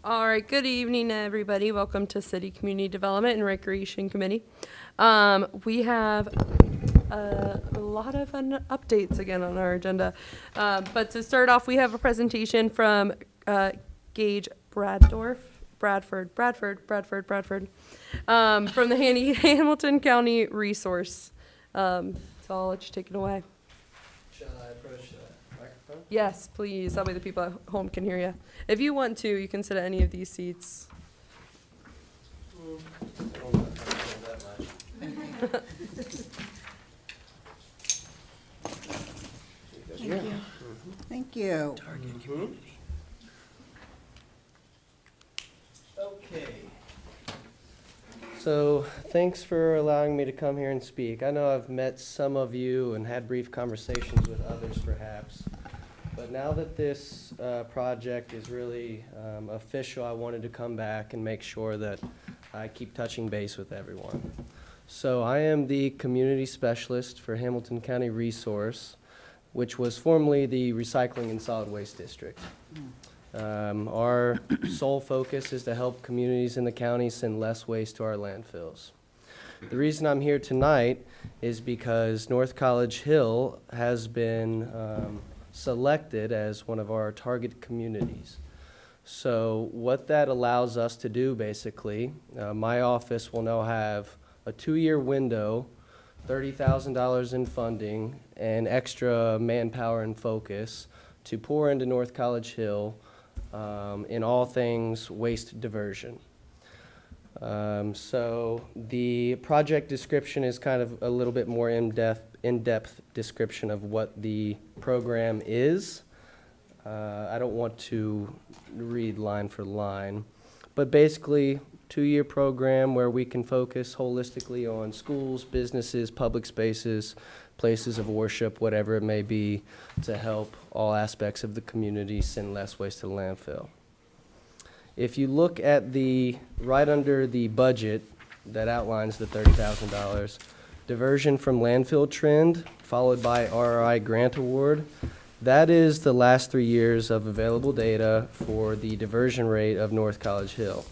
All right, good evening, everybody. Welcome to City Community Development and Recreation Committee. We have a lot of updates again on our agenda. But to start off, we have a presentation from Gage Bradford, from the Hamilton County Resource. So I'll let you take it away. Shall I approach the microphone? Yes, please. That way the people at home can hear you. If you want to, you can sit at any of these seats. I don't know if I can that much. Thank you. Thank you. Target community. Okay. So, thanks for allowing me to come here and speak. I know I've met some of you and had brief conversations with others perhaps, but now that this project is really official, I wanted to come back and make sure that I keep touching base with everyone. So I am the community specialist for Hamilton County Resource, which was formerly the Recycling and Solid Waste District. Our sole focus is to help communities in the county send less waste to our landfills. The reason I'm here tonight is because North College Hill has been selected as one of our target communities. So what that allows us to do basically, my office will now have a 2-year window, $30,000 in funding, and extra manpower and focus to pour into North College Hill in all things waste diversion. So the project description is kind of a little bit more in-depth description of what the program is. I don't want to read line for line, but basically 2-year program where we can focus holistically on schools, businesses, public spaces, places of worship, whatever it may be, to help all aspects of the community send less waste to the landfill. If you look at the, right under the budget that outlines the $30,000, diversion from landfill trend, followed by RRI grant award, that is the last 3 years of available data for the diversion rate of North College Hill.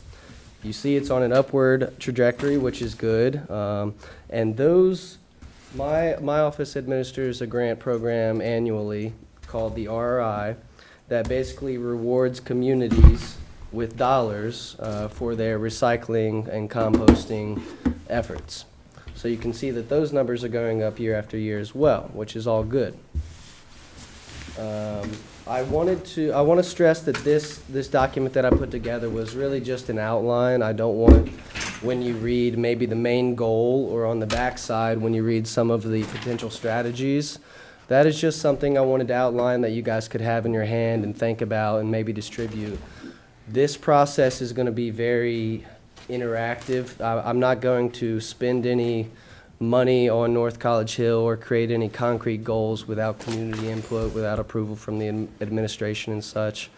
You see it's on an upward trajectory, which is good. And those, my office administers a grant program annually called the RRI that basically rewards communities with dollars for their recycling and composting efforts. So you can see that those numbers are going up year after year as well, which is all good. I want to stress that this document that I put together was really just an outline. I don't want, when you read maybe the main goal or on the back side when you read some of the potential strategies, that is just something I wanted to outline that you guys could have in your hand and think about and maybe distribute. This process is going to be very interactive. I'm not going to spend any money on North College Hill or create any concrete goals without community input, without approval from the administration and such.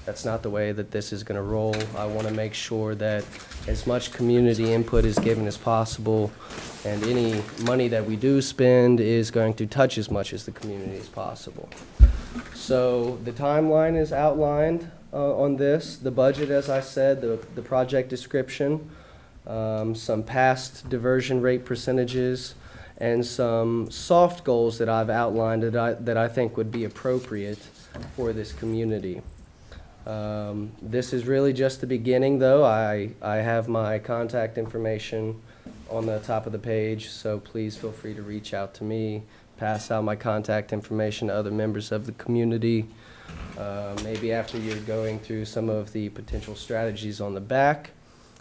That's not the way that this is going to roll. I want to make sure that as much community input is given as possible, and any money that we do spend is going to touch as much as the community as possible. So the timeline is outlined on this. The budget, as I said, the project description, some past diversion rate percentages, and some soft goals that I've outlined that I think would be appropriate for this community. This is really just the beginning, though. I have my contact information on the top of the page, so please feel free to reach out to me, pass out my contact information to other members of the community. Maybe after you're going through some of the potential strategies on the back,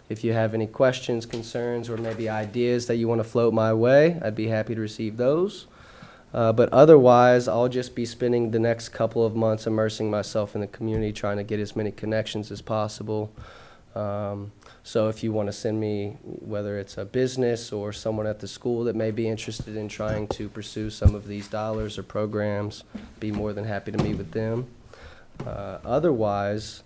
if you have any questions, concerns, or maybe ideas that you want to float my way, I'd be happy to receive those. But otherwise, I'll just be spending the next couple of months immersing myself in the community, trying to get as many connections as possible. So if you want to send me, whether it's a business or someone at the school that may be interested in trying to pursue some of these dollars or programs, be more than happy to meet with them. Otherwise,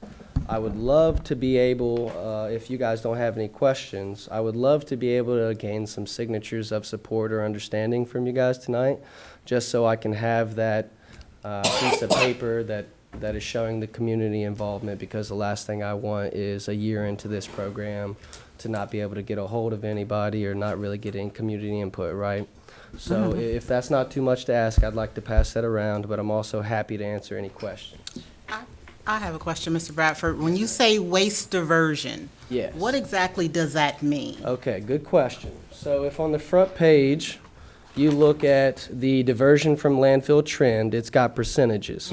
I would love to be able, if you guys don't have any questions, I would love to be able to gain some signatures of support or understanding from you guys tonight, just so I can have that piece of paper that that is showing the community involvement, because the last thing I want is a year into this program to not be able to get a hold of anybody or not really get any community input, right? So if that's not too much to ask, I'd like to pass that around, but I'm also happy to answer any questions. I have a question, Mr. Bradford. When you say waste diversion, Yes. what exactly does that mean? Okay, good question. So if on the front page, you look at the diversion from landfill trend, it's got percentages.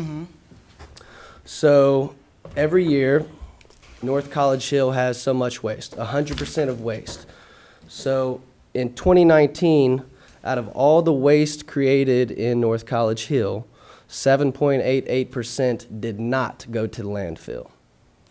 So every year, North College Hill has so much waste, 100% of waste. So in 2019, out of all the waste created in North College Hill, 7.88% did not go to the landfill.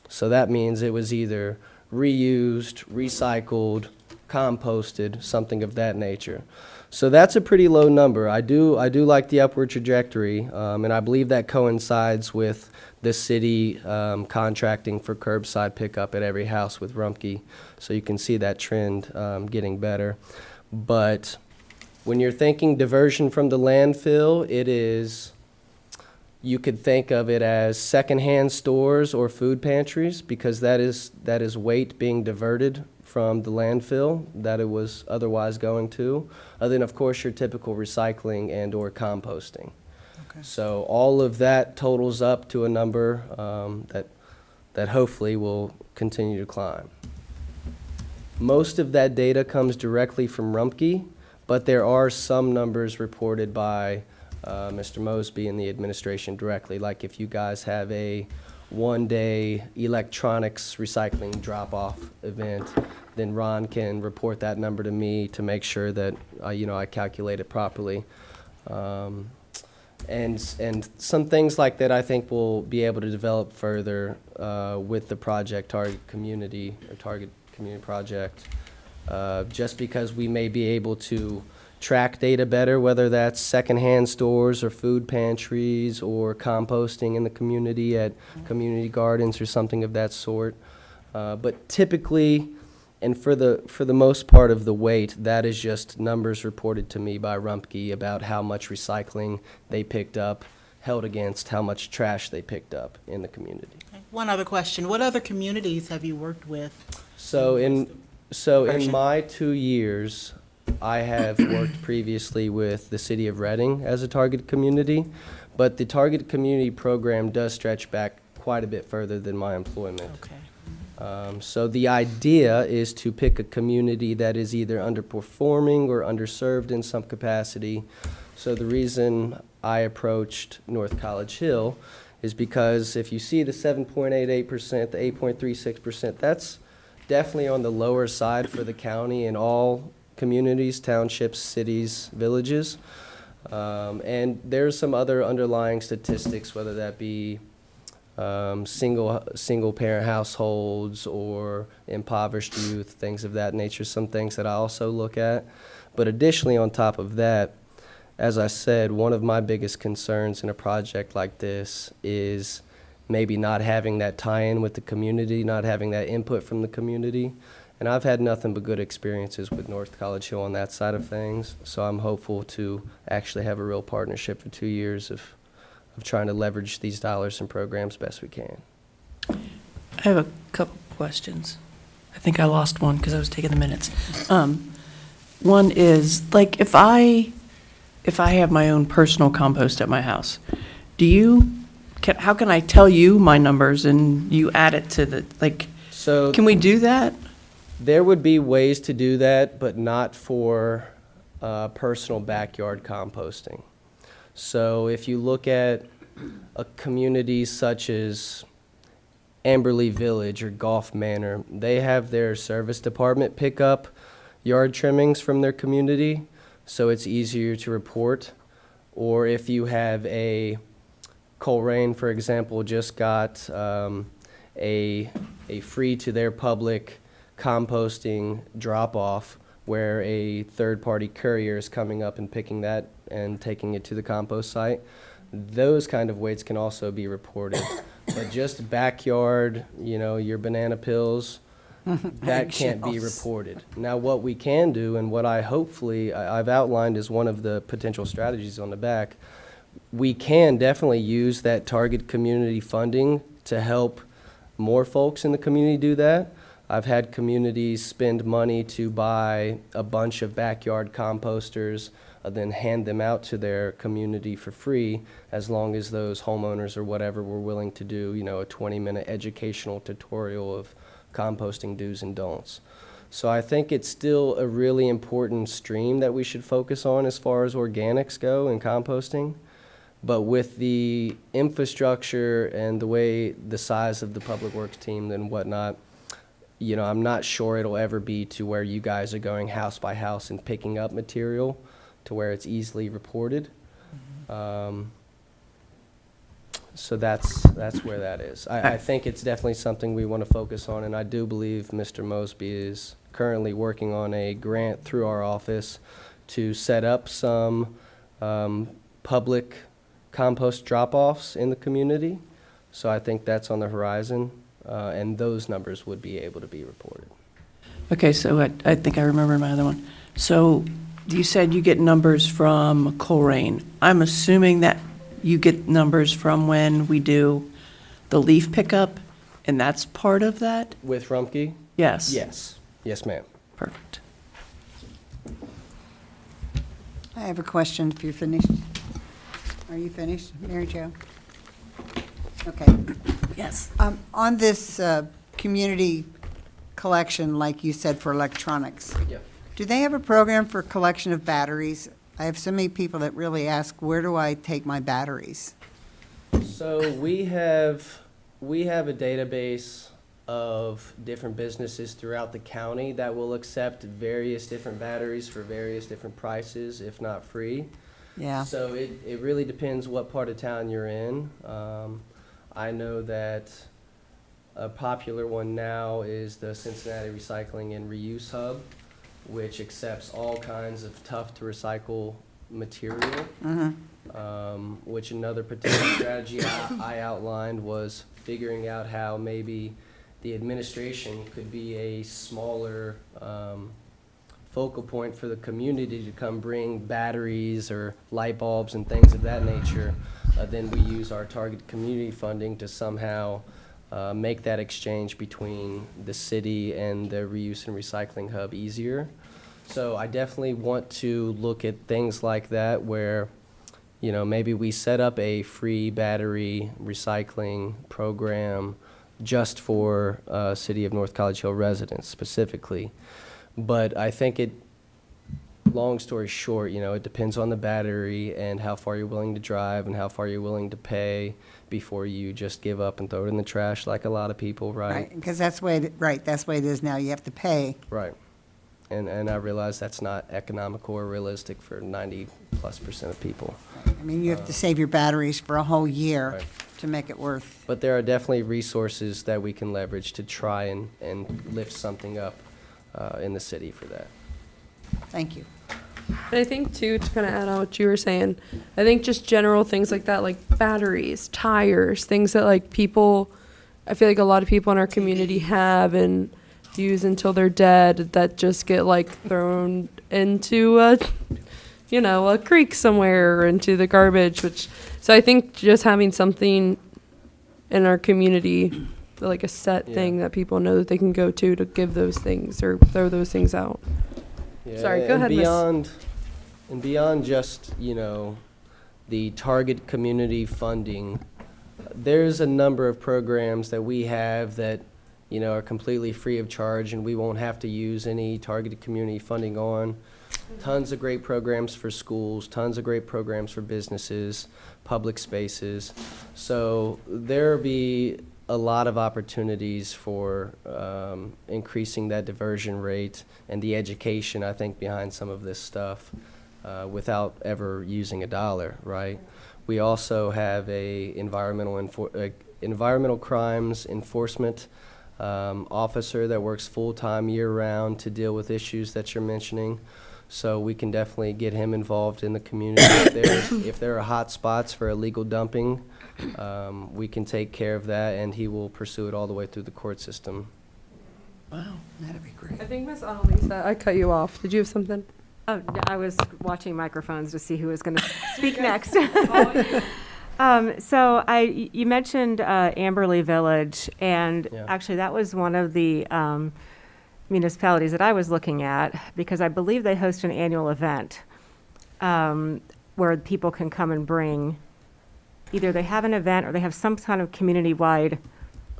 So that means it was either reused, recycled, composted, something of that nature. So that's a pretty low number. I do like the upward trajectory, and I believe that coincides with the city contracting for curbside pickup at every house with Rumpke. So you can see that trend getting better. But when you're thinking diversion from the landfill, it is, you could think of it as secondhand stores or food pantries, because that is weight being diverted from the landfill that it was otherwise going to. Other than, of course, your typical recycling and or composting. Okay. So all of that totals up to a number that hopefully will continue to climb. Most of that data comes directly from Rumpke, but there are some numbers reported by Mr. Mosby and the administration directly. Like if you guys have a one-day electronics recycling drop-off event, then Ron can report that number to me to make sure that I calculate it properly. And some things like that I think we'll be able to develop further with the project Target Community Project, just because we may be able to track data better, whether that's secondhand stores or food pantries or composting in the community at community gardens or something of that sort. But typically, and for the most part of the weight, that is just numbers reported to me by Rumpke about how much recycling they picked up, held against how much trash they picked up in the community. Okay. One other question. What other communities have you worked with? So in my 2 years, I have worked previously with the city of Reading as a targeted community, but the targeted community program does stretch back quite a bit further than my employment. Okay. So the idea is to pick a community that is either underperforming or underserved in some capacity. So the reason I approached North College Hill is because if you see the 7.88%, the 8.36%, that's definitely on the lower side for the county in all communities, townships, cities, villages. And there's some other underlying statistics, whether that be single parent households or impoverished youth, things of that nature, some things that I also look at. But additionally, on top of that, as I said, one of my biggest concerns in a project like this is maybe not having that tie-in with the community, not having that input from the community. And I've had nothing but good experiences with North College Hill on that side of things, so I'm hopeful to actually have a real partnership for 2 years of trying to leverage these dollars and programs best we can. I have a couple questions. I think I lost one because I was taking the minutes. One is, like, if I have my own personal compost at my house, how can I tell you my numbers and you add it to the, like, So can we do that? there would be ways to do that, but not for personal backyard composting. So if you look at a community such as Amberley Village or Gulf Manor, they have their service department pick up yard trimmings from their community, so it's easier to report. Or if you have Coleraine, for example, just got a free to their public composting drop-off where a third-party courier is coming up and picking that and taking it to the compost site. Those kind of weights can also be reported. But just backyard, your banana peels, that can't be reported. Now, what we can do, and what I've outlined as one of the potential strategies on the back, we can definitely use that target community funding to help more folks in the community do that. I've had communities spend money to buy a bunch of backyard composters, then hand them out to their community for free, as long as those homeowners or whatever were willing to do, you know, a 20-minute educational tutorial of composting do's and don'ts. So I think it's still a really important stream that we should focus on as far as organics go and composting. But with the infrastructure and the way the size of the public works team and whatnot, you know, I'm not sure it'll ever be to where you guys are going house by house and picking up material to where it's easily reported. So that's where that is. I think it's definitely something we want to focus on, and I do believe Mr. Mosby is currently working on a grant through our office to set up some public compost drop-offs in the community. So I think that's on the horizon, and those numbers would be able to be reported. Okay, so I think I remember my other one. So you said you get numbers from Coleraine. I'm assuming that you get numbers from when we do the leaf pickup, and that's part of that? With Rumpke? Yes. Yes. Yes, ma'am. Perfect. I have a question if you're finished. Are you finished, Mary Jo? Okay. Yes. On this community collection, like you said, for electronics, Yeah. do they have a program for collection of batteries? I have so many people that really ask, where do I take my batteries? So we have a database of different businesses throughout the county that will accept various different batteries for various different prices, if not free. Yeah. So it really depends what part of town you're in. I know that a popular one now is the Cincinnati Recycling and Reuse Hub, which accepts all kinds of tough-to-recycle material. Which another potential strategy I outlined was figuring out how maybe the administration could be a smaller focal point for the community to come bring batteries or light bulbs and things of that nature. Then we use our target community funding to somehow make that exchange between the city and the reuse and recycling hub easier. So I definitely want to look at things like that where, you know, maybe we set up a free battery recycling program just for City of North College Hill residents specifically. But I think long story short, you know, it depends on the battery and how far you're willing to drive and how far you're willing to pay before you just give up and throw it in the trash like a lot of people, right? Because that's the way it is now. You have to pay. Right. And I realize that's not economical or realistic for 90+% of people. I mean, you have to save your batteries for a whole year Right. to make it worth. But there are definitely resources that we can leverage to try and lift something up in the city for that. Thank you. And I think too, to kind of add on what you were saying, I think just general things like that, like batteries, tires, things that like people, I feel like a lot of people in our community have and use until they're dead, that just get like thrown into a creek somewhere or into the garbage, so I think just having something in our community, like a set thing that people know that they can go to give those things or throw those things out. Yeah, Sorry, go ahead, Miss. And beyond just, you know, the target community funding, there's a number of programs that we have that, you know, are completely free of charge and we won't have to use any targeted community funding on. Tons of great programs for schools, tons of great programs for businesses, public spaces. So there'll be a lot of opportunities for increasing that diversion rate and the education, I think, behind some of this stuff without ever using a dollar, right? We also have a environmental crimes enforcement officer that works full-time year-round to deal with issues that you're mentioning. So we can definitely get him involved in the community. If there are hot spots for illegal dumping, we can take care of that, and he will pursue it all the way through the court system. Wow. That'd be great. I think Miss Annalisa, I cut you off. Did you have something? Oh, I was watching microphones to see who was going to speak next. You mentioned Amberley Village, and Yeah. actually that was one of the municipalities that I was looking at, because I believe they host an annual event where people can come and bring, either they have an event or they have some kind of community-wide,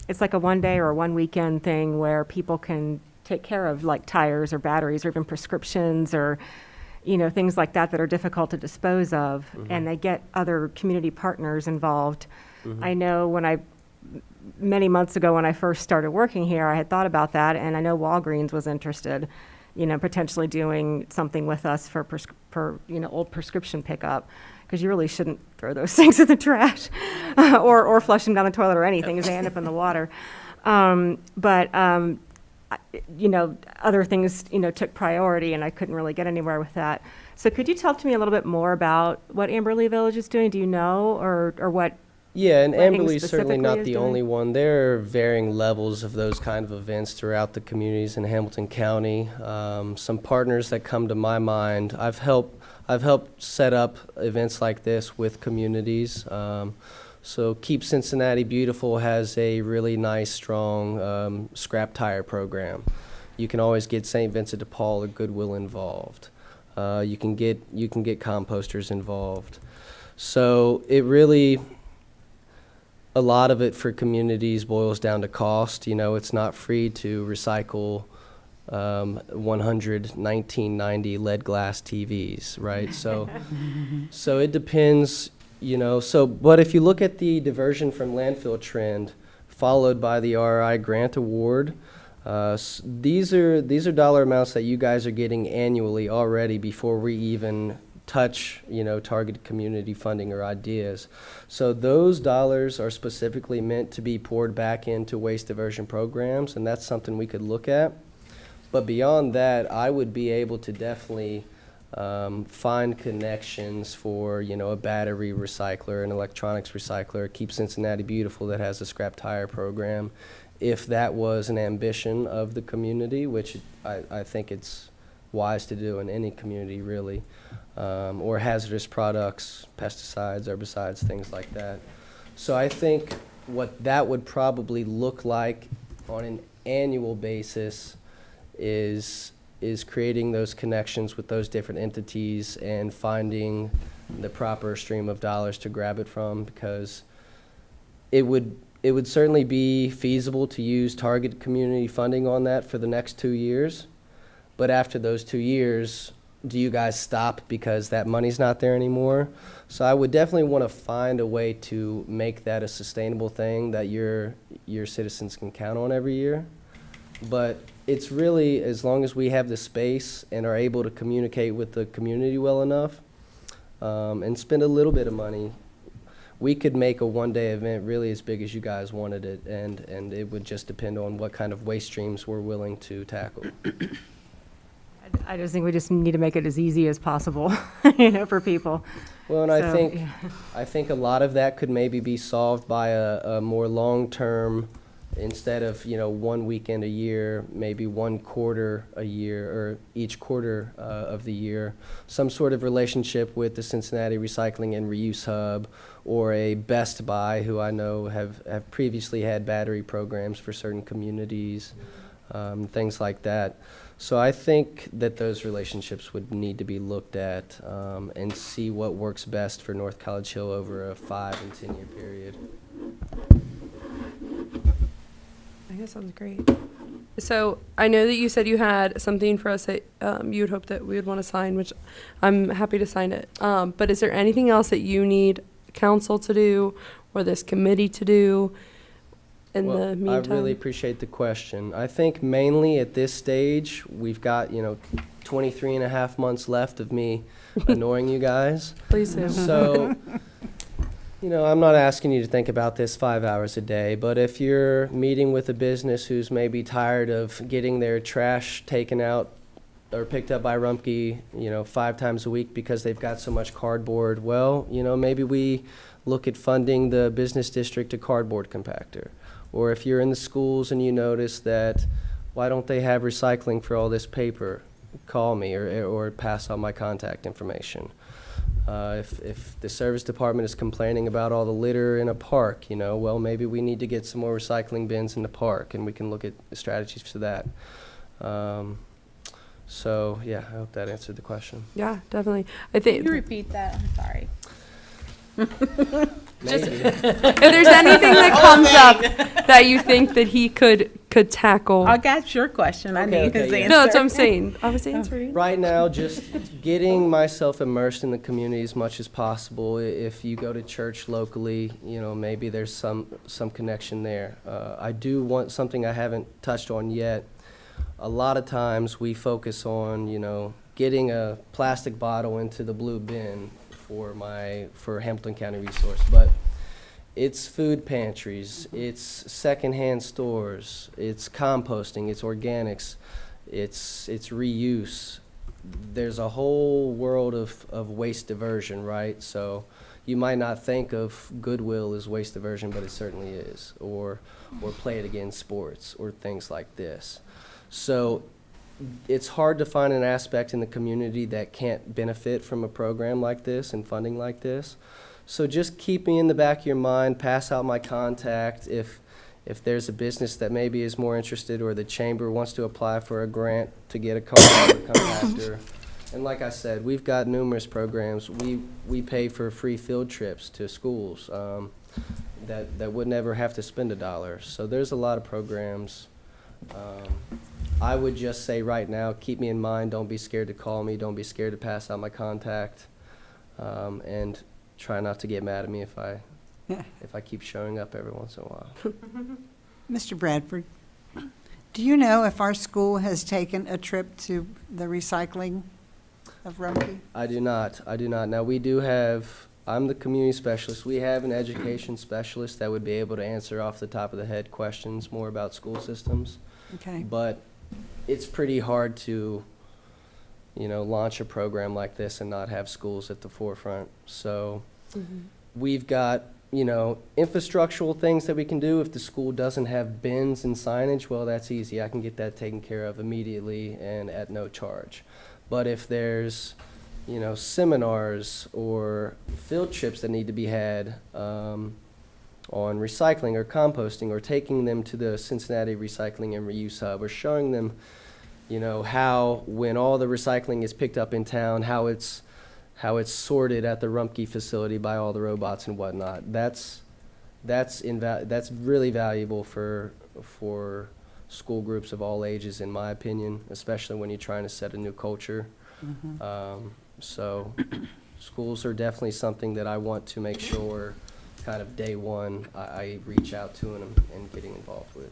it's like a one-day or a one-weekend thing where people can take care of like tires or batteries or even prescriptions or, things like that that are difficult to dispose of. And they get other community partners involved. I know many months ago when I first started working here, I had thought about that, and I know Walgreens was interested, potentially doing something with us for old prescription pickup, because you really shouldn't throw those things in the trash or flush them down the toilet or anything, as they end up in the water. Other things, took priority, and I couldn't really get anywhere with that. So could you talk to me a little bit more about what Amberley Village is doing? Do you know, or what? Yeah, and Planning Amberley's certainly specifically not is the doing? only one. There are varying levels of those kind of events throughout the communities in Hamilton County. Some partners that come to my mind, I've helped set up events like this with communities. So Keep Cincinnati Beautiful has a really nice, strong scrap tire program. You can always get St. Vincent de Paul or Goodwill involved. You can get composters involved. So it really, a lot of it for communities boils down to cost. It's not free to recycle 100 1990 lead glass TVs, right? So it depends. But if you look at the diversion from landfill trend, followed by the RI grant award, these are dollar amounts that you guys are getting annually already before we even touch, targeted community funding or ideas. So those dollars are specifically meant to be poured back into waste diversion programs, and that's something we could look at. But beyond that, I would be able to definitely find connections for, a battery recycler, an electronics recycler, Keep Cincinnati Beautiful that has a scrap tire program, if that was an ambition of the community, which I think it's wise to do in any community, really, or hazardous products, pesticides, herbicides, things like that. So I think what that would probably look like on an annual basis is creating those connections with those different entities and finding the proper stream of dollars to grab it from, because it would certainly be feasible to use targeted community funding on that for the next 2 years. But after those 2 years, do you guys stop because that money's not there anymore? So I would definitely want to find a way to make that a sustainable thing that your citizens can count on every year. But it's really, as long as we have the space and are able to communicate with the community well enough, and spend a little bit of money, we could make a one-day event really as big as you guys wanted it, and it would just depend on what kind of waste streams we're willing to tackle. I just think we just need to make it as easy as possible, for people. Well, and So, I think a lot of that could maybe be solved by a more long-term, instead of, 1 weekend a year, maybe 1 quarter a year, or each quarter of the year, some sort of relationship with the Cincinnati Recycling and Reuse Hub, or a Best Buy, who I know have previously had battery programs for certain communities, things like that. So I think that those relationships would need to be looked at and see what works best for North College Hill over a 5 and 10 year period. I think that sounds great. So I know that you said you had something for us that you would hope that we would want to sign, which I'm happy to sign it. But is there anything else that you need council to do or this committee to do in the meantime? I really appreciate the question. I think mainly at this stage, we've got, 23 and a half months left of me annoying you guys. Please do. So, I'm not asking you to think about this 5 hours a day, but if you're meeting with a business who's maybe tired of getting their trash taken out or picked up by Rumpke, 5 times a week because they've got so much cardboard, well, maybe we look at funding the business district a cardboard compactor. Or if you're in the schools and you notice that, why don't they have recycling for all this paper? call me or pass out my contact information. If the service department is complaining about all the litter in a park, well, maybe we need to get some more recycling bins in the park, and we can look at strategies for that. So, yeah, I hope that answered the question. Yeah, definitely. I Can you think repeat that? I'm sorry. Just- Maybe. if there's anything that comes up that you think that he could tackle. I got your question. I need his yeah. answer. No, that's what I'm saying. I was answering. Right now, just getting myself immersed in the community as much as possible. If you go to church locally, maybe there's some connection there. I do want something I haven't touched on yet. A lot of times we focus on, getting a plastic bottle into the blue bin for Hamilton County Resource, but it's food pantries, it's secondhand stores, it's composting, it's organics, it's reuse. There's a whole world of waste diversion, right? So you might not think of Goodwill as waste diversion, but it certainly is, or Play It Again sports, or things like this. So it's hard to find an aspect in the community that can't benefit from a program like this and funding like this. So just keep me in the back of your mind, pass out my contact if there's a business that maybe is more interested, or the chamber wants to apply for a grant to get a car or a compactor. And like I said, we've got numerous programs. We pay for free field trips to schools that would never have to spend $1. So there's a lot of programs. I would just say right now, keep me in mind. Don't be scared to call me. Don't be scared to pass out my contact. And try not to get mad at me if I keep showing up every once in a while. Mr. Bradford, do you know if our school has taken a trip to the recycling of Rumpke? I do not. Now, we do have, I'm the community specialist. We have an education specialist that would be able to answer off the top of the head questions more about school systems. Okay. But it's pretty hard to, launch a program like this and not have schools at the forefront. So we've got, infrastructural things that we can do. If the school doesn't have bins and signage, well, that's easy. I can get that taken care of immediately and at no charge. But if there's, seminars or field trips that need to be had on recycling or composting, or taking them to the Cincinnati Recycling and Reuse Hub, or showing them, how when all the recycling is picked up in town, how it's sorted at the Rumpke facility by all the robots and whatnot. That's really valuable for school groups of all ages, in my opinion, especially when you're trying to set a new culture. So schools are definitely something that I want to make sure kind of day one I reach out to and getting involved with.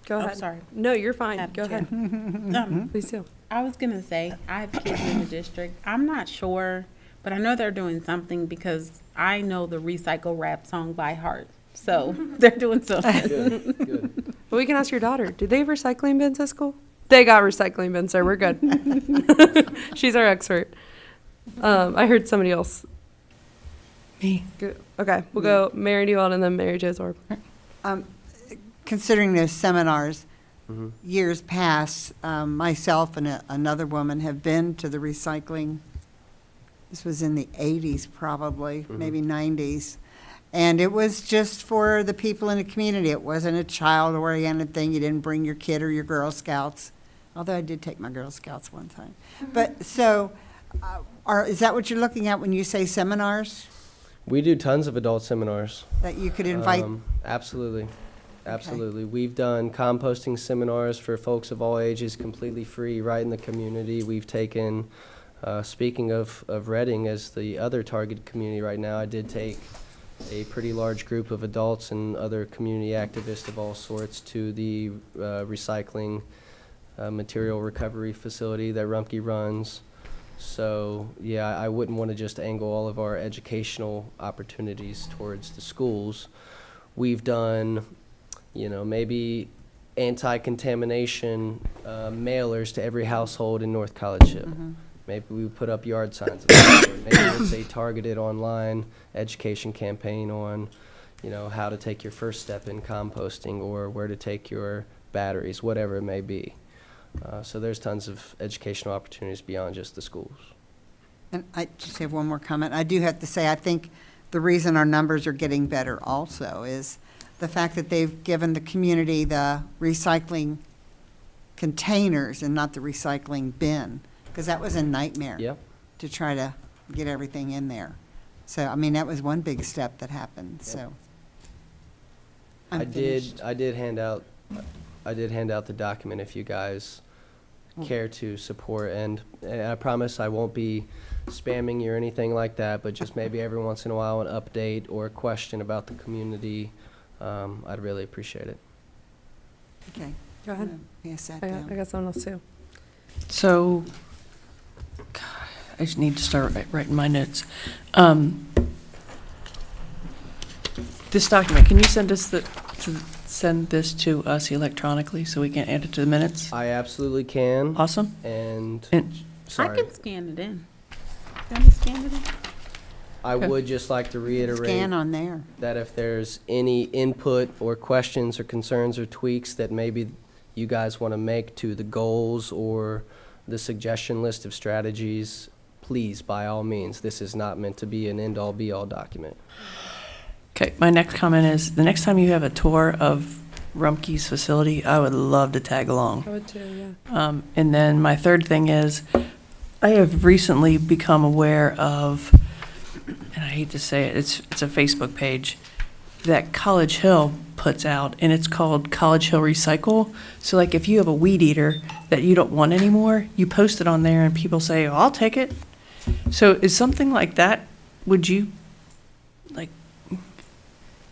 Go ahead. sorry. No, you're fine. Madam Go Chair. ahead. Please do. I was gonna say, I have kids in the district. I'm not sure, but I know they're doing something because I know the Recycle Rap song by heart. So they're doing something. Good. Well, we can ask your daughter. Do they have recycling bins at school? They got recycling bins, sir. We're good. She's our expert. I heard somebody else. Me. Good. Okay, we'll go Mary Newald and then Mary Jo Zorb. Considering those seminars, years past, myself and another woman have been to the recycling. This was in the 80s probably, maybe 90s. And it was just for the people in the community. It wasn't a child-oriented thing. You didn't bring your kid or your Girl Scouts, although I did take my Girl Scouts one time. But so, is that what you're looking at when you say seminars? We do tons of adult seminars. That you could invite? Absolutely. Absolutely. We've done composting seminars for folks of all ages, completely free, right in the community. We've taken, speaking of Reading as the other targeted community right now, I did take a pretty large group of adults and other community activists of all sorts to the recycling material recovery facility that Rumpke runs. So, yeah, I wouldn't want to just angle all of our educational opportunities towards the schools. We've done, maybe anti-contamination mailers to every household in North Collegeship. Maybe we put up yard signs. Maybe it's a targeted online education campaign on, how to take your first step in composting, or where to take your batteries, whatever it may be. So there's tons of educational opportunities beyond just the schools. And I just have one more comment. I do have to say, I think the reason our numbers are getting better also is the fact that they've given the community the recycling containers and not the recycling bin, because that was a nightmare. Yep. To try to get everything in there. So, I mean, that was one big step that happened, so. I'm finished. I did hand out the document if you guys care to support, and I promise I won't be spamming you or anything like that, but just maybe every once in a while an update or a question about the community. I'd really appreciate it. Okay. Go ahead. Pass that I down. got someone else too. So, God, I just need to start writing my notes. This document, can you send this to us electronically so we can add it to the minutes? I absolutely can. Awesome. And And- I sorry, can scan it in. Can we scan it in? I Okay. would just like to reiterate Scan on there. that if there's any input or questions or concerns or tweaks that maybe you guys want to make to the goals or the suggestion list of strategies, please, by all means. This is not meant to be an end-all, be-all document. Okay, my next comment is, the next time you have a tour of Rumpke's facility, I would love to tag along. I would too, yeah. And then my third thing is, I have recently become aware of, and I hate to say it, it's a Facebook page that College Hill puts out, and it's called College Hill Recycle. So like if you have a weed eater that you don't want anymore, you post it on there and people say, oh, I'll take it. So is something like that, would you, like,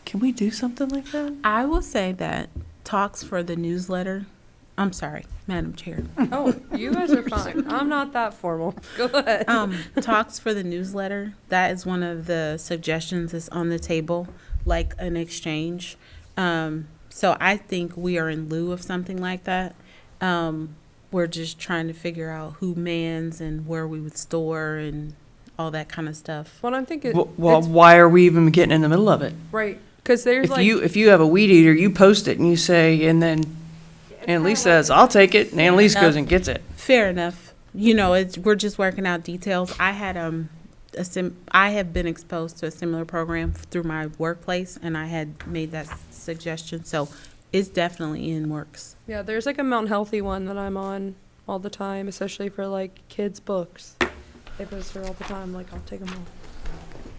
can we do something like that? I will say that talks for the newsletter. I'm sorry, Madam Chair. Oh, you guys are fine. I'm not that formal. Go ahead. Talks for the newsletter. That is one of the suggestions that's on the table, like an exchange. So I think we are in lieu of something like that. We're just trying to figure out who mans and where we would store and all that kind of stuff. Well, I'm thinking, Well, it's why are we even getting in the middle of it? right, because there's If like. you have a weed eater, you post it and you say, and then Annalise says, I'll take it, and Annalise goes and gets it. Fair enough. You know, we're just working out details. I had I have been exposed to a similar program through my workplace, and I had made that suggestion. So it's definitely in works. Yeah, there's like a Mount Healthy one that I'm on all the time, especially for like kids' books. They post her all the time, like I'll take them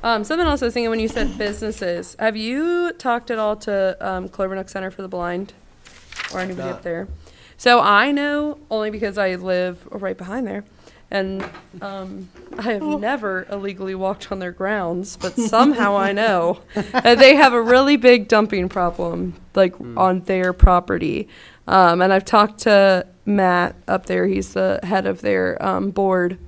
all. Something else I was thinking when you said businesses, have you talked at all to Clover Nook Center for the Blind or anybody up there? So I know only because I live right behind there, and I have never illegally walked on their grounds, but somehow I know that they have a really big dumping problem, like on their property. And I've talked to Matt up there. He's the head of their board.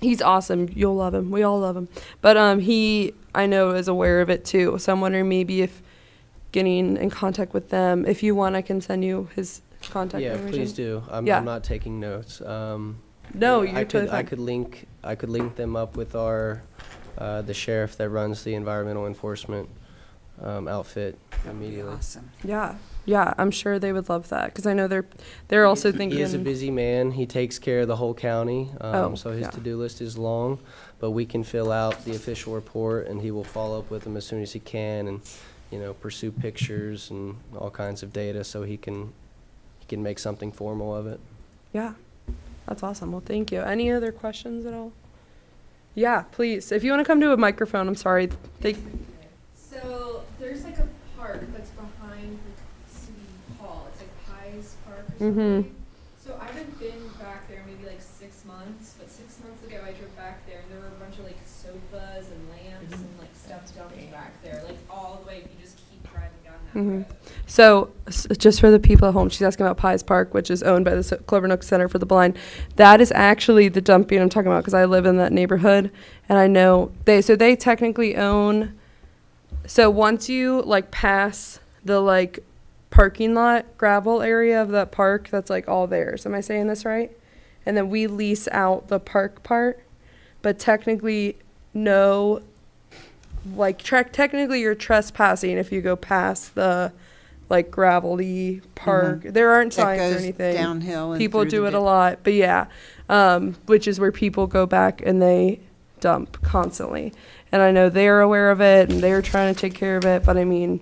He's awesome. You'll love him. We all love him. But he, I know, is aware of it too. So I'm wondering maybe if getting in contact with them. If you want, I can send you his contact Yeah, information. please do. I'm Yeah. not taking notes. No, I you're could, totally I fine. could link them up with our, the sheriff that runs the environmental enforcement outfit immediately. Awesome. Yeah, I'm sure they would love that because I know they're also thinking. He is a busy man. He takes care of the whole county, Oh, so his yeah. to-do list is long. But we can fill out the official report, and he will follow up with them as soon as he can, and pursue pictures and all kinds of data, so he can make something formal of it. Yeah, that's awesome. Well, thank you. Any other questions at all? Yeah, please. If you want to come to a microphone, I'm sorry. So there's like a park that's behind the city hall. It's like Pies Park or something. So I haven't been back there maybe like 6 months, but 6 months ago I drove back there and there were a bunch of like sofas and lamps and like stuff dumped back there, like all the way. You just keep driving down that road. So, just for the people at home, she's asking about Pies Park, which is owned by the Clover Nook Center for the Blind. That is actually the dumping I'm talking about because I live in that neighborhood, and I know they technically own. So once you like pass the like parking lot gravel area of that park, that's like all theirs. Am I saying this right? And then we lease out the park part, but technically no. Like technically you're trespassing if you go past the like gravelly park. There aren't That signs or goes anything. downhill and People through do the it a dip. lot, but yeah, which is where people go back and they dump constantly. And I know they're aware of it and they're trying to take care of it, but I mean,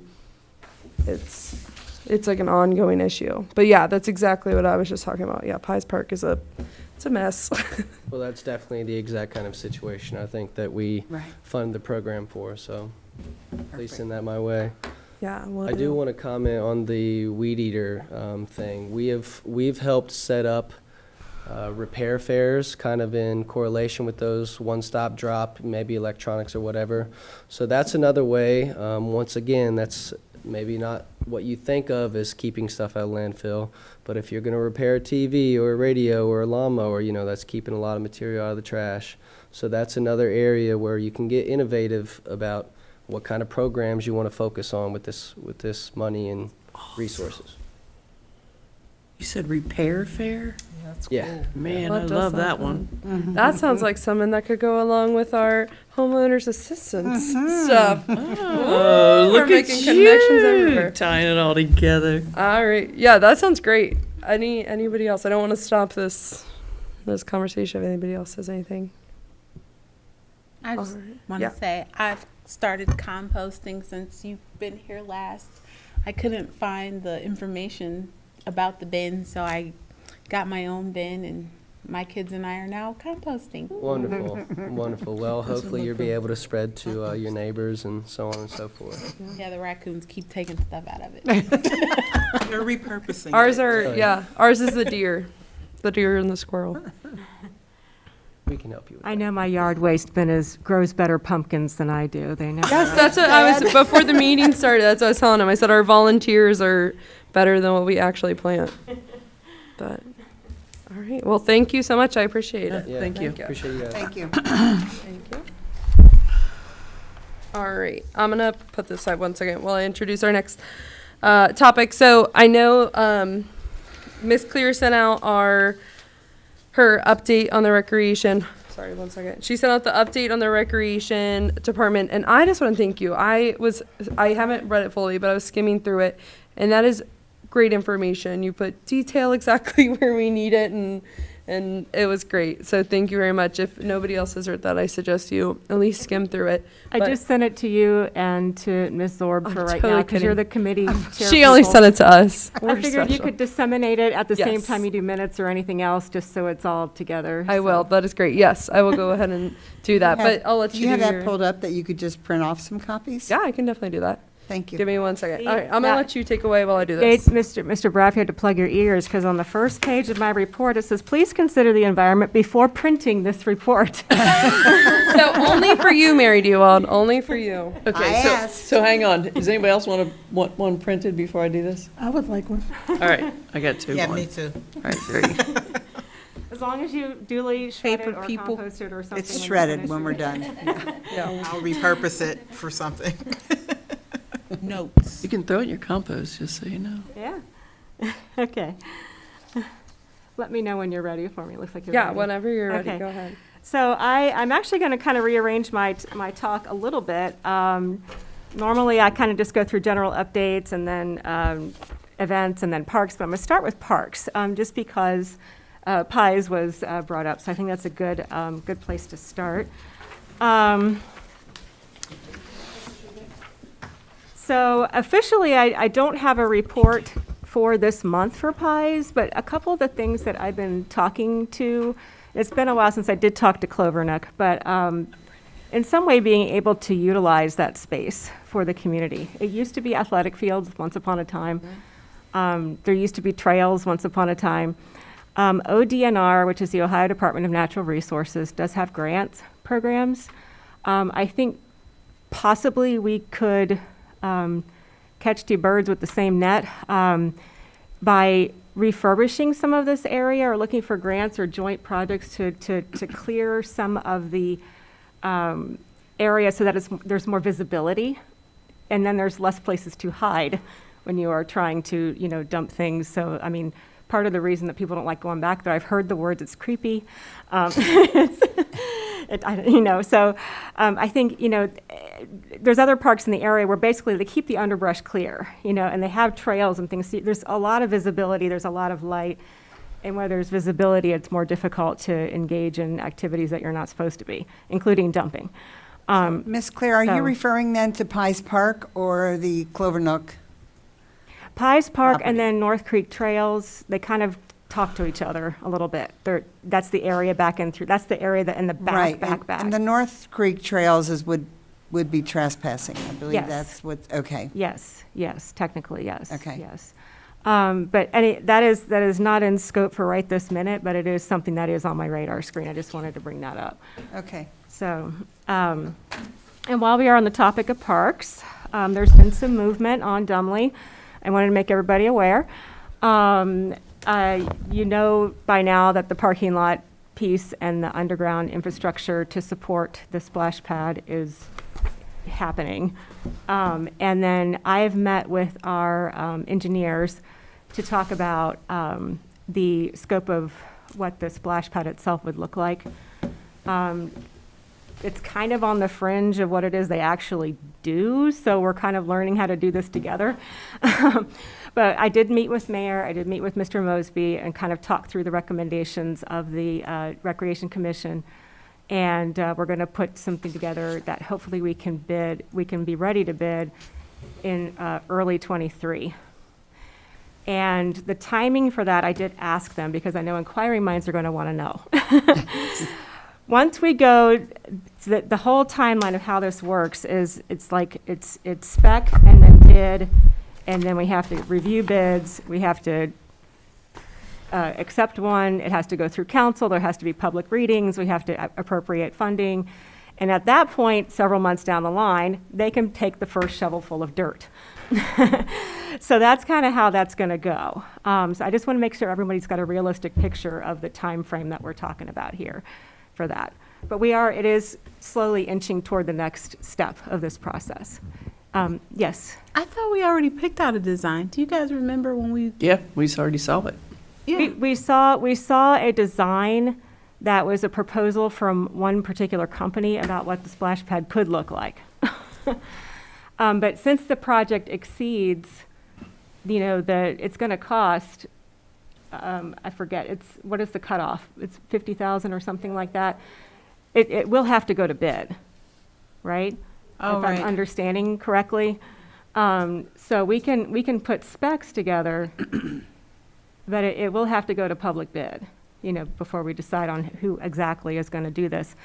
it's like an ongoing issue. But yeah, that's exactly what I was just talking about. Yeah, Pies Park is it's a mess. Well, that's definitely the exact kind of situation I think that we Right. fund the program for, so please send that my way. Yeah, well, I do want to comment on the weed eater thing. We've helped set up repair fairs kind of in correlation with those one-stop drop, maybe electronics or whatever. So that's another way. Once again, that's maybe not what you think of as keeping stuff out of landfill, but if you're going to repair a TV or a radio or a lawnmower, that's keeping a lot of material out of the trash. So that's another area where you can get innovative about what kind of programs you want to focus on with this money and resources. You said repair fair? Yeah. Man, What I does love that that one. that sounds like something that could go along with our homeowners assistance stuff. Oh, We're look at making connections everywhere. you, tying it all together. All right. Yeah, that sounds great. Anybody else? I don't want to stop this conversation if anybody else has anything. I just Alright. want Yeah. to say I've started composting since you've been here last. I couldn't find the information about the bin, so I got my own bin, and my kids and I are now composting. Wonderful, wonderful. Well, hopefully you'll be able to spread to your neighbors and so on and so forth. Yeah, the raccoons keep taking stuff out of it. They're repurposing. Ours it. are, yeah, ours is the deer and the squirrel. We can help you with that. I know my yard waste bin grows better pumpkins than I do. They know. Yes, that's what I was, before the meeting started, that's what I was telling him. I said our volunteers are better than what we actually plant. But, all right, well, thank you so much. I appreciate it. Yeah, Thank you. Appreciate you guys. Thank you. Thank you. All right, I'm gonna put this aside one second while I introduce our next topic. So I know Ms. Clear sent out her update on the recreation. Sorry, one second. She sent out the update on the recreation department, and I just want to thank you. I haven't read it fully, but I was skimming through it, and that is great information. You put detail exactly where we need it, and it was great. So thank you very much. If nobody else has read that, I suggest you at least skim through it. I But just sent it to you and to Ms. Zorb for I'm right totally now, because you're kidding. the committee chair. she only sent it to us. I We're figured you special. could disseminate it at the same Yes. time you do minutes or anything else, just so it's all together. I so. will. That is great. Yes, I will go ahead and do that. Have- But I'll let Do you you have do that your- pulled up that you could just print off some copies? Yeah, I can definitely do that. Thank you. Give me 1 second. See, All right, I'm now- gonna let you take away while I do Hey, this. Mr. Braff, you had to plug your ears, because on the first page of my report, it says, please consider the environment before printing this report. So only for you, Mary Dewald. Only for you. Okay, I so, asked. so hang on. Does anybody else want one printed before I do this? I would like one. All right, I got two. Yeah, One. me too. All right, three. As long as you duly shred it Paper or people. compost it or something. It's when you're shredded finished when we're with it. done. Yeah. I'll repurpose it for something. Notes. You can throw it in your compost, just so you know. Yeah. Okay. Let me know when you're ready for me. It looks like you're Yeah, ready. whenever you're ready, Okay. go ahead. So I'm actually going to kind of rearrange my talk a little bit. Normally, I kind of just go through general updates and then events and then parks, but I'm going to start with parks, just because Pies was brought up. So I think that's a good place to start. So officially, I don't have a report for this month for Pies, but a couple of the things that I've been talking to, it's been a while since I did talk to Clover, Nook, but in some way being able to utilize that space for the community. It used to be athletic fields once upon a time. There used to be trails once upon a time. ODNR, which is the Ohio Department of Natural Resources, does have grants programs. I think possibly we could catch two birds with the same net by refurbishing some of this area or looking for grants or joint projects to clear some of the area so that there's more visibility, and then there's less places to hide when you are trying to, dump things. So, I mean, part of the reason that people don't like going back there, I've heard the words, it's creepy. So I think, there's other parks in the area where basically they keep the underbrush clear, and they have trails and things. There's a lot of visibility, there's a lot of light. And where there's visibility, it's more difficult to engage in activities that you're not supposed to be, including dumping. Ms. Claire, are you so- referring then to Pies Park or the Clover Nook? Pies Park Property. and then North Creek Trails, they kind of talk to each other a little bit. That's the area back in through, that's the area that in the Right, back. and the North Creek Trails would be trespassing, I believe Yes. that's what, okay. Yes, technically, yes. Okay. Yes. But that is not in scope for right this minute, but it is something that is on my radar screen. I just wanted to bring that up. Okay. So, and while we are on the topic of parks, there's been some movement on Dumley. I wanted to make everybody aware. You know by now that the parking lot piece and the underground infrastructure to support the splash pad is happening. And then I have met with our engineers to talk about the scope of what the splash pad itself would look like. It's kind of on the fringe of what it is they actually do, so we're kind of learning how to do this together. But I did meet with Mayor, I did meet with Mr. Mosby and kind of talk through the recommendations of the Recreation Commission. And we're going to put something together that hopefully we can be ready to bid in early ‑23. And the timing for that, I did ask them because I know inquiring minds are going to want to know. Once we go, the whole timeline of how this works is it's spec and then bid, and then we have to review bids, we have to accept one, it has to go through council, there has to be public readings, we have to appropriate funding. And at that point, several months down the line, they can take the first shovelful of dirt. So that's kind of how that's going to go. So I just want to make sure everybody's got a realistic picture of the time frame that we're talking about here for that. But it is slowly inching toward the next step of this process. Yes. I thought we already picked out a design. Do you guys remember when we? Yeah, we already saw it. Yeah. We saw a design that was a proposal from one particular company about what the splash pad could look like. But since the project exceeds, it's going to cost, I forget, what is the cutoff? It's 50,000 or something like that. It will have to go to bid, right? Oh, if right. I'm understanding correctly. So we can put specs together, but it will have to go to public bid, before we decide on who exactly is going to do this.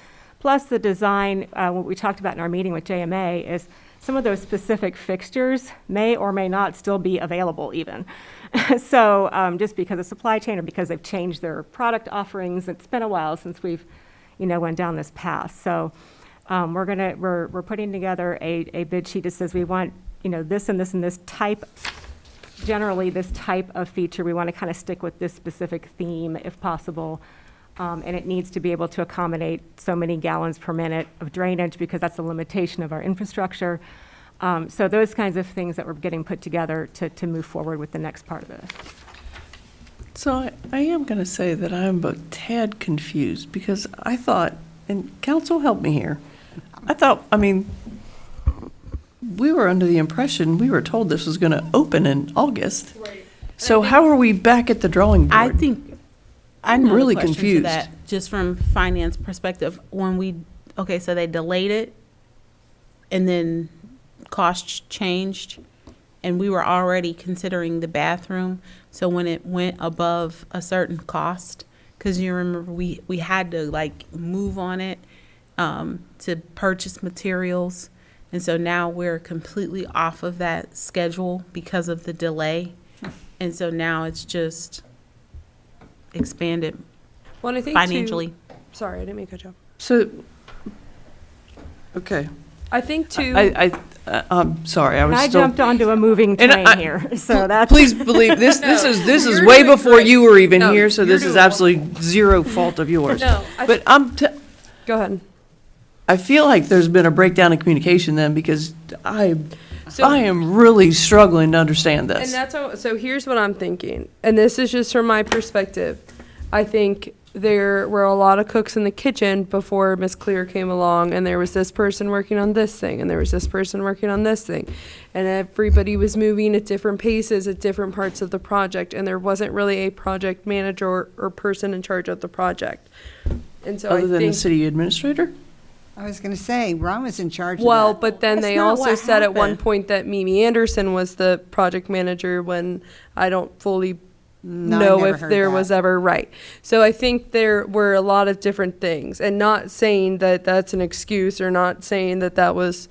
Plus the design, what we talked about in our meeting with JMA is some of those specific fixtures may or may not still be available even. So just because of supply chain or because they've changed their product offerings, it's been a while since we've, went down this path. So we're putting together a bid sheet that says we want, this and this and this type, generally this type of feature. We want to kind of stick with this specific theme if possible. And it needs to be able to accommodate so many gallons per minute of drainage because that's a limitation of our infrastructure. So those kinds of things that we're getting put together to move forward with the next part of this. So I am going to say that I'm a tad confused because I thought, and council help me here, we were under the impression, we were told this was going to open in August. Right. So how are we back at the drawing board? I think I know really the question confused. to that, just from finance perspective. So they delayed it, and then costs changed, and we were already considering the bathroom. So when it went above a certain cost, because you remember we had to move on it to purchase materials, and so now we're completely off of that schedule because of the delay, and so now it's just expanded Well, and I think financially. Sorry, I didn't mean to cut you off. So, okay. I think too. I'm sorry, I was I still. jumped onto a moving And train I- here, so that's. Please believe, this is you're way doing before great. you were even No, here, so you're this is doing absolutely zero fault of yours. No, But Go ahead. I feel like there's been a breakdown in communication then because I So- am really struggling to understand And this. that's so here's what I'm thinking, and this is just from my perspective. I think there were a lot of cooks in the kitchen before Miss Clear came along, and there was this person working on this thing, and there was this person working on this thing, and everybody was moving at different paces at different parts of the project, and there wasn't really a project manager or person in charge of the project. And so Other I than the think, city administrator? I was going to say, Ron was in charge of well, that. but then That's they not also what said at one happened. point that Mimi Anderson was the project manager, when I don't fully No, I know never if heard there that. was ever right. So I think there were a lot of different things, and not saying that that's an excuse or not saying that that was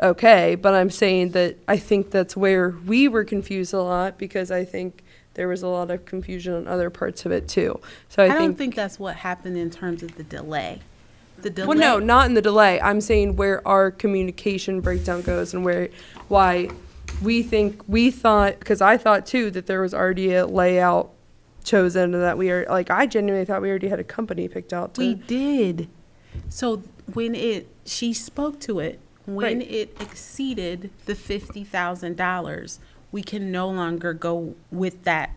okay, but I'm saying that I think that's where we were confused a lot, because I think there was a lot of confusion on other parts of it too. So I don't think that's what happened in terms of the delay. The delay. well, no, not in the delay. I'm saying where our communication breakdown goes, and why we thought, because I thought too that there was already a layout chosen, and that I genuinely thought we already had a company picked out. We did. So she spoke to it, when Right. it exceeded the $50,000, we can no longer go with that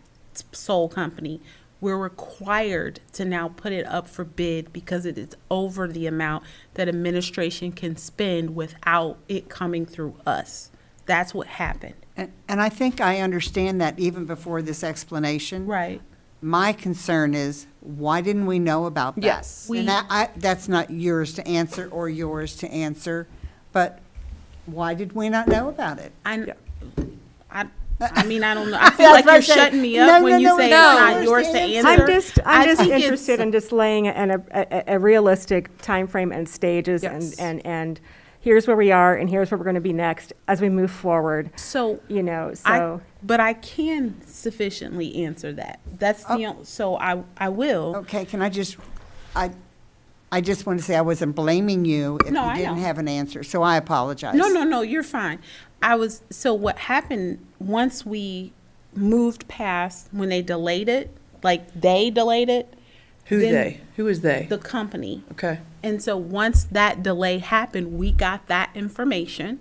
sole company. We're required to now put it up for bid because it is over the amount that administration can spend without it coming through us. That's what happened. And I think I understand that even before this explanation. Right. My concern is, why didn't we know about that? Yes. And that's not yours to answer or yours to answer, but why did we not know about it? I mean, I don't know. I feel like you're shutting me up when you say it's not yours to answer. I'm just think it's- interested in just laying a realistic timeframe and stages, Yes. and here's where we are, and here's where we're going to be next as we move forward. So, So but I can sufficiently answer that. That's so I will. Okay, can I just want to say I wasn't blaming you if No, you I didn't know. have an answer, so I apologize. No, you're fine. So what happened once we moved past, when they delayed it, they delayed it, Who Then they? Who is they? the company. Okay. And so once that delay happened, we got that information.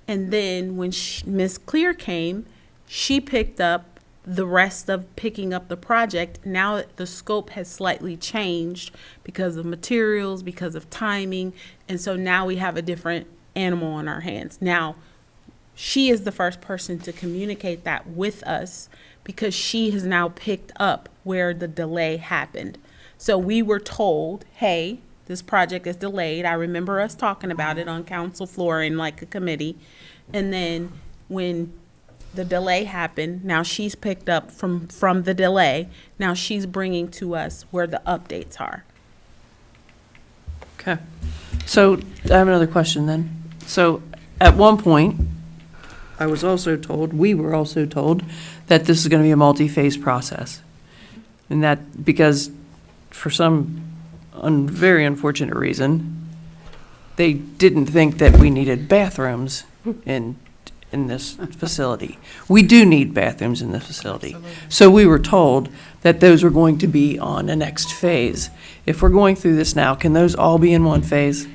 And then when Ms. Clear came, she picked up the rest of picking up the project. Now the scope has slightly changed because of materials, because of timing. And so now we have a different animal on our hands. Now, she is the first person to communicate that with us because she has now picked up where the delay happened. So we were told, hey, this project is delayed. I remember us talking about it on council floor in a committee. And then when the delay happened, now she's picked up from the delay. Now she's bringing to us where the updates are. Okay. So I have another question then. So at one point, we were also told that this is going to be a multi-phase process. And that because for some very unfortunate reason, they didn't think that we needed bathrooms in this facility. We do need bathrooms in this facility. So we were told that those were going to be on the next phase. If we're going through this now, can those all be in one phase?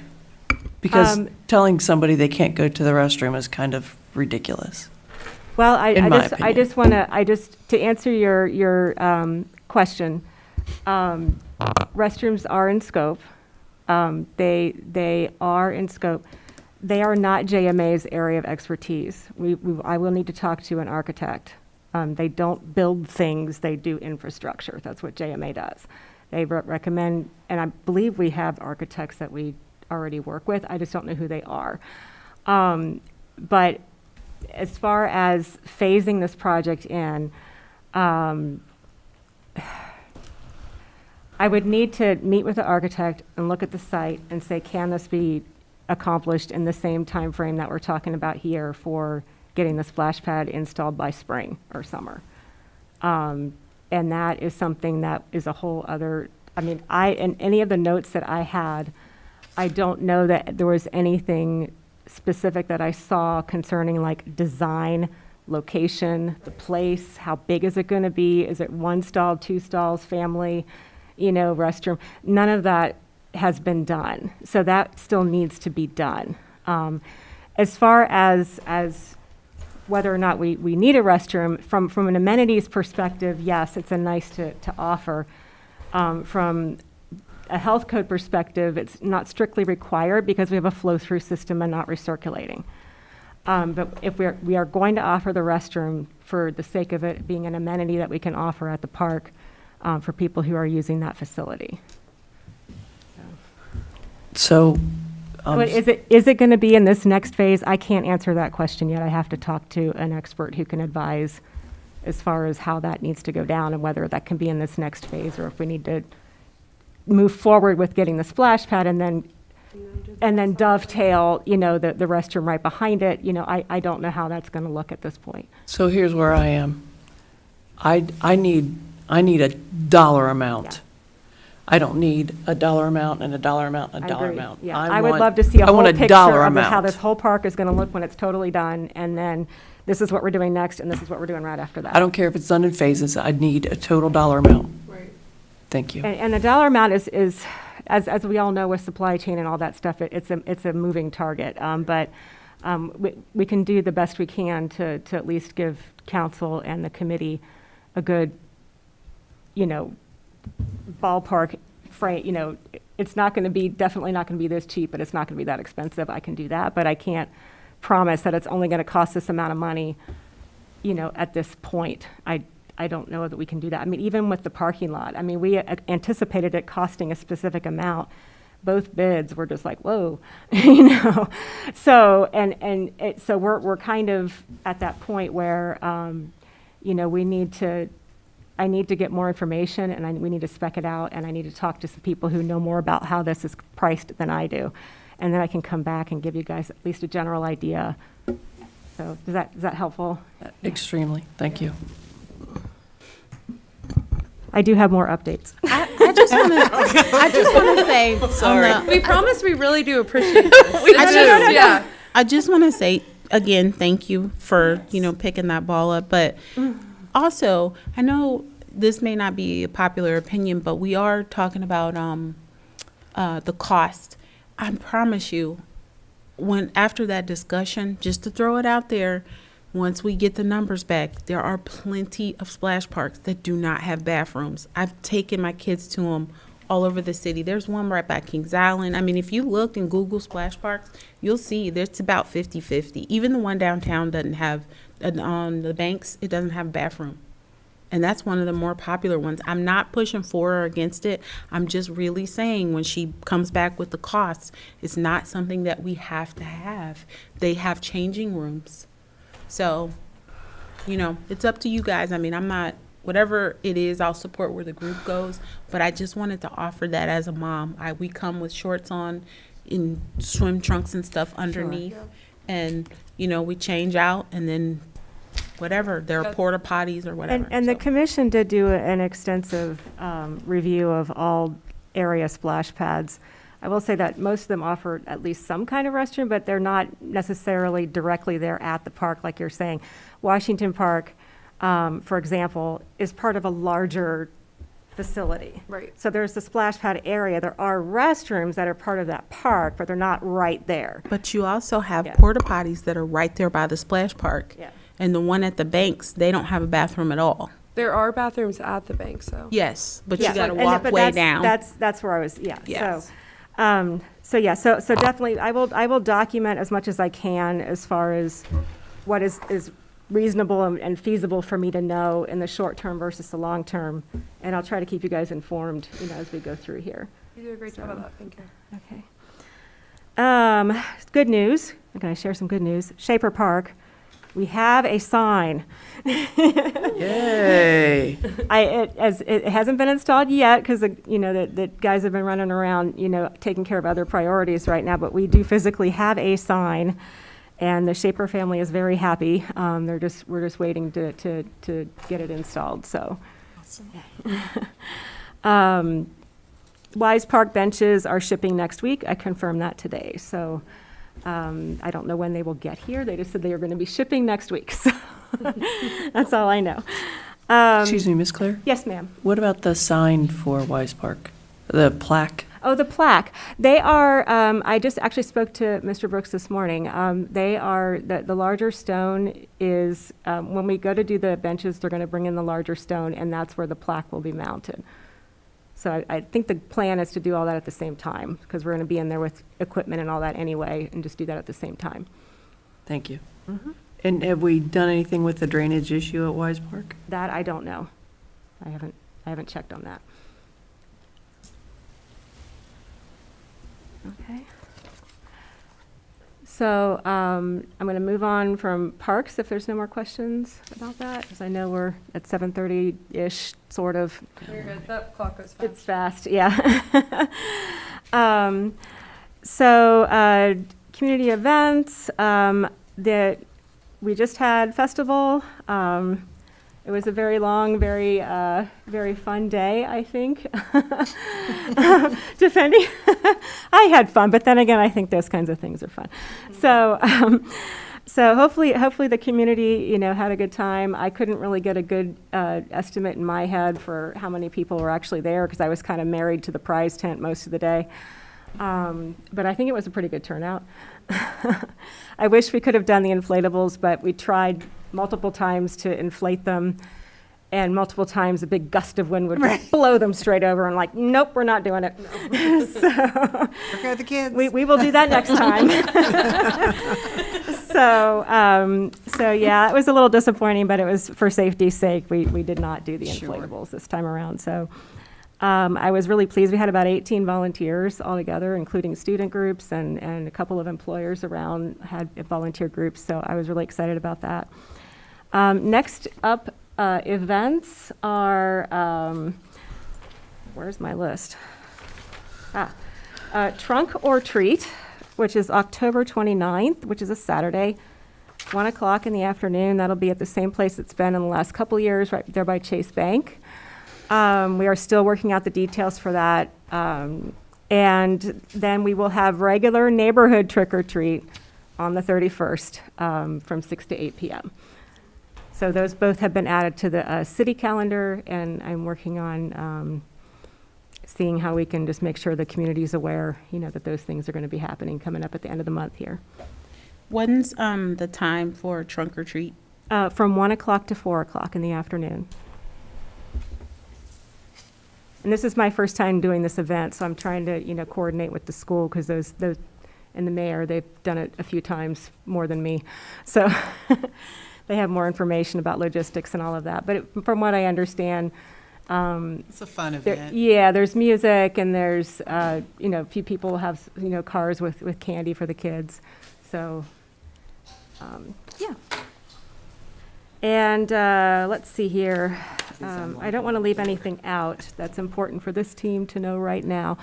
Because telling somebody they can't go to the restroom is kind of ridiculous. Well, In my I just want to answer your question. Restrooms are in scope. They are in scope. They are not JMA's area of expertise. I will need to talk to an architect. They don't build things, they do infrastructure. That's what JMA does. They recommend, and I believe we have architects that we already work with. I just don't know who they are. But as far as phasing this project in, I would need to meet with the architect and look at the site and say, can this be accomplished in the same time frame that we're talking about here for getting the splash pad installed by spring or summer? And that is something that is a whole other, in any of the notes that I had, I don't know that there was anything specific that I saw concerning design, location, the place, how big is it going to be? Is it 1 stall, 2 stalls, family, restroom? None of that has been done. So that still needs to be done. As far as whether or not we need a restroom, from an amenities perspective, yes, it's a nice to offer. From a health code perspective, it's not strictly required because we have a flow-through system and not recirculating. But if we are going to offer the restroom for the sake of it being an amenity that we can offer at the park for people who are using that facility. So, But is it going to be in this next phase? I can't answer that question yet. I have to talk to an expert who can advise as far as how that needs to go down and whether that can be in this next phase or if we need to move forward with getting the splash pad and then dovetail, the restroom right behind it. I don't know how that's going to look at this point. so here's where I am. I need a dollar amount. Yeah. I don't need a dollar amount and a dollar amount and a I dollar agree. amount. Yeah, I would love to see a I whole want a picture dollar of how amount. this whole park is going to look when it's totally done, and then this is what we're doing next, and this is what we're doing right after that. I don't care if it's done in phases. I need a total dollar amount. Right. Thank you. And the dollar amount is as we all know with supply chain and all that stuff, it's a moving target. But we can do the best we can to at least give council and the committee a good, ballpark frame. It's not going to be, definitely not going to be this cheap, but it's not going to be that expensive. I can do that, but I can't promise that it's only going to cost this amount of money, at this point. I don't know that we can do that. I mean, even with the parking lot, we anticipated it costing a specific amount. Both bids were just like, whoa, So, so we're kind of at that point where, I need to get more information and we need to spec it out and I need to talk to some people who know more about how this is priced than I do. And then I can come back and give you guys at least a general idea. So is that helpful? Extremely. Thank you. I do have more updates. I just want to say, sorry. We promise we really do appreciate this. Yeah. I just want to say again, thank you for picking that ball up. But also, I know this may not be a popular opinion, but we are talking about the cost. I promise you, after that discussion, just to throw it out there, once we get the numbers back, there are plenty of splash parks that do not have bathrooms. I've taken my kids to them all over the city. There's one right by Kings Island. If you look and Google splash parks, you'll see there's about 50-50. Even the one downtown doesn't have, on the banks, it doesn't have a bathroom. And that's one of the more popular ones. I'm not pushing for or against it. I'm just really saying when she comes back with the costs, it's not something that we have to have. They have changing rooms. So, it's up to you guys. I'm not, whatever it is, I'll support where the group goes. But I just wanted to offer that as a mom. We come with shorts on, in swim trunks and stuff underneath. Sure. And, we change out and then whatever, there are porta potties or whatever. And the commission did do an extensive review of all area splash pads. I will say that most of them offer at least some kind of restroom, but they're not necessarily directly there at the park, like you're saying. Washington Park, for example, is part of a larger facility. Right. So there's the splash pad area. There are restrooms that are part of that park, but they're not right there. But you also have Yeah. porta potties that are right there by the splash park. Yeah. And the one at the banks, they don't have a bathroom at all. There are bathrooms at the bank, so. Yes, but Yeah. you got to And walk but way that's- down. That's where I was, yeah. Yes. So definitely, I will document as much as I can as far as what is reasonable and feasible for me to know in the short term versus the long term. And I'll try to keep you guys informed, as we go through here. You do a great job of that, thank you. Okay. Good news. I'm going to share some good news. Shaper Park, we have a sign. Yay. It hasn't been installed yet because the guys have been running around taking care of other priorities right now. But we do physically have a sign, and the Shaper family is very happy. We're just waiting to get it installed. So, Wise Park benches are shipping next week. I confirmed that today. So. I don't know when they will get here. They just said they are going to be shipping next week. So that's all I know. Excuse me, Miss Claire? Yes, ma'am. What about the sign for Wise Park? The plaque? Oh, the plaque. They are, I just actually spoke to Mr. Brooks this morning. They are, the larger stone is, when we go to do the benches, they're going to bring in the larger stone, and that's where the plaque will be mounted. So I think the plan is to do all that at the same time, because we're going to be in there with equipment and all that anyway, and just do that at the same time. Thank you. And have we done anything with the drainage issue at Wise Park? That I don't know. I haven't checked on that. Okay. So I'm going to move on from parks if there's no more questions about that, because I know we're at 7:30-ish, sort of. You're good. That clock goes fast. It's fast, yeah. So community events, that we just had festival. It was a very long, very fun day, I think. Defending, I had fun, but then again, I think those kinds of things are fun. So hopefully the community, had a good time. I couldn't really get a good estimate in my head for how many people were actually there, because I was kind of married to the prize tent most of the day. But I think it was a pretty good turnout. I wish we could have done the inflatables, but we tried multiple times to inflate them, and multiple times a big gust of wind would blow them straight over, and like, nope, we're not doing it. So Okay, the kids. we will do that next time. So yeah, it was a little disappointing, but it was for safety's sake. We did not do the inflatables this time around. So I was really pleased. We had about 18 volunteers altogether, including student groups and a couple of employers around had volunteer groups. So I was really excited about that. Next up, events are, where's my list? Trunk or Treat, which is October 29th, which is a Saturday, 1 o'clock in the afternoon. That'll be at the same place it's been in the last couple of years, right there by Chase Bank. We are still working out the details for that. And then we will have regular neighborhood trick or treat on the 31st from 6 to 8 p.m. So those both have been added to the city calendar, and I'm working on seeing how we can just make sure the community is aware, that those things are going to be happening coming up at the end of the month here. When's the time for trunk or treat? From 1 o'clock to 4 o'clock in the afternoon. And this is my first time doing this event, so I'm trying to, coordinate with the school, because those and the mayor, they've done it a few times more than me. So they have more information about logistics and all of that. But from what I understand, It's a fun event. there's music, and there's, a few people have, cars with candy for the kids. So, yeah. And let's see here. I don't want to leave anything out that's important for this team to know right now.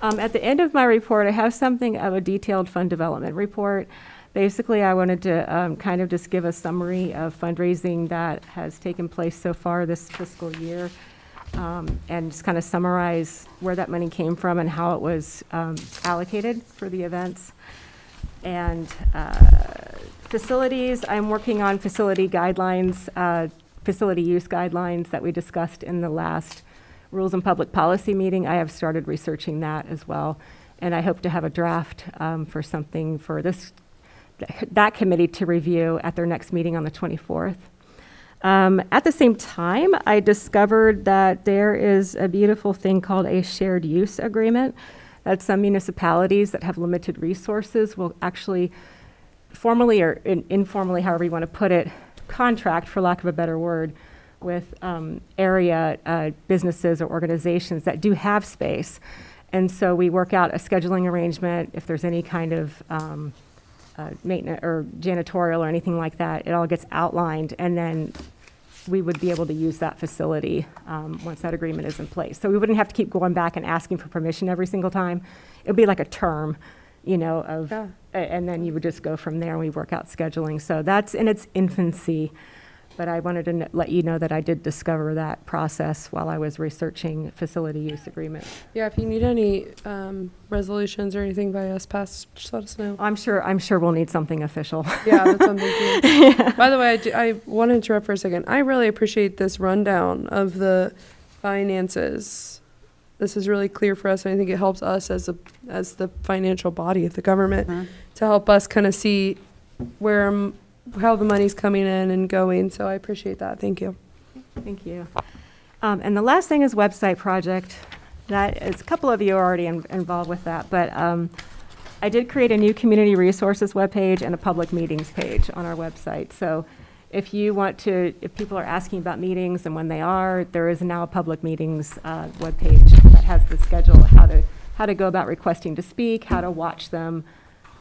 At the end of my report, I have something of a detailed fund development report. Basically, I wanted to kind of just give a summary of fundraising that has taken place so far this fiscal year, and just kind of summarize where that money came from and how it was allocated for the events. And facilities, I'm working on facility guidelines, facility use guidelines that we discussed in the last Rules and Public Policy meeting. I have started researching that as well, and I hope to have a draft for something for that committee to review at their next meeting on the 24th. At the same time, I discovered that there is a beautiful thing called a shared use agreement that some municipalities that have limited resources will actually formally or informally, however you want to put it, contract, for lack of a better word, with area businesses or organizations that do have space. And so we work out a scheduling arrangement. If there's any kind of maintenance or janitorial or anything like that, it all gets outlined, and then we would be able to use that facility once that agreement is in place. So we wouldn't have to keep going back and asking for permission every single time. It would be like a term, and then you would just go from there, and we work out scheduling. So that's in its infancy, but I wanted to let you know that I did discover that process while I was researching facility use agreements. Yeah, if you need any resolutions or anything by us past, just let us know. I'm sure we'll need something official. Yeah, that's what I'm thinking. By the way, I want to interrupt for a second. I really appreciate this rundown of the finances. This is really clear for us, and I think it helps us as the financial body of the government to help us kind of see how the money's coming in and going. So I appreciate that. Thank you. Thank you. And the last thing is website project. a couple of you are already involved with that, but I did create a new community resources webpage and a public meetings page on our website. So if people are asking about meetings and when they are, there is now a public meetings webpage that has the schedule, how to go about requesting to speak, how to watch them,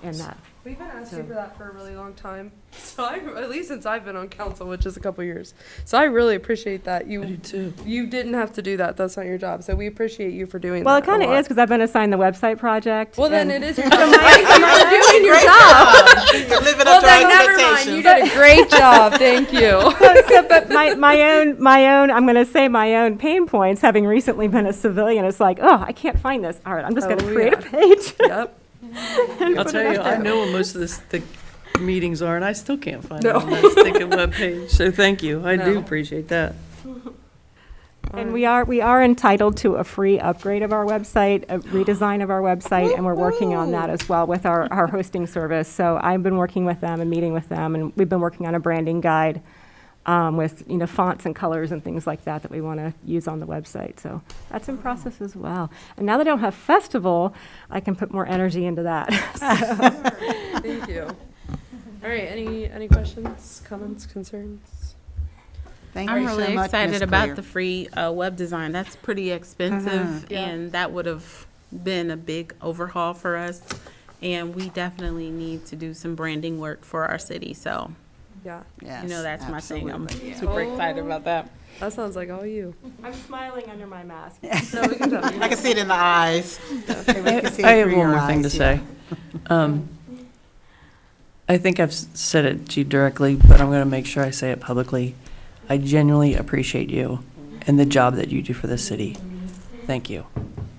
and that. We've been asking for that for a really long time. So at least since I've been on council, which is a couple years. So I really appreciate that. I do too. You didn't have to do that. That's not your job. So we appreciate you for doing Well, that. it kind of is because I've been assigned the website project. Well, then and- it is your job. You're doing your job. You're living Well, up to then our never mind. You expectations. did a great job. Thank you. But my own, I'm going to say my own pain points, having recently been a civilian, it's like, oh, I can't find this. All right, I'm just going to Oh, create a yeah. page. Yep. I'll tell you, I know what most of the meetings are, and I still can't find No. them on that stinking webpage. So thank you. I do No. appreciate that. And we are entitled to a free upgrade of our website, a redesign of our website, and we're working on that as well with our hosting service. So I've been working with them and meeting with them, and we've been working on a branding guide with, fonts and colors and things like that we want to use on the website. So that's in process as well. And now that I don't have festival, I can put more energy into that. Thank you. All right. Any questions, comments, concerns? Thank you I'm so really much, excited Ms. about Clear. the free web design. That's pretty expensive, Yeah. and that would have been a big overhaul for us. And we definitely need to do some branding work for our city. So, Yeah. Yes, that's my thing. I'm absolutely. super excited about that. That sounds like all you. I'm smiling under my mask. No, we can tell. I can see it in the eyes. Okay, we can see I it have through one your more thing to eyes, yeah. say. I think I've said it to you directly, but I'm going to make sure I say it publicly. I genuinely appreciate you and the job that you do for the city. Thank you.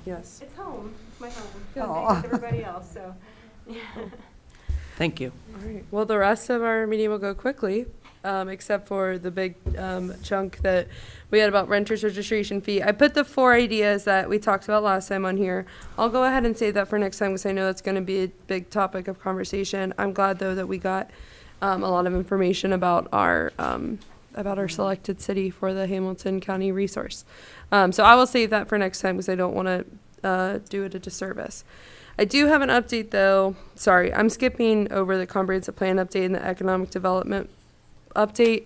Yes. It's home. It's my home. Aw. Same with everybody else, so. Thank you. All right. Well, the rest of our meeting will go quickly, except for the big chunk that we had about renter's registration fee. I put the 4 ideas that we talked about last time on here. I'll go ahead and save that for next time because I know that's going to be a big topic of conversation. I'm glad, though, that we got a lot of information about our selected city for the Hamilton County resource. So I will save that for next time because I don't want to do it a disservice. I do have an update, though. Sorry, I'm skipping over the comprehensive plan update and the economic development update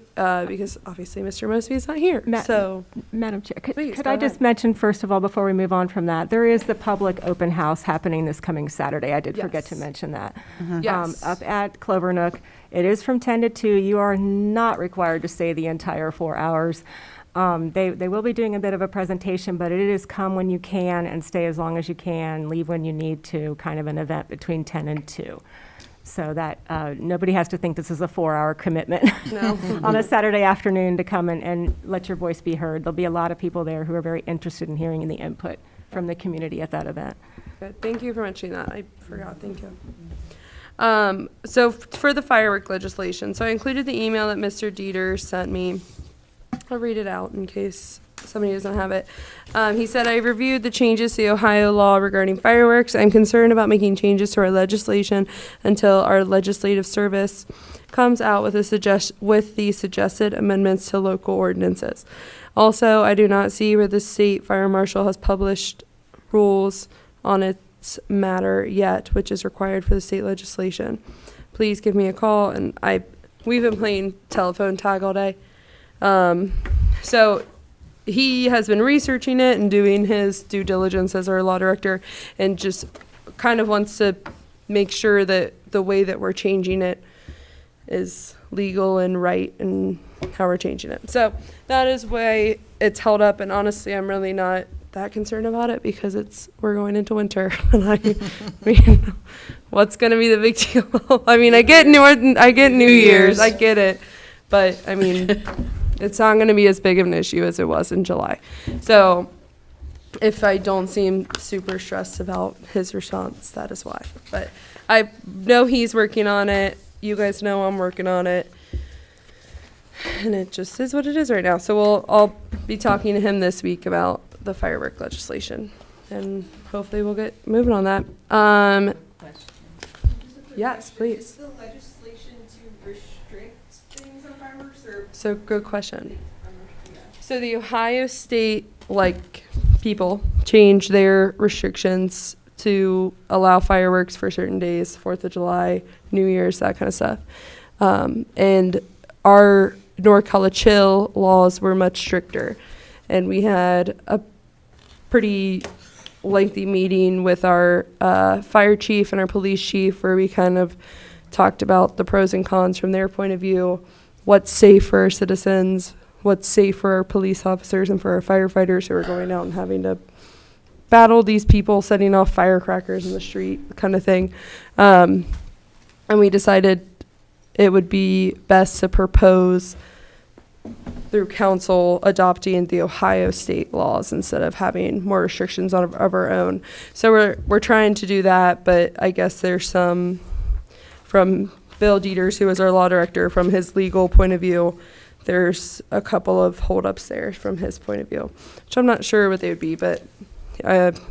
because obviously Mr. Mosby is not here. So Madam Chair, Please, could go I just ahead. mention, first of all, before we move on from that, there is the public open house happening this coming Saturday. I did forget to Yes. mention that. yes, Up at Clover Nook. It is from 10 to 2. You are not required to stay the entire 4 hours. They will be doing a bit of a presentation, but it is come when you can and stay as long as you can, leave when you need to, kind of an event between 10 and 2. So that nobody has to think this is a 4-hour commitment no. on a Saturday afternoon to come and let your voice be heard. There'll be a lot of people there who are very interested in hearing the input from the community at that event. Good. Thank you for mentioning that. I forgot. Thank you. So for the firework legislation, so I included the email that Mr. Dieter sent me. I'll read it out in case somebody doesn't have it. He said, I reviewed the changes to the Ohio law regarding fireworks. I'm concerned about making changes to our legislation until our legislative service comes out with the suggested amendments to local ordinances. Also, I do not see where the state fire marshal has published rules on its matter yet, which is required for the state legislation. Please give me a call. And we've been playing telephone tag all day. So he has been researching it and doing his due diligence as our law director and just kind of wants to make sure that the way that we're changing it is legal and right and how we're changing it. So that is why it's held up. And honestly, I'm really not that concerned about it because we're going into winter. And I mean, what's going to be the big deal? I mean, I get New Year's, I get it. But I mean, it's not going to be as big of an issue as it was in July. So if I don't seem super stressed about his response, that is why. But I know he's working on it. You guys know I'm working on it. And it just is what it is right now. So I'll be talking to him this week about the firework legislation. And hopefully we'll get moving on that. Yes, please. Is the legislation to restrict things on fireworks or? So good question. So the Ohio State, people change their restrictions to allow fireworks for certain days, 4th of July, New Year's, that kind of stuff. And our NorCal chill laws were much stricter. And we had a pretty lengthy meeting with our fire chief and our police chief where we kind of talked about the pros and cons from their point of view, what's safe for our citizens, what's safe for our police officers and for our firefighters who are going out and having to battle these people setting off firecrackers in the street, kind of thing. And we decided it would be best to propose through council adopting the Ohio state laws instead of having more restrictions of our own. So we're trying to do that, but I guess there's some from Bill Dieters, who is our law director, from his legal point of view, there's a couple of holdups there from his point of view, which I'm not sure what they would be, but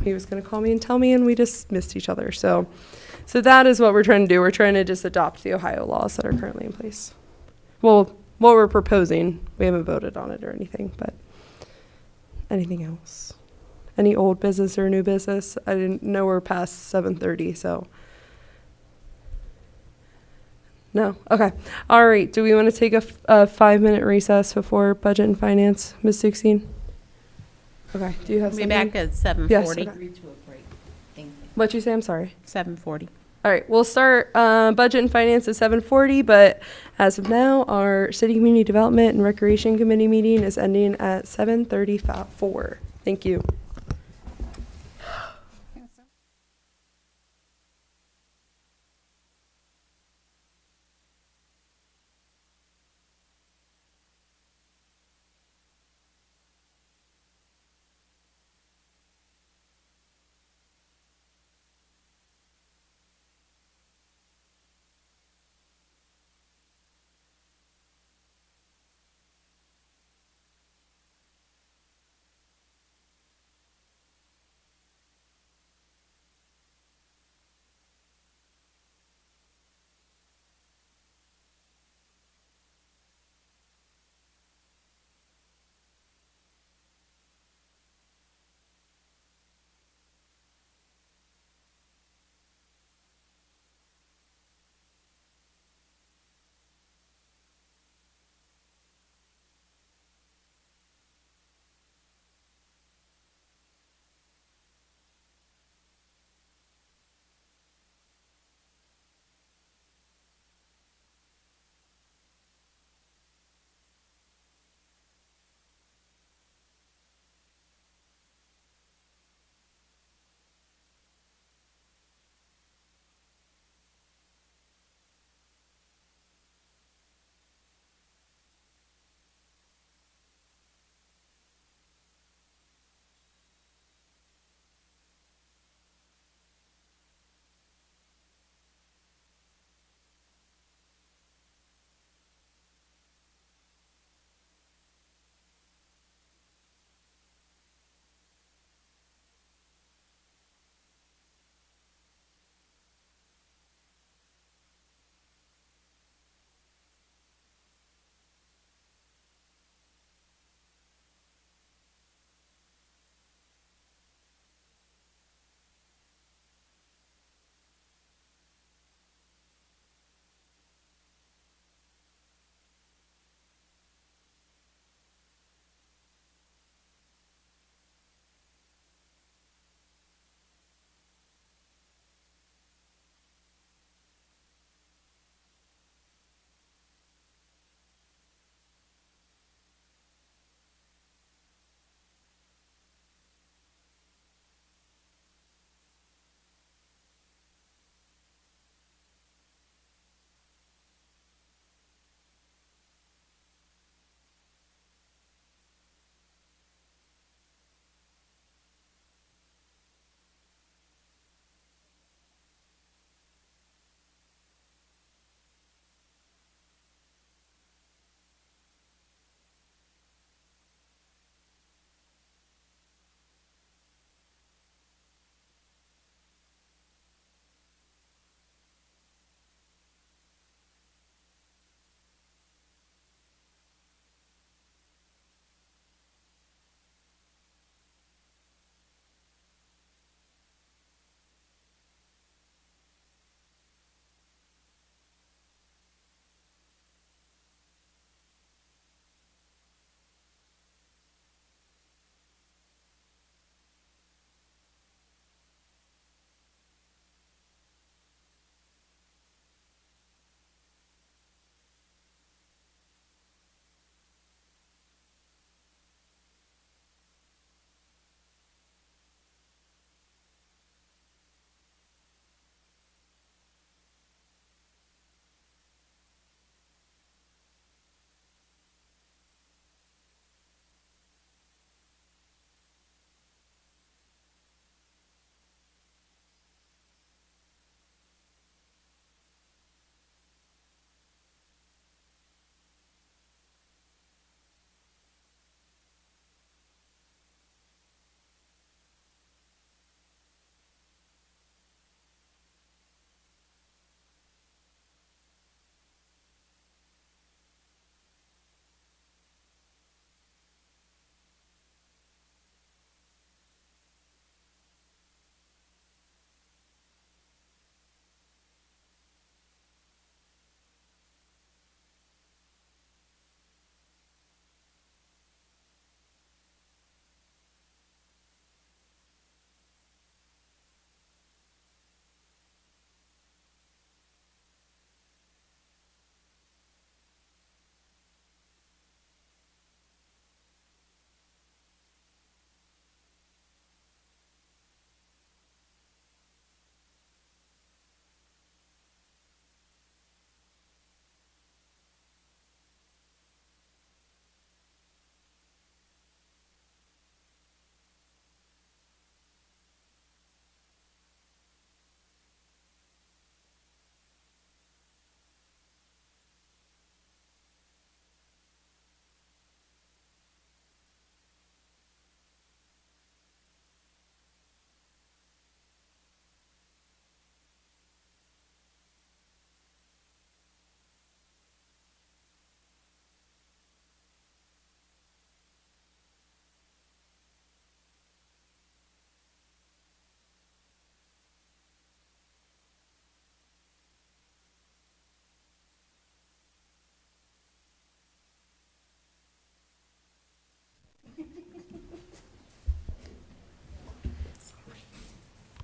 he was going to call me and tell me, and we just missed each other. So that is what we're trying to do. We're trying to just adopt the Ohio laws that are currently in place. Well, what we're proposing, we haven't voted on it or anything, but anything else? Any old business or new business? I didn't know we're past 7:30, so. No? Okay. All right. Do we want to take a 5-minute recess before budget and finance, Ms. 16? Okay. Do you have We'll something? be back at Yes. 7:40. Okay. What'd you say? I'm sorry. 7:40. All right, we'll start budget and finance at 7:40, but as of now, our City Community Development and Recreation Committee meeting is ending at 7:34. Thank you.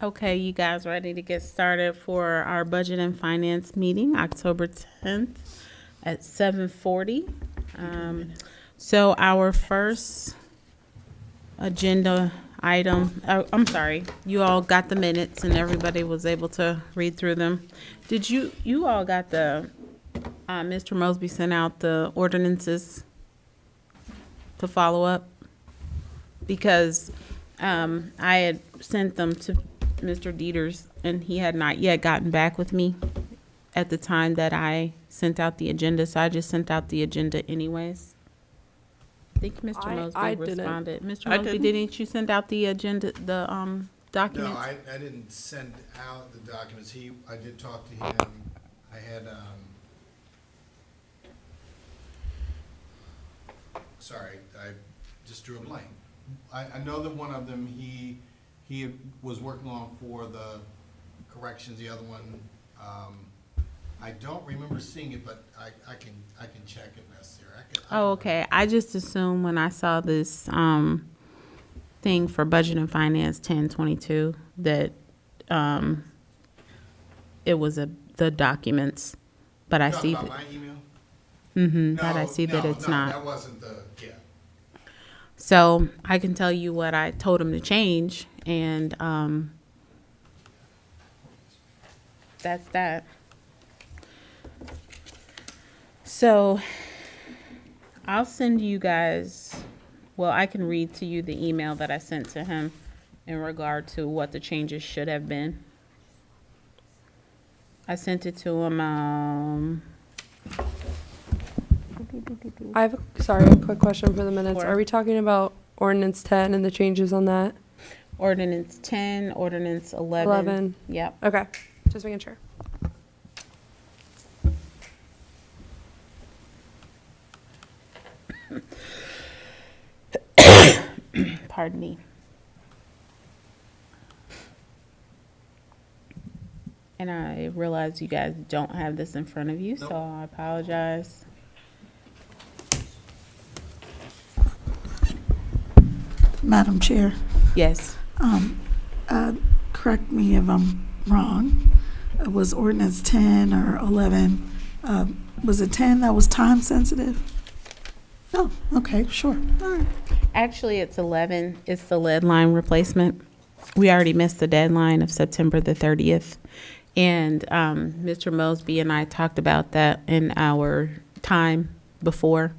Okay, you guys ready to get started for our budget and finance meeting, October 10th at 7:40. So our first agenda item, I'm sorry, you all got the minutes and everybody was able to read through them. Did you all got the, Mr. Mosby sent out the ordinances to follow up? Because I had sent them to Mr. Dieters, and he had not yet gotten back with me at the time that I sent out the agenda, so I just sent out the agenda anyways. I think Mr. I Mosby didn't. responded. Mr. I Mosby, didn't. didn't you send out the agenda, the No, documents? I didn't send out the documents. I did talk to him. I had, sorry, I just drew a blank. I know that one of them, he was working on for the corrections, the other one, I don't remember seeing it, but I can check if necessary. Oh, okay. I just assumed when I saw this, thing for budget and finance 1022 that, it was the documents, but I You talking see about that. my email? But I see that it's No, not. that wasn't the, yeah. So I can tell you what I told him to change, and that's that. So I'll send you guys, well, I can read to you the email that I sent to him in regard to what the changes should have been. I sent it to him, I have, a quick question for the minutes. Sure. Are we talking about ordinance 10 and the changes on that? Ordinance 10, Ordinance 11. 11. Yep. Okay, just making sure. Pardon me. And I realize you guys don't have this in front of you, so I apologize. Madam Chair, Yes. correct me if I'm wrong. Was ordinance 10 or 11, was it 10 that was time sensitive? Oh, okay, sure, all right. Actually, it's 11. It's the lead line replacement. We already missed the deadline of September the 30th. And Mr. Mosby and I talked about that in our time before.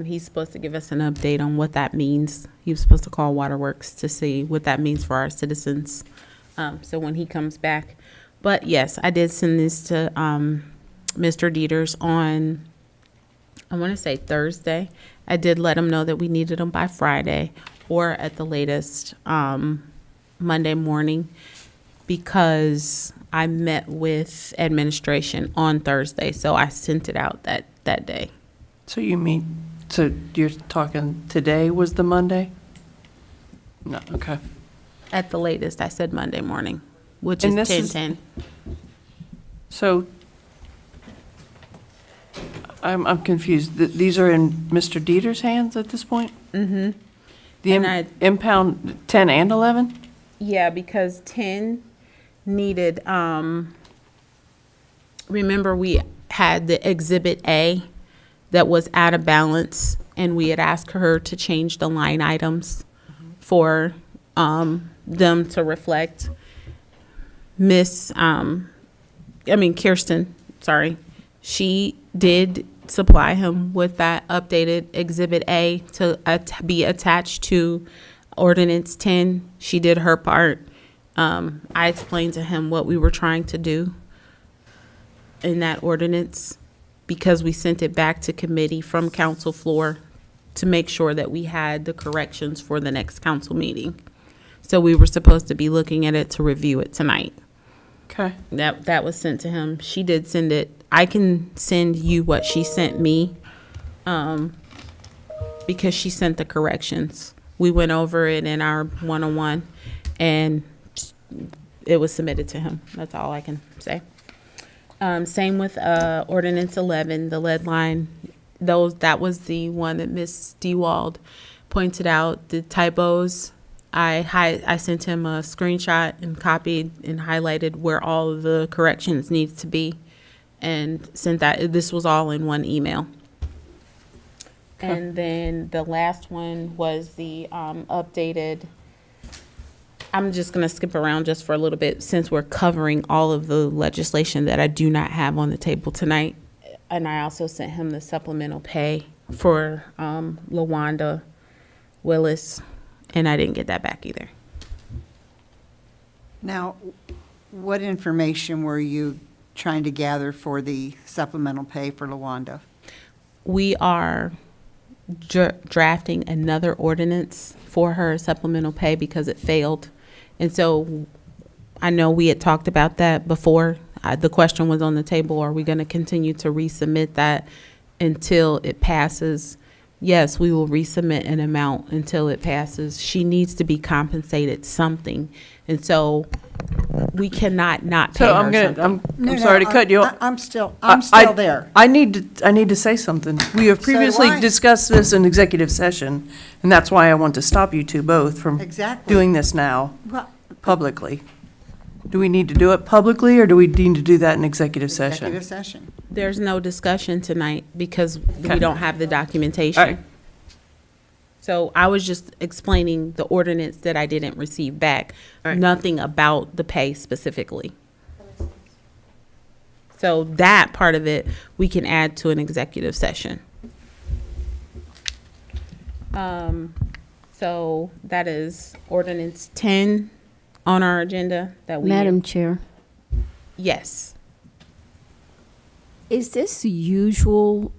He's supposed to give us an update on what that means. He was supposed to call Waterworks to see what that means for our citizens. So when he comes back. But yes, I did send this to Mr. Dieters on, I want to say Thursday. I did let him know that we needed them by Friday or at the latest Monday morning, because I met with administration on Thursday. So I sent it out that day. So you mean, so you're talking today was the Monday? No, okay. At the latest, I said Monday morning, which And is this is- 10:10. So I'm confused. These are in Mr. Dieter's hands at this point? Mm-hmm. The And impound 10 and 11? Yeah, because 10 needed, remember we had the Exhibit A that was out of balance, and we had asked her to change the line items for them to reflect Kirsten, sorry. She did supply him with that updated Exhibit A to be attached to Ordinance 10. She did her part. I explained to him what we were trying to do in that ordinance, because we sent it back to committee from council floor to make sure that we had the corrections for the next council meeting. So we were supposed to be looking at it to review it tonight. Okay. That was sent to him. She did send it. I can send you what she sent me, because she sent the corrections. We went over it in our one-on-one, and it was submitted to him. That's all I can say. Same with Ordinance 11, the lead line. That was the one that Ms. Dewald pointed out, the typos. I sent him a screenshot and copied and highlighted where all of the corrections needs to be, and sent that. This was all in one email. And then the last one was the updated. I'm just going to skip around just for a little bit since we're covering all of the legislation that I do not have on the table tonight. And I also sent him the supplemental pay for LaWanda Willis, and I didn't get that back either. Now, what information were you trying to gather for the supplemental pay for LaWanda? We are drafting another ordinance for her supplemental pay because it failed. And so I know we had talked about that before. The question was on the table, are we going to continue to resubmit that until it passes? Yes, we will resubmit an amount until it passes. She needs to be compensated something. And so we cannot not pay So her something. I'm sorry to cut you off. I'm still I- there. I need to say something. We have do previously I. discussed this in executive session, and that's why I want to stop you two both from Exactly. doing this now Well, publicly. Do we need to do it publicly, or do we need to do that in executive session? executive session. There's no discussion tonight because Okay. we don't have the All documentation. right. So I was just explaining the ordinance that I didn't receive back, All right. nothing about the pay specifically. So that part of it, we can add to an executive session. So that is ordinance 10 on our agenda that we. Madam Chair, Yes. is this the usual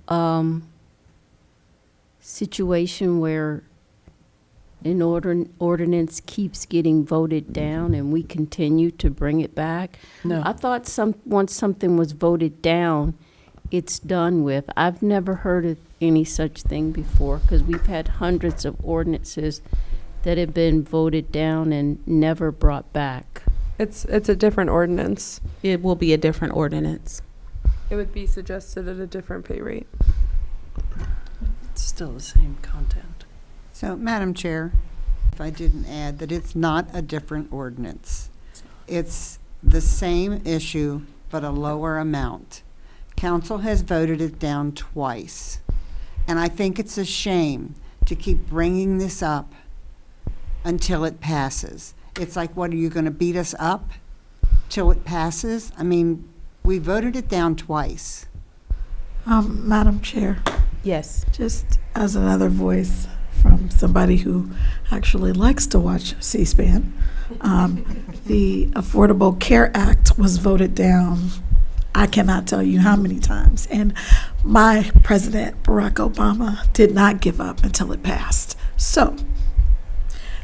situation where an ordinance keeps getting voted down and we continue to bring it back? No. I thought once something was voted down, it's done with. I've never heard of any such thing before, because we've had hundreds of ordinances that have been voted down and never brought back. It's a different ordinance. It will be a different ordinance. It would be suggested at a different pay rate. It's still the same content. So, Madam Chair, if I didn't add that it's not a different ordinance. It's the same issue, but a lower amount. Council has voted it down twice. And I think it's a shame to keep bringing this up until it passes. It's like, what, are you going to beat us up till it passes? I mean, we voted it down twice. Madam Chair, Yes. just as another voice from somebody who actually likes to watch C-SPAN, the Affordable Care Act was voted down, I cannot tell you how many times. And my president, Barack Obama, did not give up until it passed. So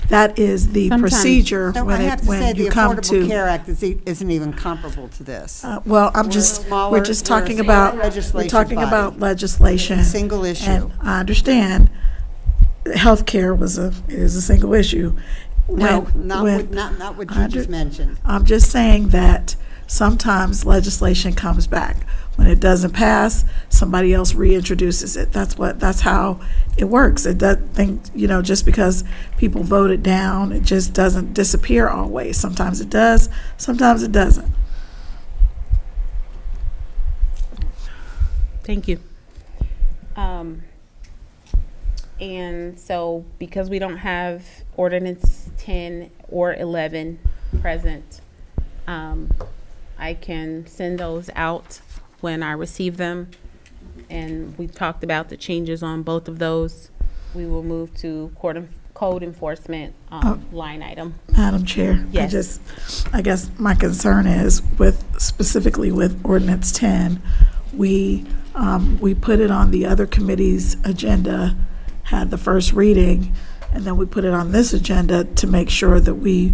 that is the Sometimes. procedure So I have to say, when the you come Affordable to. Care Act isn't even comparable to this. Well, smaller- we're just we're a talking smaller about, we're legislation talking body. about legislation. Single issue. And I understand healthcare is a single issue. No, When- not when- what, not what I you just ju- mentioned. I'm just saying that sometimes legislation comes back. When it doesn't pass, somebody else reintroduces it. That's how it works. It doesn't think, just because people vote it down, it just doesn't disappear always. Sometimes it does, sometimes it doesn't. Thank you. And so because we don't have ordinance 10 or 11 present, I can send those out when I receive them. And we've talked about the changes on both of those. We will move to code enforcement line item. Madam Chair? Yes. I guess my concern is specifically with ordinance 10, we put it on the other committee's agenda, had the first reading, and then we put it on this agenda to make sure that we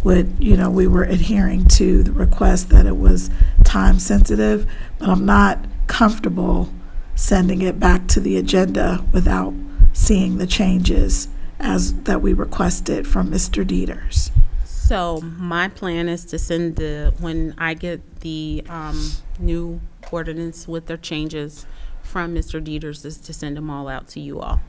were adhering to the request that it was time sensitive, but I'm not comfortable sending it back to the agenda without seeing the changes that we requested from Mr. Dieters. So my plan is to send when I get the new ordinance with their changes from Mr. Dieters, is to send them all out to you all.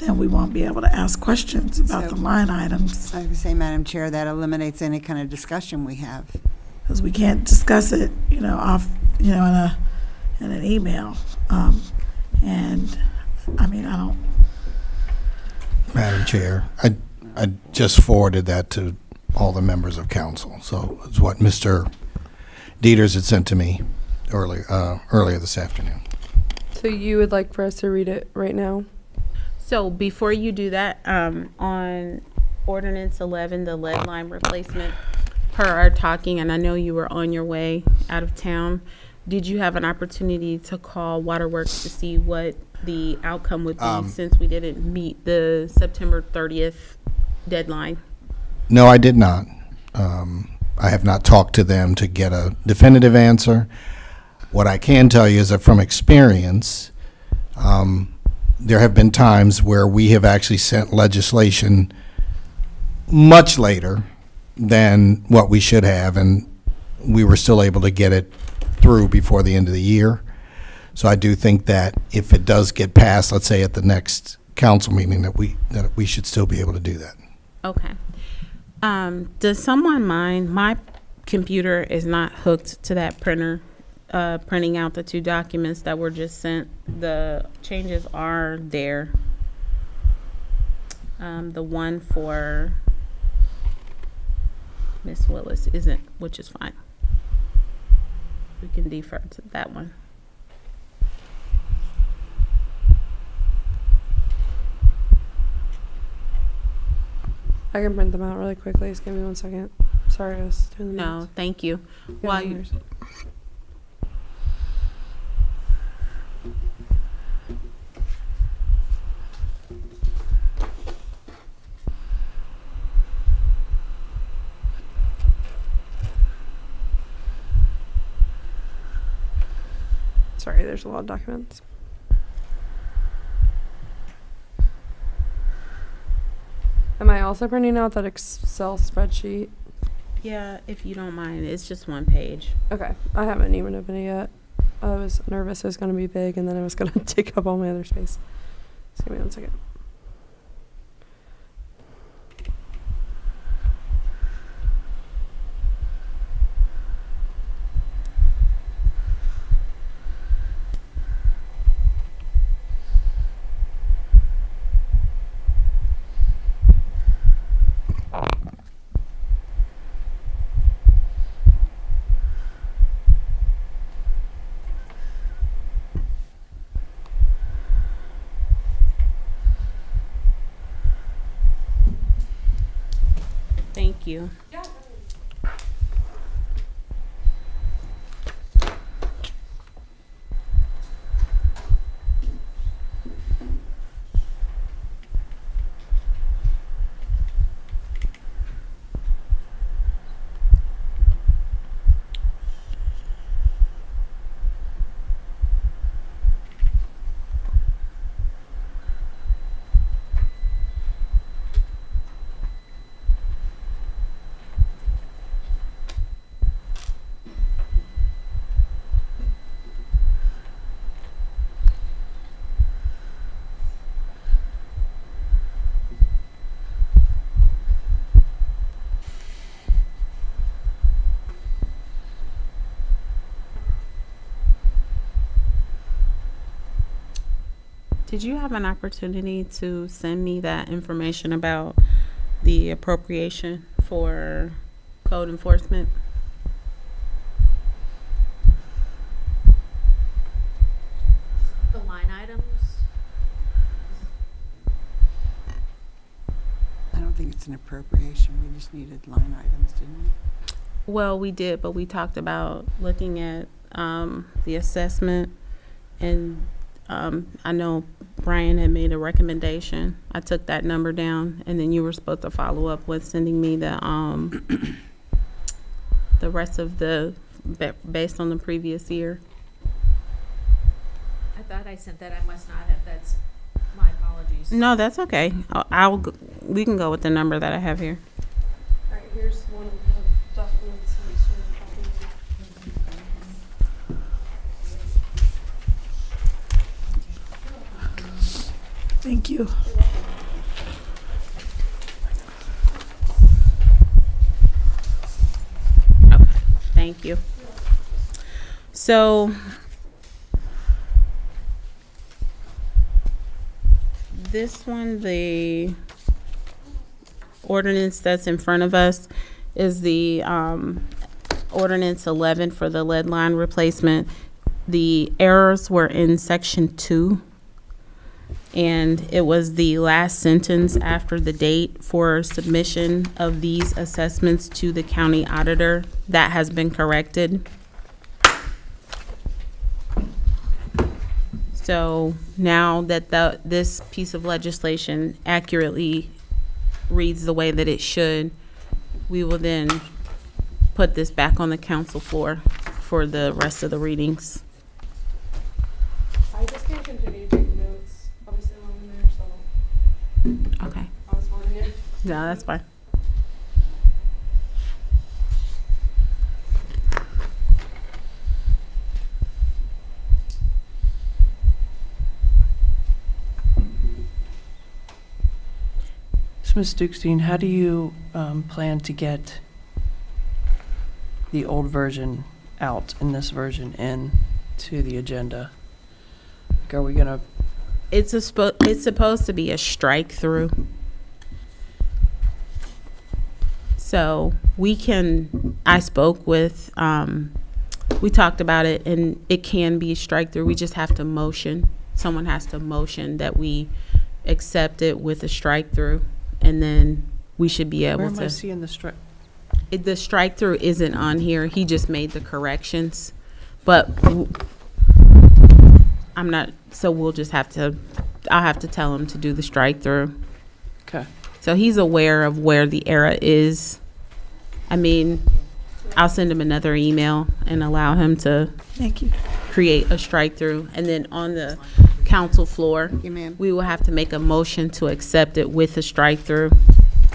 then we won't be able to ask questions about the line items, I would say, Madam Chair, that eliminates any kind of discussion we have. because we can't discuss it, off, in an email. And, I mean, I don't, Madam Chair, I just forwarded that to all the members of council. So it's what Mr. Dieters had sent to me earlier this afternoon. So you would like for us to read it right now? So before you do that, on Ordinance 11, the lead line replacement, per our talking, and I know you were on your way out of town, did you have an opportunity to call Waterworks to see what the outcome would be since we didn't meet the September 30th deadline? No, I did not. I have not talked to them to get a definitive answer. What I can tell you is that from experience, there have been times where we have actually sent legislation much later than what we should have, and we were still able to get it through before the end of the year. So I do think that if it does get passed, let's say at the next council meeting, that we should still be able to do that. Okay. Does someone mind, my computer is not hooked to that printer, printing out the 2 documents that were just sent. The changes are there. The one for Ms. Willis isn't, which is fine. We can defer to that one. I can print them out really quickly. Just give me 1 second. Sorry, I was doing the No, minutes. thank you. Yeah, While no you, worries. Sorry, there's a lot of documents. Am I also printing out that Excel spreadsheet? yeah, if you don't mind, it's just 1 page. Okay, I haven't even opened it yet. I was nervous it was going to be big and then it was going to take up all my other space. Just give me 1 second. Thank you. Did you have an opportunity to send me that information about the appropriation for code enforcement? The line items? I don't think it's an appropriation. We just needed line items, didn't we? Well, we did, but we talked about looking at the assessment, and I know Brian had made a recommendation. I took that number down, and then you were supposed to follow up with sending me the rest of the, based on the previous year. I thought I sent that. I must not have. That's my apologies. No, that's okay. We can go with the number that I have here. All right, here's one of the documents. thank you. You're welcome. Thank you. So this one, the ordinance that's in front of us is the ordinance 11 for the lead line replacement. The errors were in section 2, and it was the last sentence after the date for submission of these assessments to the county auditor. That has been corrected. So now that this piece of legislation accurately reads the way that it should, we will then put this back on the council floor for the rest of the readings. I just can't continue taking notes. Obviously, I'm in there, so Okay. I was wondering if. No, that's fine. So, Ms. Dukestein, how do you plan to get the old version out and this version in to the agenda? Like, are we gonna? It's supposed to be a strike through. So I spoke with, we talked about it, and it can be a strike through. We just have to motion. Someone has to motion that we accept it with a strike through, and then we should be able Where to. am I seeing the strike? The strike through isn't on here. He just made the corrections, but I'm not. So we'll just have to. I'll have to tell him to do the strike through. Okay. So he's aware of where the error is. I mean, I'll send him another email and allow him to Thank you. create a strike through, and then on the council floor, You, ma'am. we will have to make a motion to accept it with the strike through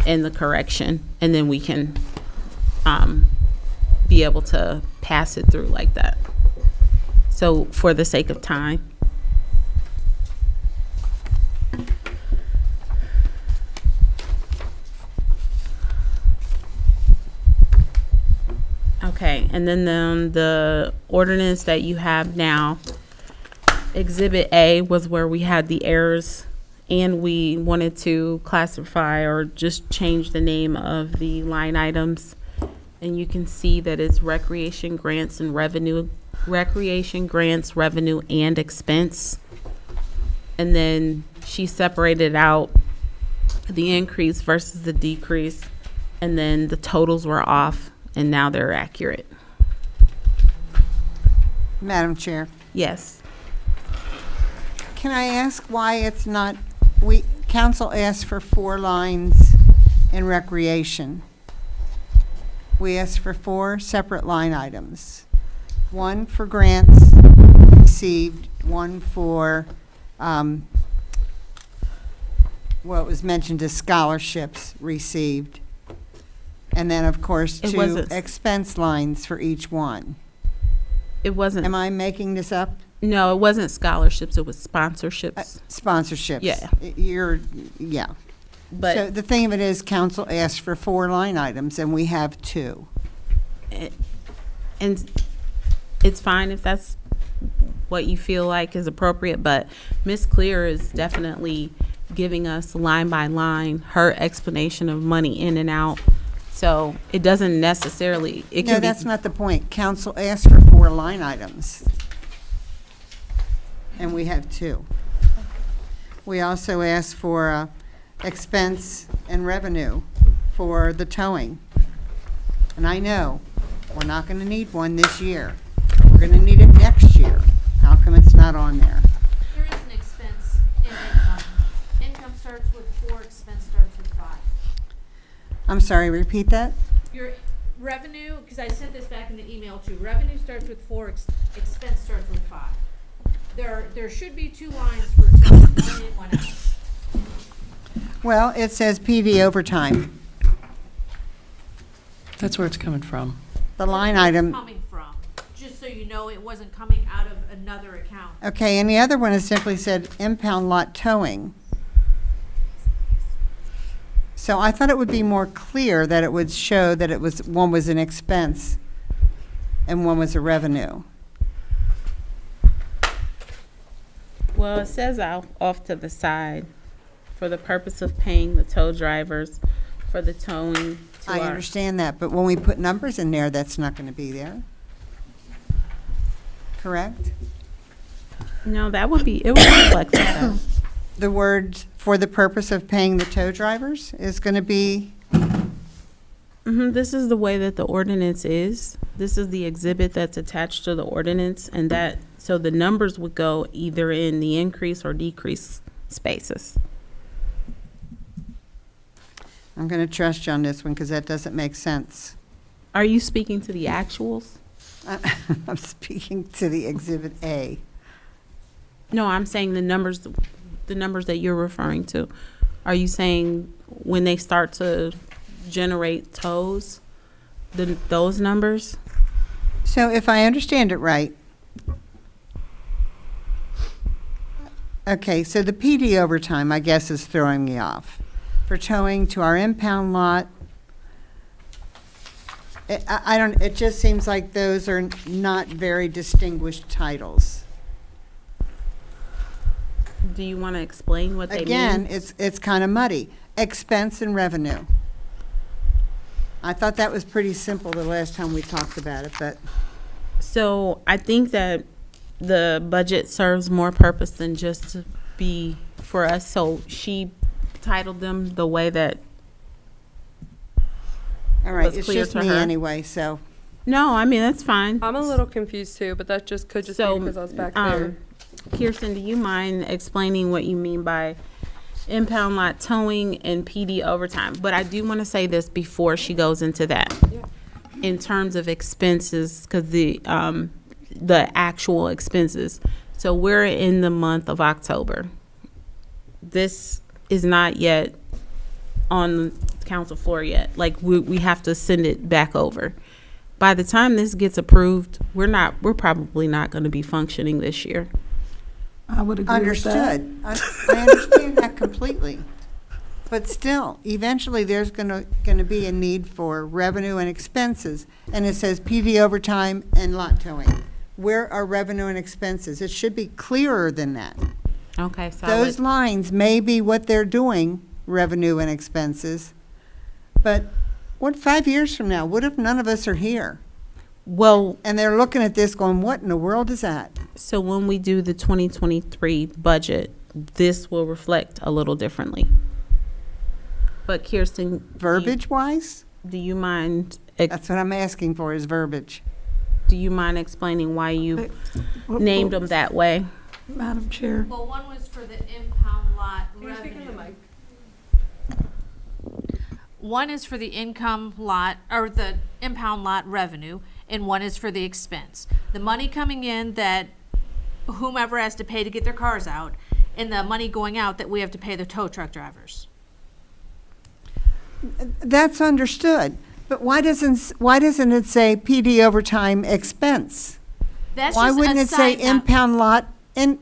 and the correction, and then we can be able to pass it through like that. So for the sake of time. Okay, and then the ordinance that you have now, Exhibit A was where we had the errors, and we wanted to classify or just change the name of the line items. And you can see that it's recreation grants and revenue, recreation grants, revenue, and expense. And then she separated out the increase versus the decrease, and then the totals were off, and now they're accurate. Madam Chair, Yes. can I ask why it's not, council asked for 4 lines in recreation. We asked for 4 separate line items. 1 for grants received, 1 for, what was mentioned as scholarships received. And then, of course, It 2 wasn't- expense lines for each one. It wasn't, Am I making this up? no, it wasn't scholarships, it was sponsorships. Sponsorships. Yeah. Yeah. So But, the thing of it is, council asked for 4 line items, and we have 2. and it's fine if that's what you feel like is appropriate, but Ms. Clear is definitely giving us line by line her explanation of money in and out. So it doesn't necessarily, it No, can be. that's not the point. Council asked for 4 line items, and we have 2. We also asked for expense and revenue for the towing. And I know, we're not going to need one this year. We're going to need it next year. How come it's not on there? There is an expense in income. Income starts with 4, expense starts with 5. I'm sorry, repeat that? Your revenue, because I sent this back in the email too, revenue starts with 4, expense starts with 5. There should be 2 lines for towing, one in, one out. Well, it says PD overtime. That's where it's coming from. The line Where it's item, coming from, just so you know, it wasn't coming out of another account. okay, and the other one is simply said impound lot towing. So I thought it would be more clear that it would show that it was, one was an expense and one was a revenue. Well, it says off to the side, for the purpose of paying the tow drivers for the towing to I our. understand that, but when we put numbers in there, that's not going to be there. Correct? No, it would reflect that. The word "for the purpose of paying the tow drivers" is going to be, This is the way that the ordinance is. This is the exhibit that's attached to the ordinance, and so the numbers would go either in the increase or decrease spaces. I'm going to trust you on this one because that doesn't make sense. Are you speaking to the actuals? I'm speaking to the Exhibit A. No, I'm saying the numbers that you're referring to. Are you saying when they start to generate tows, those numbers? So if I understand it right, okay, so the PD overtime, I guess, is throwing me off. For towing to our impound lot, it just seems like those are not very distinguished titles. Do you want to explain what they mean? Again, it's kind of muddy. Expense and revenue. I thought that was pretty simple the last time we talked about it, but So I think that the budget serves more purpose than just to be for us. So she titled them the way that. all right, Was it's clear just to me her. anyway, so. No, I mean, that's fine. I'm a little confused too, but that just could just So, be because I was back there. Kirsten, do you mind explaining what you mean by impound lot towing and PD overtime? But I do want to say this before she goes into that. Yeah. In terms of expenses, because the actual expenses. So we're in the month of October. This is not yet on the council floor yet. Like, we have to send it back over. By the time this gets approved, we're probably not going to be functioning this year. I would agree with that. Understood. I understand that completely. But still, eventually there's gonna be a need for revenue and expenses. And it says PD overtime and lot towing. Where are revenue and expenses? It should be clearer than that. Okay, so Those lines may be what they're doing, revenue and expenses. But what, 5 years from now, what if none of us are here? well, And they're looking at this going, what in the world is that? so when we do the 2023 budget, this will reflect a little differently. But Kirsten, Verbiage-wise? do you mind? That's what I'm asking for, is verbiage. Do you mind explaining why you named them that way? Madam Chair. Well, one was for the impound lot Can you speak in the revenue. mic? One is for the income lot, or the impound lot revenue, and one is for the expense. The money coming in that whomever has to pay to get their cars out, and the money going out that we have to pay the tow truck drivers. That's understood. But why doesn't it say PD overtime expense? That's Why just wouldn't a it say side note. impound lot and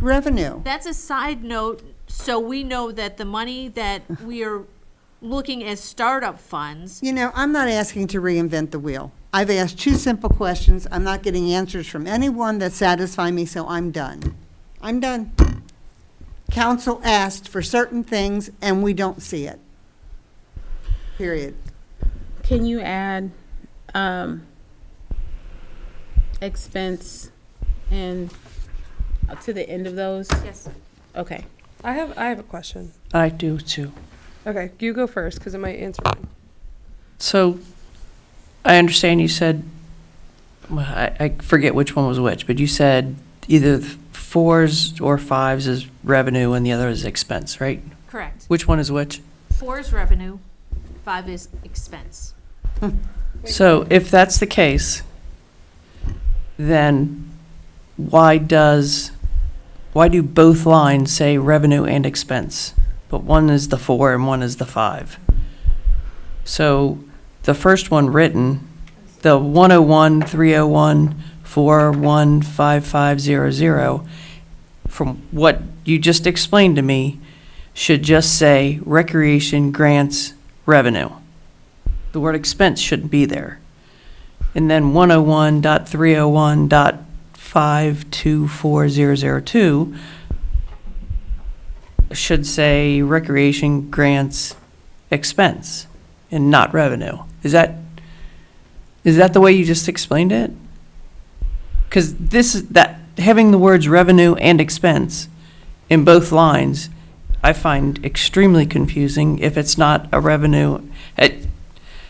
revenue? That's a side note, so we know that the money that we are looking as startup funds. You know, I'm not asking to reinvent the wheel. I've asked 2 simple questions. I'm not getting answers from anyone that satisfy me, so I'm done. I'm done. Council asked for certain things, and we don't see it. Period. Can you add expense and to the end of those? Yes. Okay. I have a question. I do too. Okay, you go first because it might answer mine. So I understand you said, well, I forget which one was which, but you said either 4s or 5s is revenue and the other is expense, right? Correct. Which one is which? 4 is revenue, 5 is expense. So if that's the case, then why do both lines say revenue and expense? But one is the 4 and one is the 5. So the first one written, the 101-301-415500, from what you just explained to me, should just say recreation grants revenue. The word expense shouldn't be there. And then 101.301.524002 should say recreation grants expense and not revenue. Is that the way you just explained it? Because having the words revenue and expense in both lines, I find extremely confusing if it's not a revenue.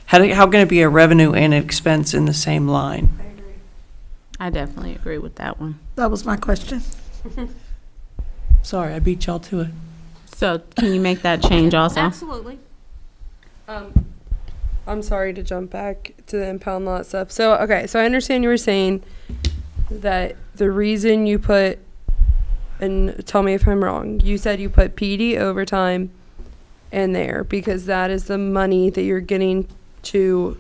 How can it be a revenue and an expense in the same line? I definitely agree with that one. That was my question. Sorry, I beat y'all to it. So can you make that change also? Absolutely. I'm sorry to jump back to the impound lot stuff. So, okay, so I understand you were saying that the reason you put, and tell me if I'm wrong, you said you put PD overtime in there because that is the money that you're getting to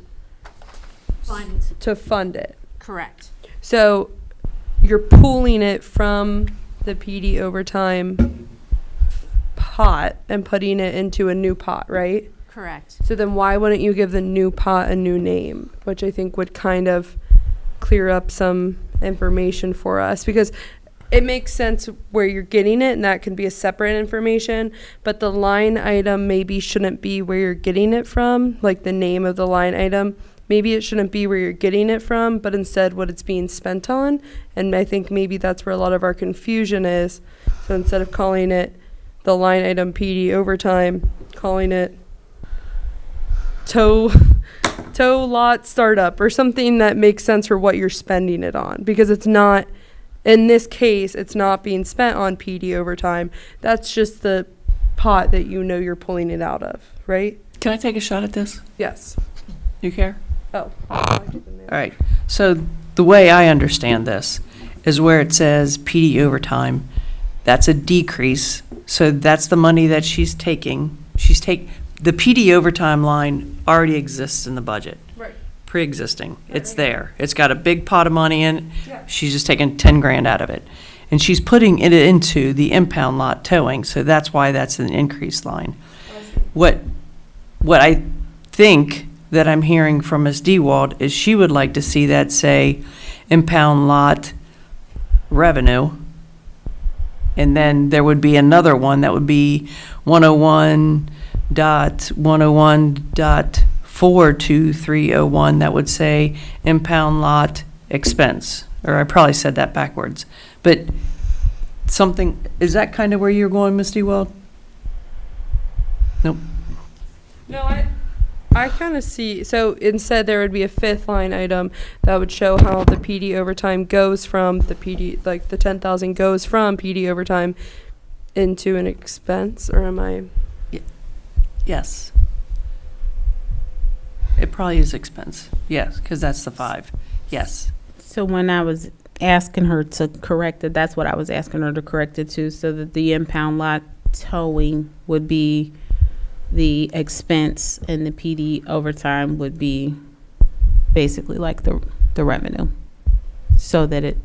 fund it. Correct. So you're pulling it from the PD overtime pot and putting it into a new pot, right? Correct. So then why wouldn't you give the new pot a new name, which I think would kind of clear up some information for us, because it makes sense where you're getting it and that can be a separate information, but the line item maybe shouldn't be where you're getting it from, like the name of the line item. Maybe it shouldn't be where you're getting it from, but instead what it's being spent on. And I think maybe that's where a lot of our confusion is. So instead of calling it the line item PD overtime, calling it tow lot startup or something that makes sense for what you're spending it on, because it's not, in this case, it's not being spent on PD overtime. That's just the pot that you know you're pulling it out of, right? Can I take a shot at this? Yes. You care? Oh. All right. So the way I understand this is where it says PD overtime, that's a decrease. So that's the money that she's taking. The PD overtime line already exists in the budget. Right. Pre-existing. It's there. It's got a big pot of money in it. Yeah. She's just taking 10 grand out of it. And she's putting it into the impound lot towing. So that's why that's an increased line. What I think that I'm hearing from Ms. Dewald is she would like to see that say impound lot revenue. And then there would be another one that would be 101.42301 that would say impound lot expense. Or I probably said that backwards. But something, is that kind of where you're going, Ms. Dewald? Nope. No, I kind of see, so instead there would be a fifth line item that would show how the PD overtime goes from the PD, like the 10,000 goes from PD overtime into an expense, or am I? Yes. It probably is expense. Yes, because that's the 5. Yes. So when I was asking her to correct it, that's what I was asking her to correct it to, so that the impound lot towing would be the expense and the PD overtime would be basically like the revenue, so that it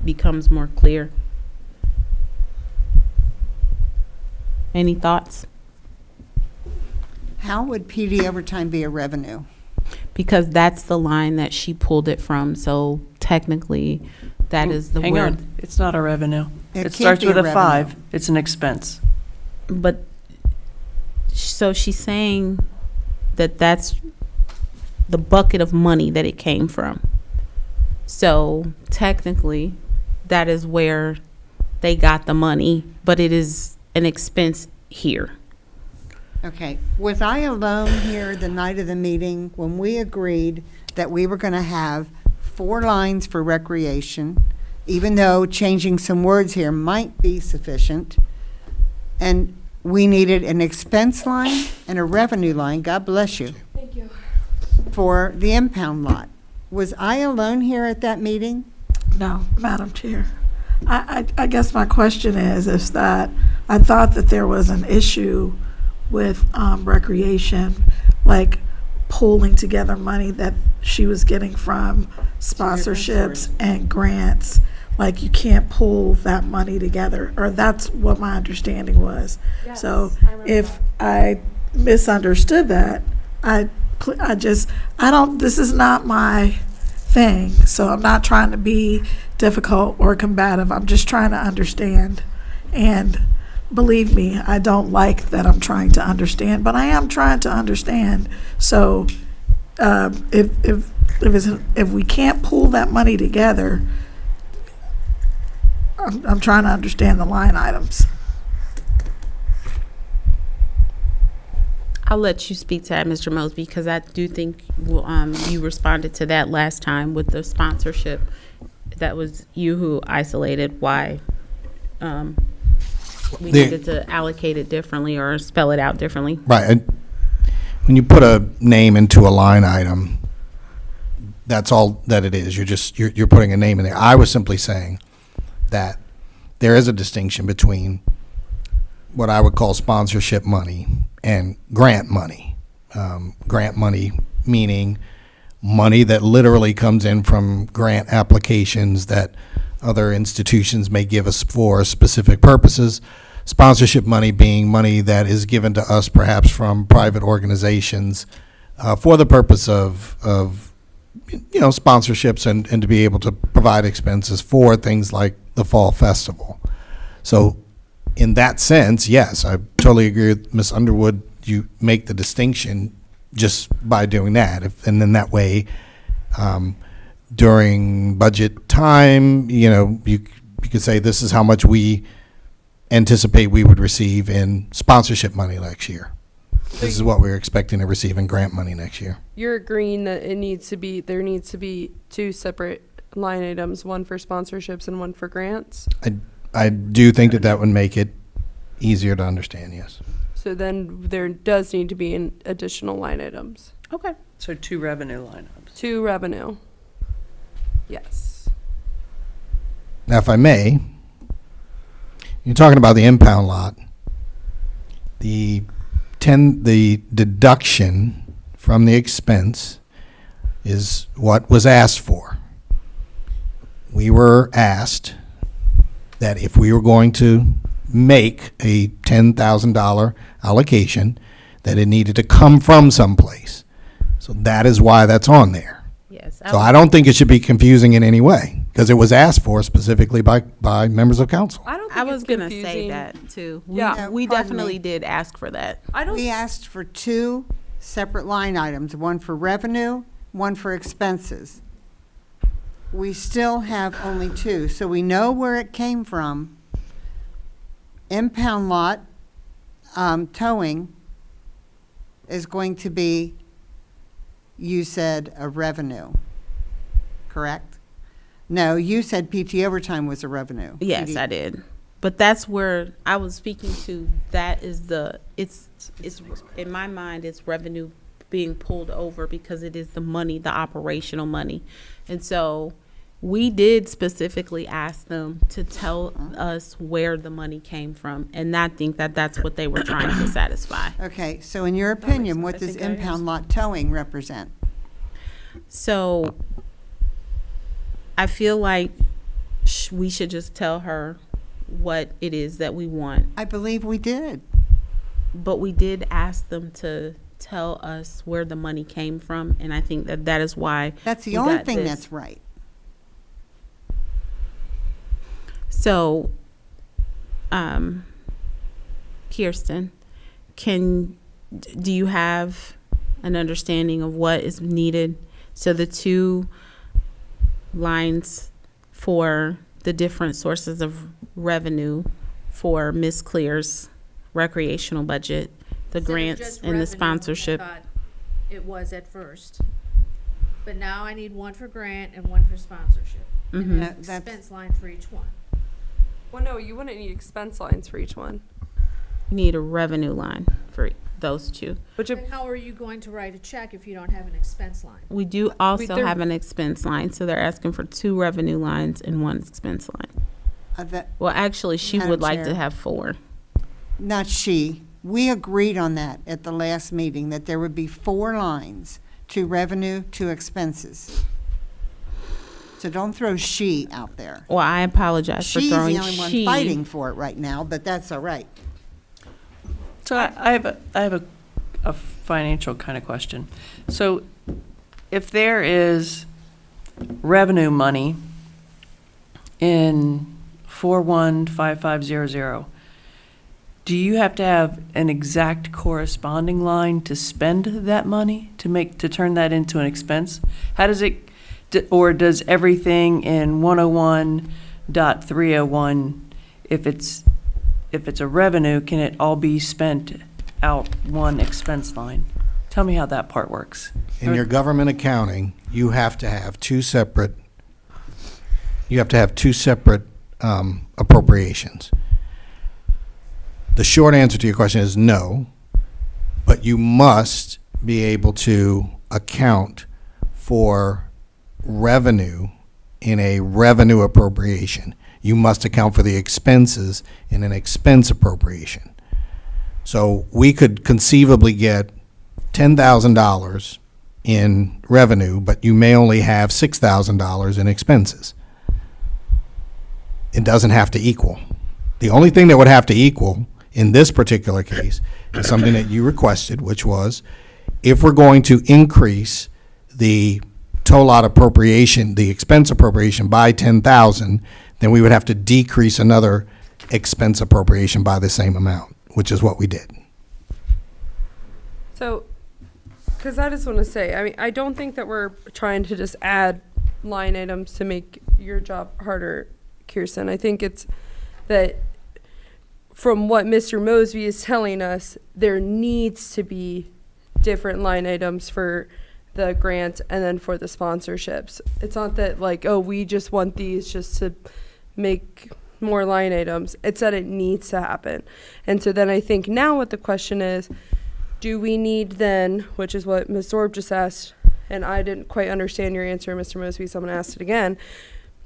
becomes more clear. Any thoughts? How would PD overtime be a revenue? Because that's the line that she pulled it from, so technically that is the Hang word. on, it's not a revenue. It It can't starts be with a a 5. revenue. It's an expense. But, so she's saying that that's the bucket of money that it came from. So technically, that is where they got the money, but it is an expense here. Okay, was I alone here the night of the meeting when we agreed that we were going to have 4 lines for recreation, even though changing some words here might be sufficient, and we needed an expense line and a revenue line, God bless you. Thank you. For the impound lot? Was I alone here at that meeting? No, Madam Chair. I guess my question is that I thought that there was an issue with recreation, like pulling together money that she was getting from sponsorships and grants. Like you can't pull that money together, or that's what my understanding was. Yes, So I remember if that. I misunderstood that, this is not my thing. So I'm not trying to be difficult or combative. I'm just trying to understand. And believe me, I don't like that I'm trying to understand, but I am trying to understand. So if we can't pull that money together, I'm trying to understand the line items. I'll let you speak to that, Mr. Mosby, because I do think you responded to that last time with the sponsorship. That was you who isolated why we needed to allocate it differently or spell it out differently. Right. And when you put a name into a line item, that's all that it is. You're putting a name in there. I was simply saying that there is a distinction between what I would call sponsorship money and grant money. Grant money meaning money that literally comes in from grant applications that other institutions may give us for specific purposes. Sponsorship money being money that is given to us perhaps from private organizations for the purpose of sponsorships and to be able to provide expenses for things like the Fall Festival. So in that sense, yes, I totally agree with Ms. Underwood. You make the distinction just by doing that. And then that way, during budget time, you could say this is how much we anticipate we would receive in sponsorship money next year. This is what we're expecting to receive in grant money next year. You're agreeing that there needs to be two separate line items, one for sponsorships and one for grants? I do think that would make it easier to understand, yes. So then there does need to be additional line items. Okay. So 2 revenue line items. 2 revenue. Yes. Now, if I may, you're talking about the impound lot. The deduction from the expense is what was asked for. We were asked that if we were going to make a $10,000 allocation, that it needed to come from someplace. So that is why that's on there. Yes. So I don't think it should be confusing in any way, because it was asked for specifically by members of council. I was going to say that too. Yeah. We Pardon definitely me. did ask for that. We asked for 2 separate line items, one for revenue, one for expenses. We still have only 2, so we know where it came from. Impound lot towing is going to be, you said, a revenue, correct? No, you said PT overtime was a revenue. Yes, I did. But that's where I was speaking to. That is it's in my mind, it's revenue being pulled over because it is the money, the operational money. And so we did specifically ask them to tell us where the money came from. And I think that that's what they were trying to satisfy. Okay, so in your opinion, what does impound lot towing represent? So I feel like we should just tell her what it is that we want. I believe we did. But we did ask them to tell us where the money came from, and I think that that is why. That's the we only got thing this. that's right. So, Kirsten, do you have an understanding of what is needed? So the 2 lines for the different sources of revenue for Ms. Clear's recreational budget, the Instead of grants just and the revenue, sponsorship. I thought it was at first. But now I need one for grant and one for sponsorship. Mhm. And No, an that's- expense line for each one. Well, no, you wouldn't need expense lines for each one. You need a revenue line for those 2. Which Then how are you going to write a check if you don't have an expense line? We do also there- have an expense line, so they're asking for 2 revenue lines and 1 expense line. Well, actually, she Madam would like to Chair. have 4. Not she. We agreed on that at the last meeting, that there would be 4 lines, 2 revenue, 2 expenses. So don't throw she out there. Well, I apologize for She's the throwing only one she. fighting for it right now, but that's all right. So I have a financial kind of question. So if there is revenue money in 415500, do you have to have an exact corresponding line to spend that money to turn that into an expense? How does it, or does everything in 101.301, if it's a revenue, can it all be spent out one expense line? Tell me how that part works. In your government accounting, you have to have two separate appropriations. The short answer to your question is no, but you must be able to account for revenue in a revenue appropriation. You must account for the expenses in an expense appropriation. So we could conceivably get $10,000 in revenue, but you may only have $6,000 in expenses. It doesn't have to equal. The only thing that would have to equal in this particular case is something that you requested, which was if we're going to increase the total lot appropriation, the expense appropriation by 10,000, then we would have to decrease another expense appropriation by the same amount, which is what we did. So, because I just want to say, I mean, I don't think that we're trying to just add line items to make your job harder, Kirsten. I think it's that from what Mr. Mosby is telling us, there needs to be different line items for the grants and then for the sponsorships. It's not that like, oh, we just want these just to make more line items. It's that it needs to happen. And so then I think now what the question is, do we need then, which is what Ms. Zorb just asked, and I didn't quite understand your answer, Mr. Mosby, so I'm going to ask it again.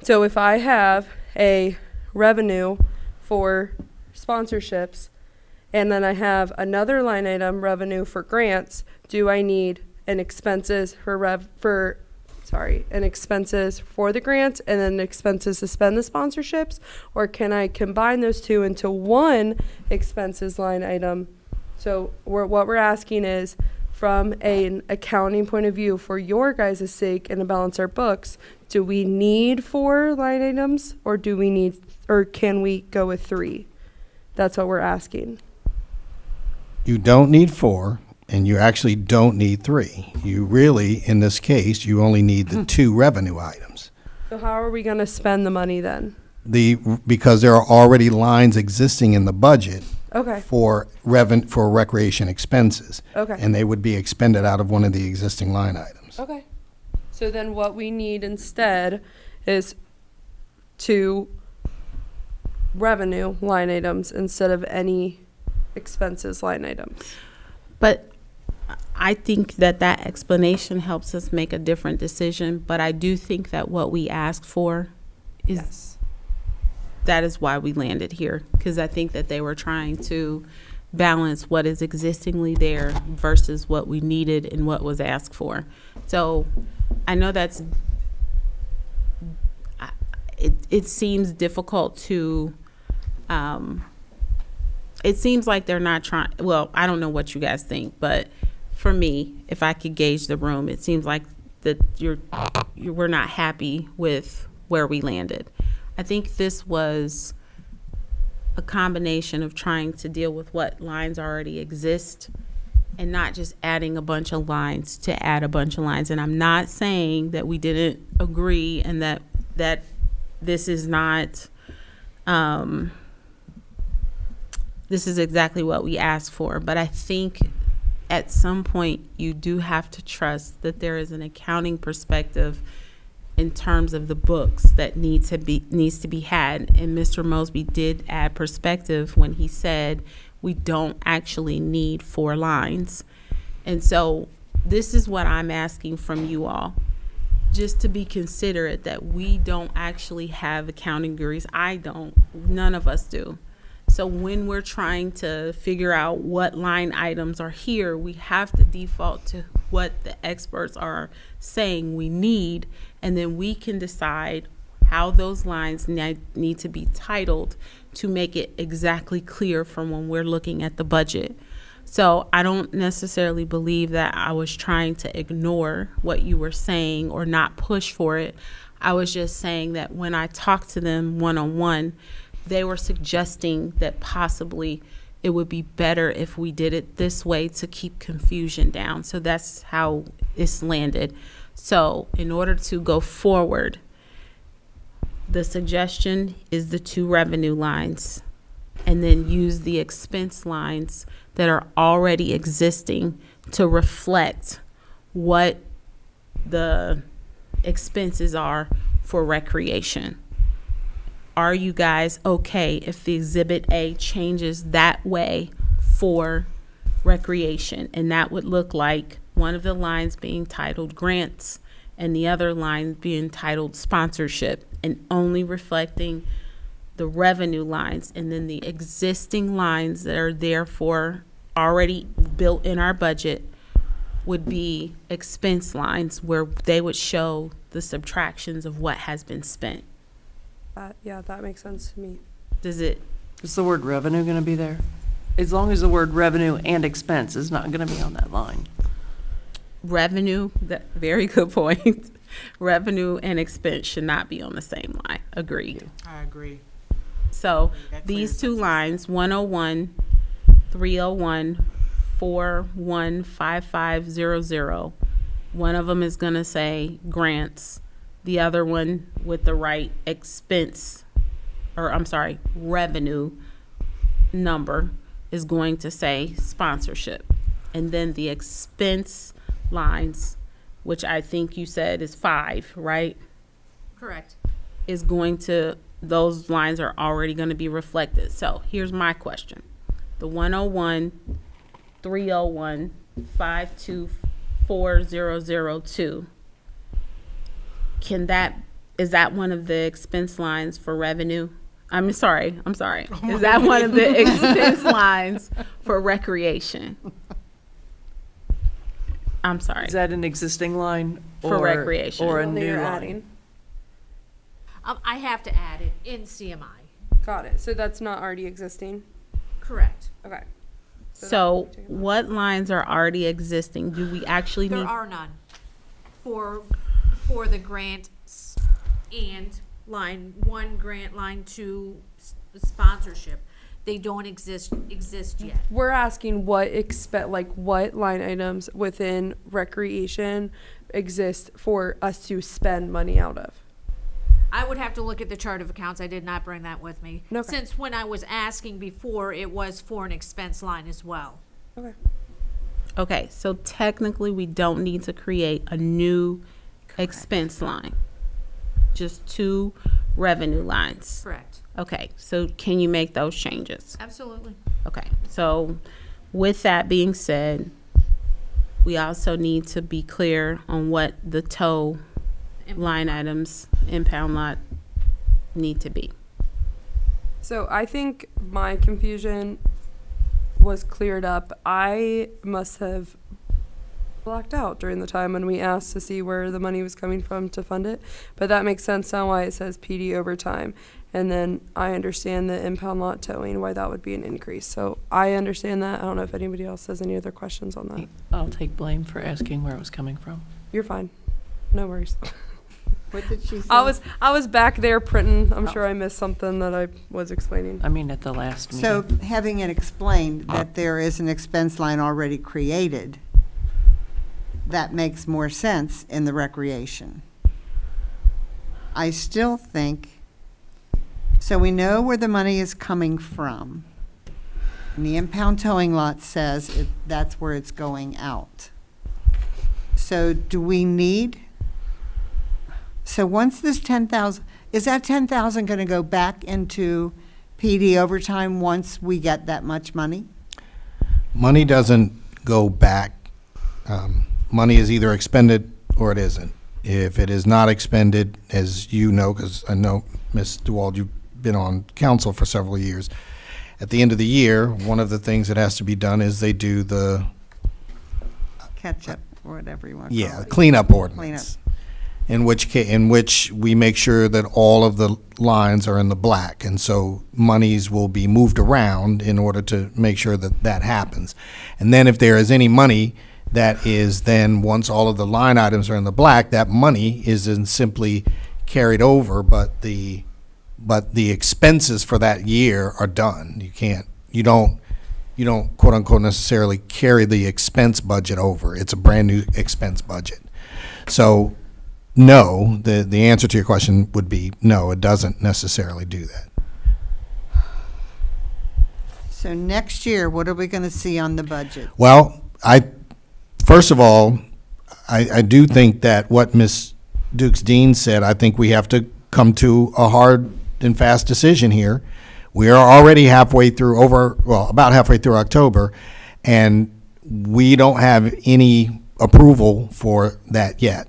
So if I have a revenue for sponsorships and then I have another line item revenue for grants, do I need an expenses for expenses for the grants and then expenses to spend the sponsorships, or can I combine those two into one expenses line item? So what we're asking is, from an accounting point of view, for your guys' sake and to balance our books, do we need 4 line items or can we go with 3? That's what we're asking. You don't need 4, and you actually don't need 3. You really, in this case, you only need the 2 revenue items. So how are we going to spend the money then? Because there are already lines existing in the budget Okay. for recreation expenses. Okay. And they would be expended out of one of the existing line items. Okay. So then what we need instead is 2 revenue line items instead of any expenses line items. But I think that explanation helps us make a different decision, but I do think that what we asked for is, Yes. that is why we landed here, because I think that they were trying to balance what is existingly there versus what we needed and what was asked for. So I know it seems difficult to, it seems like they're not trying, well, I don't know what you guys think, but for me, if I could gauge the room, it seems like that we're not happy with where we landed. I think this was a combination of trying to deal with what lines already exist and not just adding a bunch of lines to add a bunch of lines. And I'm not saying that we didn't agree and that this is not, this is exactly what we asked for. But I think at some point you do have to trust that there is an accounting perspective in terms of the books that needs to be had. And Mr. Mosby did add perspective when he said we don't actually need 4 lines. And so this is what I'm asking from you all, just to be considerate that we don't actually have accounting degrees. I don't, none of us do. So when we're trying to figure out what line items are here, we have to default to what the experts are saying we need, and then we can decide how those lines need to be titled to make it exactly clear from when we're looking at the budget. So I don't necessarily believe that I was trying to ignore what you were saying or not push for it. I was just saying that when I talked to them one-on-one, they were suggesting that possibly it would be better if we did it this way to keep confusion down. So that's how it's landed. So in order to go forward, the suggestion is the 2 revenue lines, and then use the expense lines that are already existing to reflect what the expenses are for recreation. Are you guys okay if the Exhibit A changes that way for recreation? And that would look like one of the lines being titled grants and the other line being titled sponsorship, and only reflecting the revenue lines, and then the existing lines that are therefore already built in our budget would be expense lines where they would show the subtractions of what has been spent. Yeah, that makes sense to me. Does it? Is the word revenue going to be there? As long as the word revenue and expense is not going to be on that line. Revenue, that very good point. Revenue and expense should not be on the same line. Agreed. I agree. So That these clears 2 lines, 101, 301, 415500, one of them is going to say grants, the other one with the right expense, or I'm sorry, revenue number is going to say sponsorship. And then the expense lines, which I think you said is 5, right? Correct. Is going to, those lines are already going to be reflected. So here's my question. The 101, 301, 5240002. Is that one of the expense lines for revenue? I'm sorry. Is that one of the expense lines for recreation? I'm sorry. Is that an existing line? For recreation. Or a One that new you're line? adding. I have to add it in CMI. Got it. So that's not already existing? Correct. Okay. So what lines are already existing? Do we actually There need? are none for the grant and line 1 grant, line 2 sponsorship. They don't exist yet. We're asking what what line items within recreation exist for us to spend money out of? I would have to look at the chart of accounts. I did not bring that with me. Okay. Since when I was asking before, it was for an expense line as well. Okay. Okay, so technically we don't need to create a new expense line. Just 2 revenue lines. Correct. Okay, so can you make those changes? Absolutely. Okay, so with that being said, we also need to be clear on what the tow line items, impound lot, need to be. So I think my confusion was cleared up. I must have blacked out during the time when we asked to see where the money was coming from to fund it. But that makes sense now why it says PD overtime. And then I understand the impound lot towing, why that would be an increase. So I understand that. I don't know if anybody else has any other questions on that. I'll take blame for asking where it was coming from. You're fine. No worries. What did she say? I was back there printing. I'm sure I missed something that I was explaining. I mean, at the last meeting. So having it explained that there is an expense line already created, that makes more sense in the recreation. I still think, so we know where the money is coming from. And the impound towing lot says that's where it's going out. So do we need, so once this 10,000, is that 10,000 going to go back into PD overtime once we get that much money? Money doesn't go back. Money is either expended or it isn't. If it is not expended, as you know, because I know, Ms. DeWald, you've been on council for several years, at the end of the year, one of the things that has to be done is they do the Catch up, or whatever you want to call it. cleanup ordinance. in which we make sure that all of the lines are in the black. And so monies will be moved around in order to make sure that that happens. And then if there is any money that is then, once all of the line items are in the black, that money is then simply carried over, but the expenses for that year are done. You don't quote unquote necessarily carry the expense budget over. It's a brand new expense budget. So no, the answer to your question would be no, it doesn't necessarily do that. So next year, what are we going to see on the budget? Well, first of all, I do think that what Ms. Dukes-Dean said, I think we have to come to a hard and fast decision here. We are already about halfway through October, and we don't have any approval for that yet.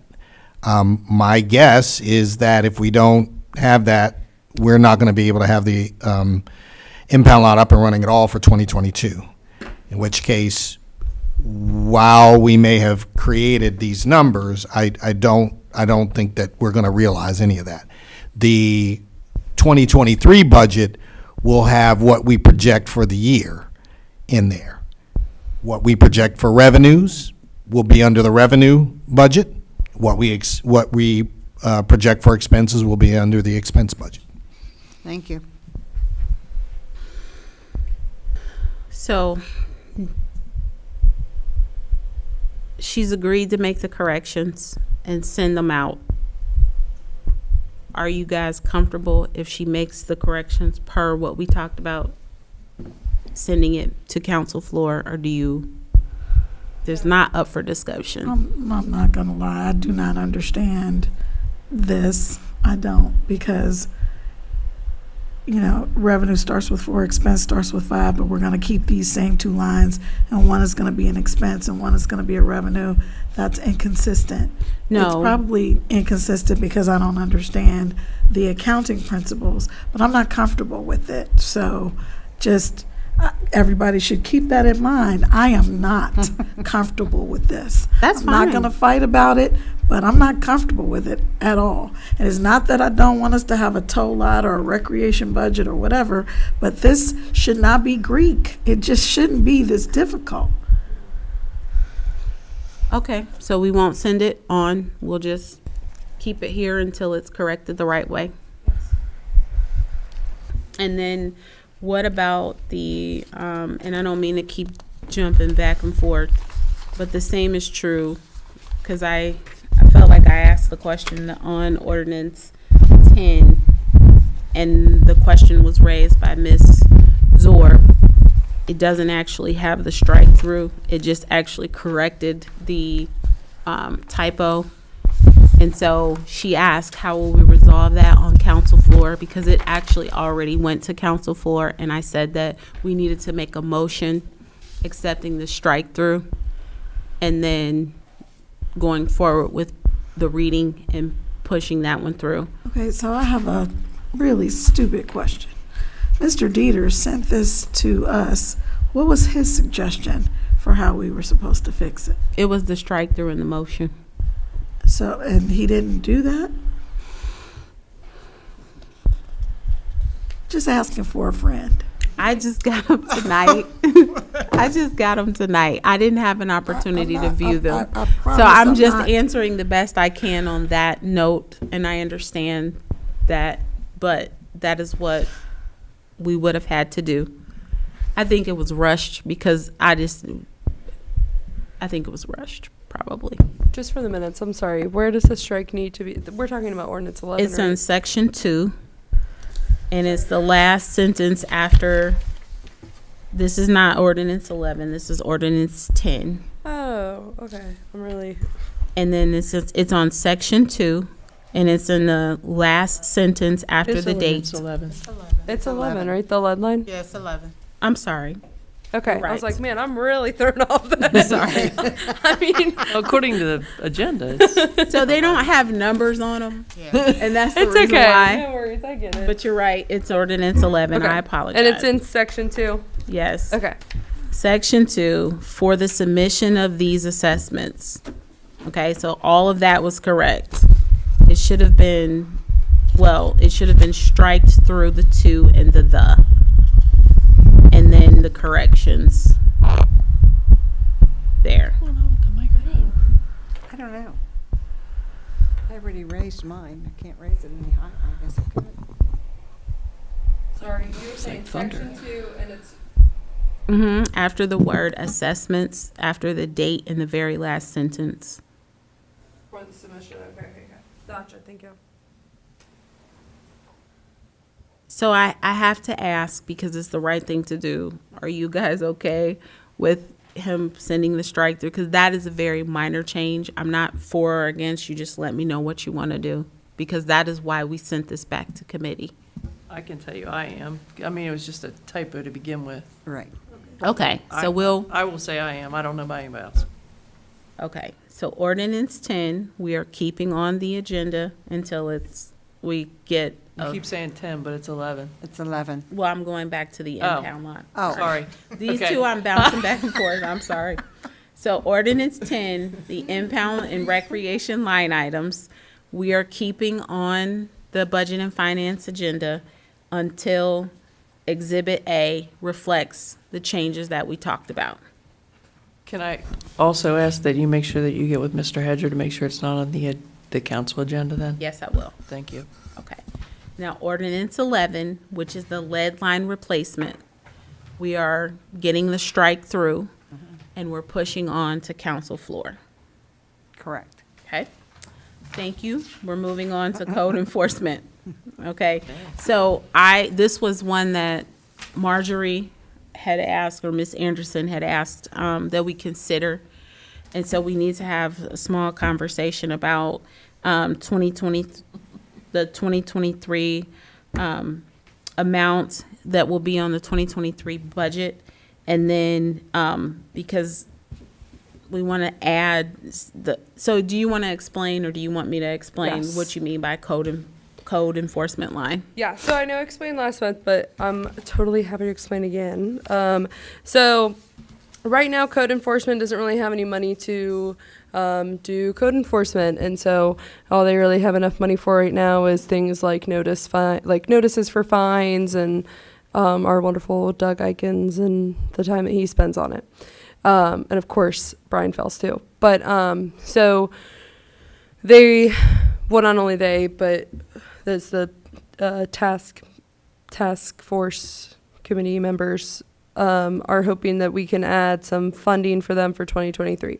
My guess is that if we don't have that, we're not going to be able to have the impound lot up and running at all for 2022, in which case, while we may have created these numbers, I don't think that we're going to realize any of that. The 2023 budget will have what we project for the year in there. What we project for revenues will be under the revenue budget. What we project for expenses will be under the expense budget. Thank you. So she's agreed to make the corrections and send them out. Are you guys comfortable if she makes the corrections per what we talked about, sending it to council floor, or there's not up for discussion? I'm not gonna lie, I do not understand this. I don't, because, revenue starts with 4, expense starts with 5, but we're gonna keep these same two lines, and one is gonna be an expense and one is gonna be a revenue. That's inconsistent. No. It's probably inconsistent because I don't understand the accounting principles, but I'm not comfortable with it. So just, everybody should keep that in mind. I am not comfortable with this. That's I'm not fine. gonna fight about it, but I'm not comfortable with it at all. And it's not that I don't want us to have a tow lot or a recreation budget or whatever, but this should not be Greek. It just shouldn't be this difficult. Okay, so we won't send it on. We'll just keep it here until it's corrected the right way. And then what about the, and I don't mean to keep jumping back and forth, but the same is true, because I felt like I asked the question on Ordinance 10, and the question was raised by Ms. Zor. It doesn't actually have the strike through. It just actually corrected the typo. And so she asked, how will we resolve that on council floor? Because it actually already went to council floor, and I said that we needed to make a motion accepting the strike through and then going forward with the reading and pushing that one through. Okay, so I have a really stupid question. Mr. Dieter sent this to us. What was his suggestion for how we were supposed to fix it? It was the strike through in the motion. So, and he didn't do that? Just asking for a friend. I just got them tonight. I didn't have an opportunity to view them. I So promise I'm just not- answering the best I can on that note, and I understand that, but that is what we would have had to do. I think it was rushed because I think it was rushed, probably. Just for the minutes, I'm sorry. Where does the strike need to be? We're talking about Ordinance 11, It's right? in section 2, and it's the last sentence after, this is not Ordinance 11, this is Ordinance 10. Oh, okay. I'm really... And then it's on section 2, and it's in the last sentence after the date. It's 11. It's 11, right? The lead line? Yes, 11. I'm sorry. Okay. You're I was right. like, man, I'm really thrown off that. Sorry. I mean, According to the agenda, it's So they don't have numbers on them, and that's the it's reason okay. why. No worries. I get it. But you're right, it's Ordinance 11, Okay. I apologize. And it's in section 2? Yes. Okay. Section 2, for the submission of these assessments. Okay, so all of that was correct. it should have been, it should have been striked through the to and the. And then the corrections there. I don't know. I already raised mine. I can't raise it any higher. I guess I could. Sorry, you were saying thunder. section 2 and it's After the word assessments, after the date in the very last sentence. for the submission. Okay. Gotcha, thank you. So I have to ask, because it's the right thing to do, are you guys okay with him sending the strike through? Because that is a very minor change. I'm not for or against. You just let me know what you want to do, because that is why we sent this back to committee. I can tell you I am. I mean, it was just a typo to begin with. Right. Okay, so I will say I am. I don't know about anybody else. Okay, so ordinance 10, we are keeping on the agenda until we get. You keep saying 10, but it's 11. It's 11. Well, I'm going back to the Oh. impound lot. Oh. Sorry. These Okay. two I'm bouncing back and forth, I'm sorry. So ordinance 10, the impound and recreation line items, we are keeping on the budget and finance agenda until Exhibit A reflects the changes that we talked about. Can I also ask that you make sure that you get with Mr. Hedger to make sure it's not on the council agenda then? Yes, I will. Thank you. Okay. Now, ordinance 11, which is the lead line replacement, we are getting the strike through, and we're pushing on to council floor. Correct. Okay? Thank you. We're moving on to code enforcement. Okay? So this was one that Marjorie had asked, or Ms. Anderson had asked, that we consider. And so we need to have a small conversation about, 2023 amount that will be on the 2023 budget. And then, because we want to add so do you want to explain, or do you want me to explain Yes. what you mean by code enforcement line? Yeah, so I know I explained last month, but I'm totally happy to explain again. So right now, code enforcement doesn't really have any money to do code enforcement, and so all they really have enough money for right now is things like notices for fines, and our wonderful Doug Eikens and the time that he spends on it, and of course Brian Fels too. But so they, well, not only they, but there's the task force committee members are hoping that we can add some funding for them for 2023.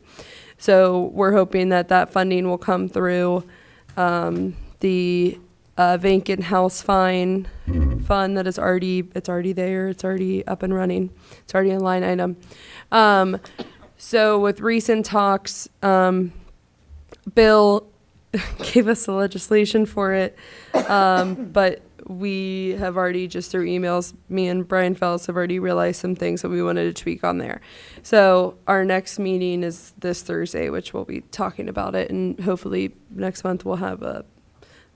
So we're hoping that funding will come through the vacant house fine fund that is already there. It's already up and running. It's already a line item. So with recent talks, Bill gave us the legislation for it, but we have already, just through emails, me and Brian Fells have already realized some things that we wanted to tweak on there. So our next meeting is this Thursday, which we'll be talking about it, and hopefully next month we'll have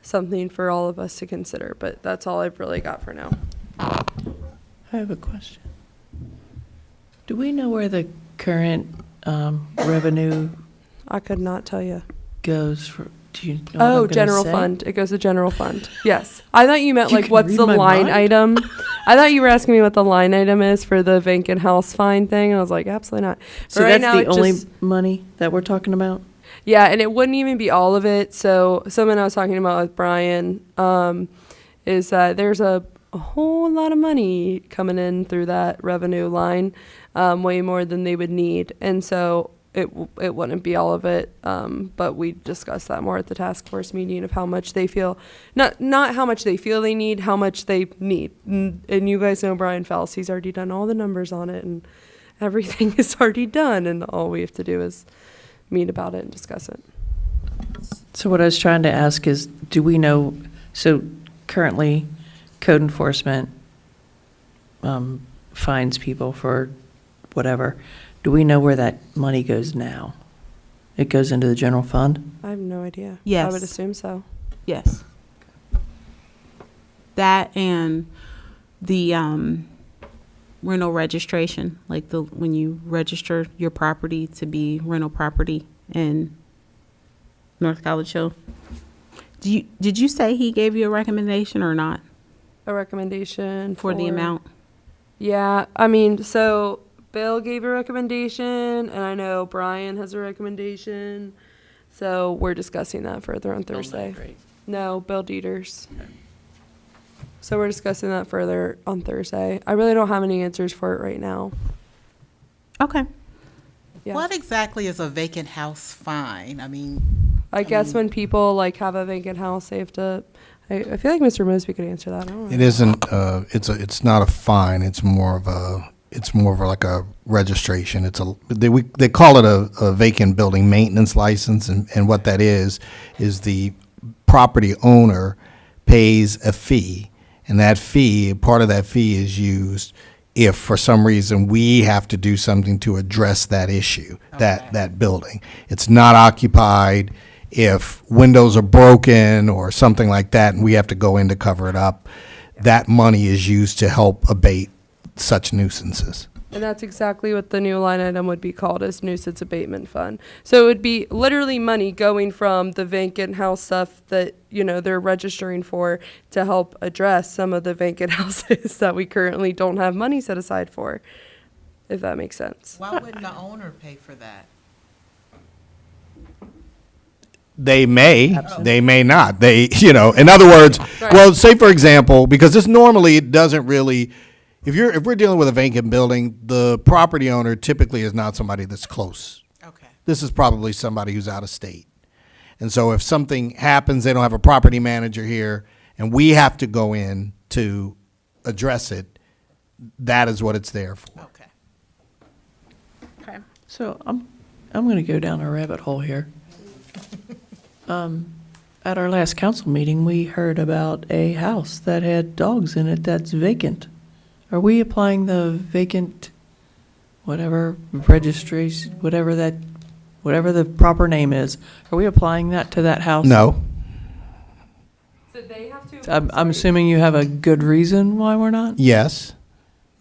something for all of us to consider. But that's all I've really got for now. I have a question. Do we know where the current revenue I could not tell you. goes for? Do you know what I'm Oh, gonna general say? fund. It goes to general fund. Yes. I thought you meant You like can what's read the my line mind. item. I thought you were asking me what the line item is for the vacant house fine thing. And I was like, absolutely not. So But right that's now the it only just- money that we're talking about? Yeah, and it wouldn't even be all of it. So something I was talking about with Brian is that there's a whole lot of money coming in through that revenue line, way more than they would need. And so it wouldn't be all of it, but we discussed that more at the task force meeting of how much they feel, not how much they feel they need, how much they need. And you guys know Brian Fels, he's already done all the numbers on it, and everything is already done, and all we have to do is meet about it and discuss it. So what I was trying to ask is, do we know, so currently code enforcement fines people for whatever. Do we know where that money goes now? It goes into the general fund? I have no idea. I Yes. would assume so. Yes. That and the rental registration, like when you register your property to be rental property in North College Hill. Did you say he gave you a recommendation or not A recommendation for the amount? Yeah, I mean, so Bill gave a recommendation, and I know Brian has a recommendation. So we're discussing that further on Thursday. Great. No, Bill Dieters. So we're discussing that further on Thursday. I really don't have any answers for it right now. Okay. Yeah. What exactly is a vacant house fine? I mean, I guess when people like have a vacant house, they have to. I feel like Mr. Mosby could answer that. I don't know. It isn't, it's not a fine, it's more of like a registration. They call it a vacant building maintenance license, and what that is the property owner pays a fee, and that fee, part of that fee is used if for some reason we have to do something to address that issue, that building. It's not occupied. If windows are broken or something like that and we have to go in to cover it up, that money is used to help abate such nuisances. And that's exactly what the new line item would be called, as nuisance abatement fund. So it would be literally money going from the vacant house stuff that, they're registering for to help address some of the vacant houses that we currently don't have money set aside for, if that makes sense. why wouldn't the owner pay for that? They may not. In other words, well, say for example, because this normally it doesn't really, if we're dealing with a vacant building, the property owner typically is not somebody that's close. Okay. This is probably somebody who's out of state. And so if something happens, they don't have a property manager here, and we have to go in to address it, that is what it's there for. Okay. Okay. So I'm going to go down a rabbit hole here. At our last council meeting, we heard about a house that had dogs in it that's vacant. Are we applying the vacant, whatever registration, whatever the proper name is? Are we applying that to that house? No. So they have to. I'm assuming you have a good reason why we're not? Yes,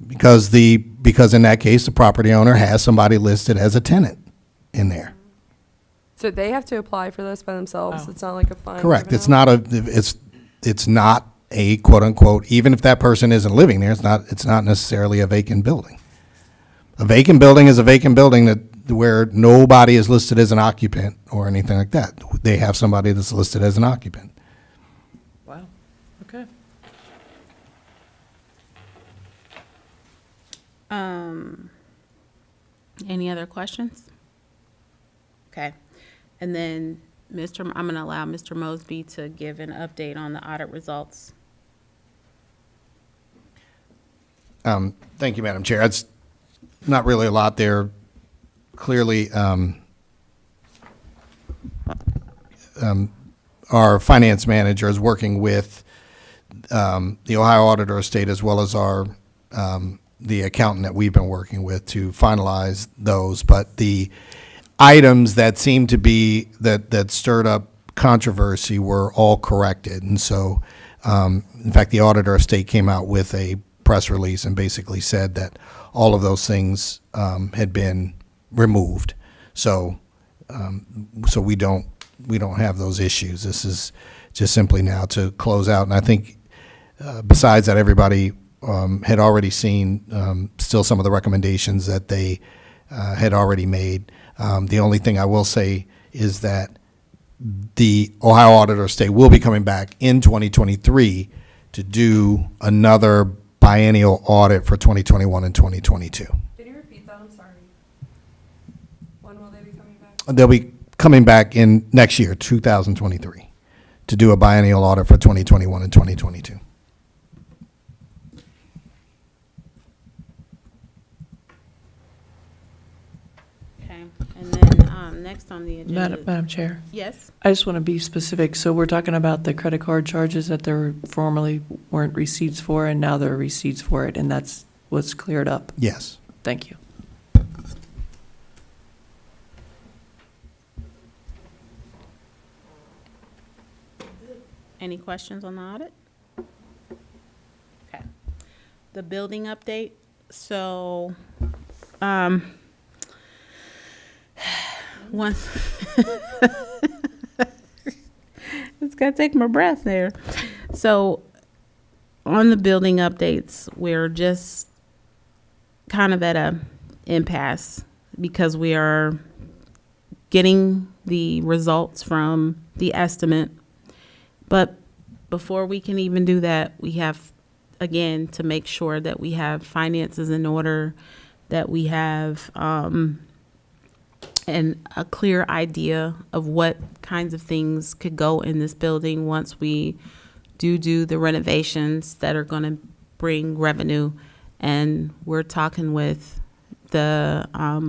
because in that case, the property owner has somebody listed as a tenant in there. So they have to apply for this by themselves. It's not like a fine. Correct. given out? It's not a quote unquote, even if that person isn't living there, it's not necessarily a vacant building. A vacant building is a vacant building where nobody is listed as an occupant or anything like that. They have somebody that's listed as an occupant. Wow. Okay. Any other questions? Okay. And then I'm going to allow Mr. Mosby to give an update on the audit results. Thank you, Madam Chair. It's not really a lot there. Clearly, our finance manager is working with the Ohio Auditor of State as well as the accountant that we've been working with to finalize those. But the items that seemed to be that stirred up controversy were all corrected. And so, in fact, the Auditor of State came out with a press release and basically said that all of those things had been removed. So we don't have those issues. This is just simply now to close out. And I think besides that, everybody had already seen still some of the recommendations that they had already made. The only thing I will say is that the Ohio Auditor of State will be coming back in 2023 to do another biennial audit for 2021 and 2022. Can you repeat that? I'm sorry. When will they be coming back? They'll be coming back in next year, 2023, to do a biennial audit for 2021 and 2022. Okay. And then next on the agenda. Madam Chair. Yes. I just want to be specific. So we're talking about the credit card charges that there formerly weren't receipts for, and now there are receipts for it, and that's what's cleared up. Yes. Thank you. Any questions on the audit? Okay. The building update. So, once it's gotta take my breath there. So on the building updates, we're just kind of at a impasse because we are getting the results from the estimate. But before we can even do that, we have, again, to make sure that we have finances in order, that we have and a clear idea of what kinds of things could go in this building once we do the renovations that are going to bring revenue. And we're talking with the, I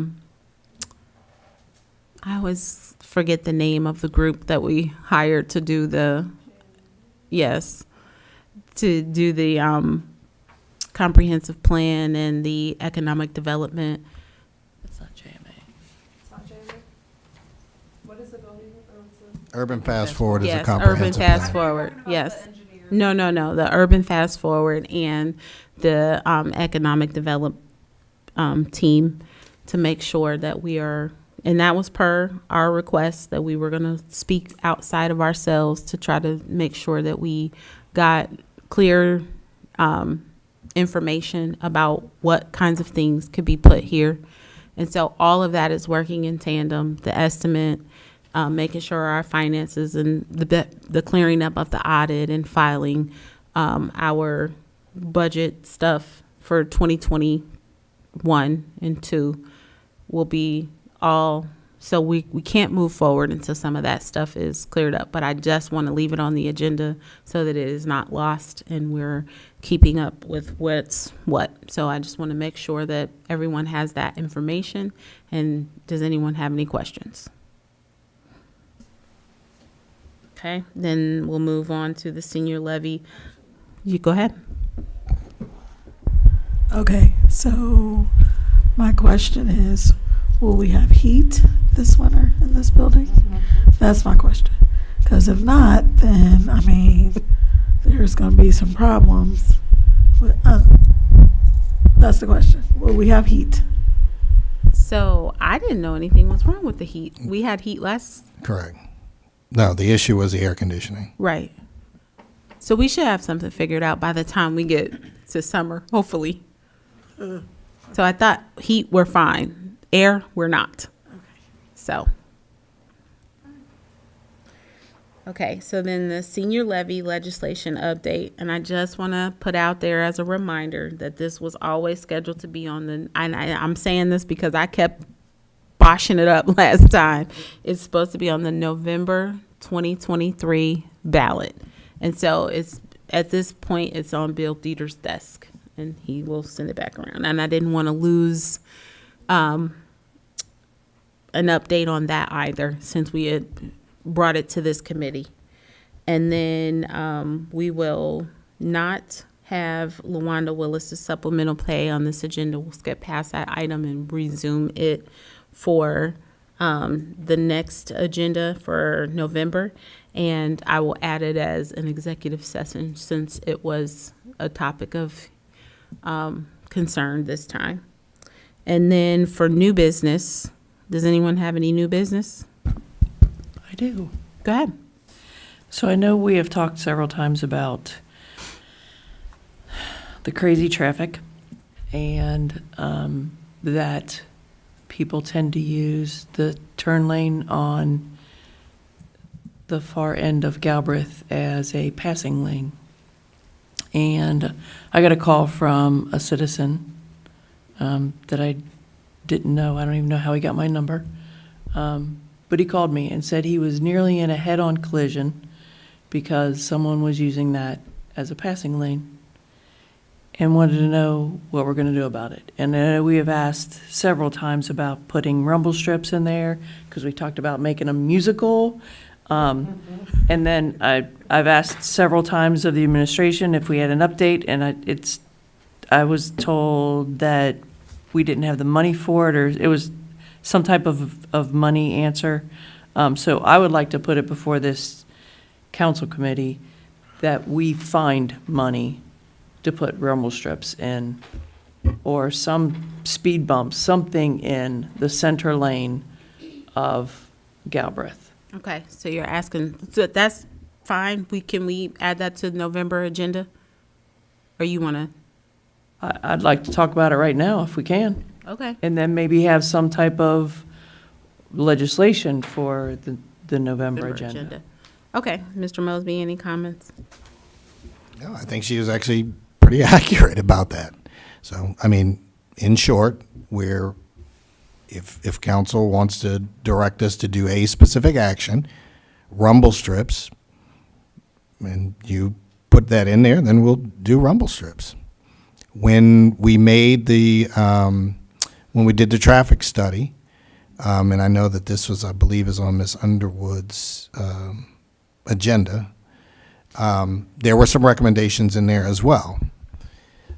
always forget the name of the group that we hired to do the, to do the comprehensive plan and the economic development. It's not JMA. It's not JMA? What is the building? Or what's Urban Fast Forward is a Yes, comprehensive Urban Fast plan. Forward, yes. the engineer? No, the Urban Fast Forward and the economic develop team to make sure that we are, and that was per our request, that we were going to speak outside of ourselves to try to make sure that we got clear information about what kinds of things could be put here. And so all of that is working in tandem, the estimate, making sure our finances and the clearing up of the audit and filing our budget stuff for 2021 and 2 will be all, so we can't move forward until some of that stuff is cleared up. But I just want to leave it on the agenda so that it is not lost and we're keeping up with what's what. So I just want to make sure that everyone has that information. And does anyone have any questions? Okay, then we'll move on to the senior levy. You go ahead. Okay, so my question is, will we have heat this winter in this building? That's my question. Because if not, then, I mean, there's going to be some problems. That's the question. Will we have heat? So I didn't know anything was wrong with the heat. We had heat last, Correct. No, the issue was the air conditioning. right. So we should have something figured out by the time we get to summer, hopefully. So I thought heat, we're fine. Air, we're not. So. Okay, so then the senior levy legislation update, and I just want to put out there as a reminder that this was always scheduled to be on the, and I'm saying this because I kept boshing it up last time. It's supposed to be on the November 2023 ballot. And so it's, at this point, it's on Bill Dieter's desk, and he will send it back around. And I didn't want to lose an update on that either, since we had brought it to this committee. And then we will not have LaWanda Willis's supplemental pay on this agenda. We'll skip past that item and resume it for the next agenda for November. And I will add it as an executive session since it was a topic of concern this time. And then for new business, does anyone have any new business? I do. Go ahead. So I know we have talked several times about the crazy traffic and that people tend to use the turn lane on the far end of Galbraith as a passing lane. And I got a call from a citizen that I didn't know. I don't even know how he got my number. But he called me and said he was nearly in a head-on collision because someone was using that as a passing lane and wanted to know what we're going to do about it. And we have asked several times about putting rumble strips in there because we talked about making them musical. And then I've asked several times of the administration if we had an update, and I was told that we didn't have the money for it, or it was some type of money answer. So I would like to put it before this council committee that we find money to put rumble strips in, or some speed bumps, something in the center lane of Galbraith. Okay, so you're asking, so that's fine. Can we add that to the November agenda? Or you want to? I'd like to talk about it right now if we can. Okay. And then maybe have some type of legislation for the November agenda. Okay, Mr. Mosby, any comments? No, I think she was actually pretty accurate about that. So, I mean, in short, if council wants to direct us to do a specific action, rumble strips, and you put that in there, then we'll do rumble strips. When we made when we did the traffic study, and I know that this was, I believe, is on Ms. Underwood's agenda, there were some recommendations in there as well.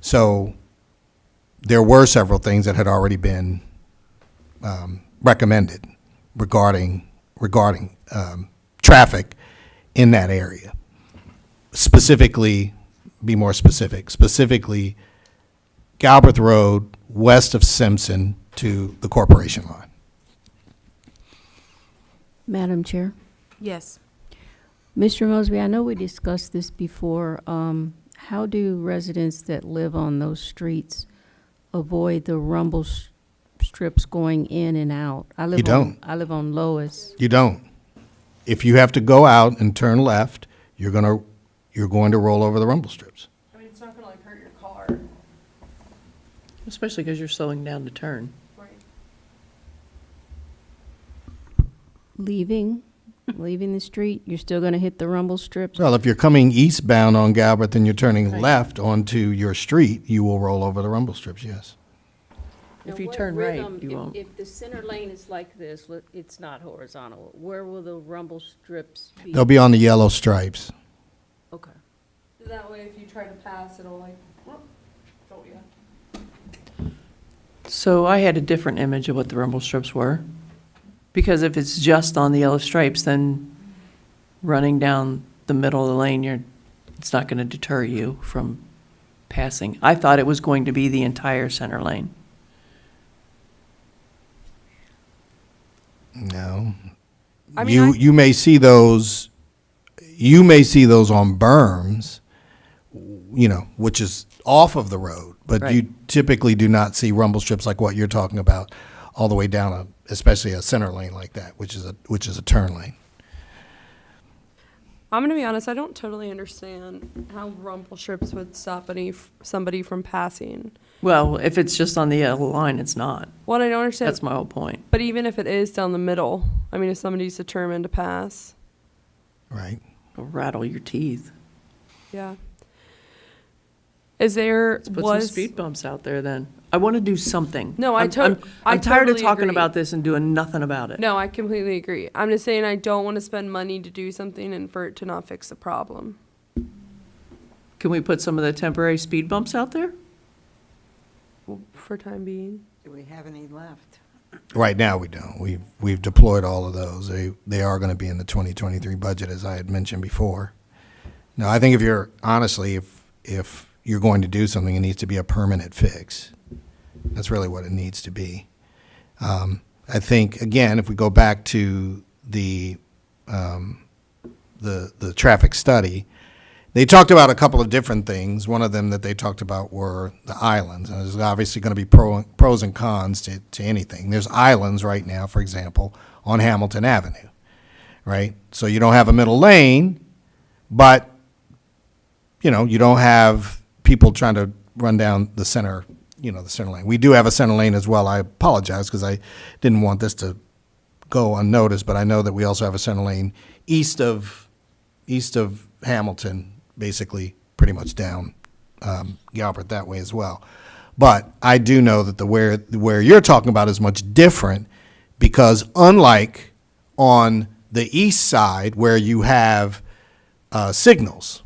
So there were several things that had already been recommended regarding traffic in that area. Specifically, be more specific, specifically Galbraith Road west of Simpson to the Corporation line. Madam Chair. Yes. Mr. Mosby, I know we discussed this before. How do residents that live on those streets avoid the rumble strips going in and out? I live I live on Lois. You don't. If you have to go out and turn left, you're going to roll over the rumble strips. I mean, it's not gonna like hurt your car. Especially because you're slowing down to turn. Right. Leaving the street, you're still gonna hit the rumble strips? Well, if you're coming eastbound on Galbraith and you're turning left onto your street, you will roll over the rumble strips, yes. If you turn right, you if, won't. If the center lane is like this, it's not horizontal, where will the rumble strips be? They'll be on the yellow stripes. Okay. That way, if you try to pass, it'll like, jolt you. So I had a different image of what the rumble strips were. Because if it's just on the yellow stripes, then running down the middle of the lane, it's not going to deter you from passing. I thought it was going to be the entire center lane. No. I mean, You may see those on berms, which is off of the road, but Right. you typically do not see rumble strips like what you're talking about all the way down especially a center lane like that, which is a turn lane. I'm gonna be honest, I don't totally understand how rumble strips would stop somebody from passing. Well, if it's just on the yellow line, it's not. What I don't understand. That's my whole point. But even if it is down the middle, I mean, if somebody's determined to pass, Right. It'll rattle your teeth. yeah. Is there, Let's put some speed bumps out there then. I want to do something. No, I'm tired of totally talking agree. about this and doing nothing about it. No, I completely agree. I'm just saying I don't want to spend money to do something and for it to not fix the problem. Can we put some of the temporary speed bumps out there? For time being. Do we have any left? Right now, we don't. We've deployed all of those. They are going to be in the 2023 budget, as I had mentioned before. Now, I think if you're going to do something, it needs to be a permanent fix. That's really what it needs to be. I think, again, if we go back to the traffic study, they talked about a couple of different things. One of them that they talked about were the islands. And there's obviously going to be pros and cons to anything. There's islands right now, for example, on Hamilton Avenue, right? So you don't have a middle lane, but, you don't have people trying to run down the center lane. We do have a center lane as well. I apologize because I didn't want this to go unnoticed, but I know that we also have a center lane east of Hamilton, basically pretty much down Galbraith that way as well. But I do know that where you're talking about is much different because unlike on the east side where you have signals,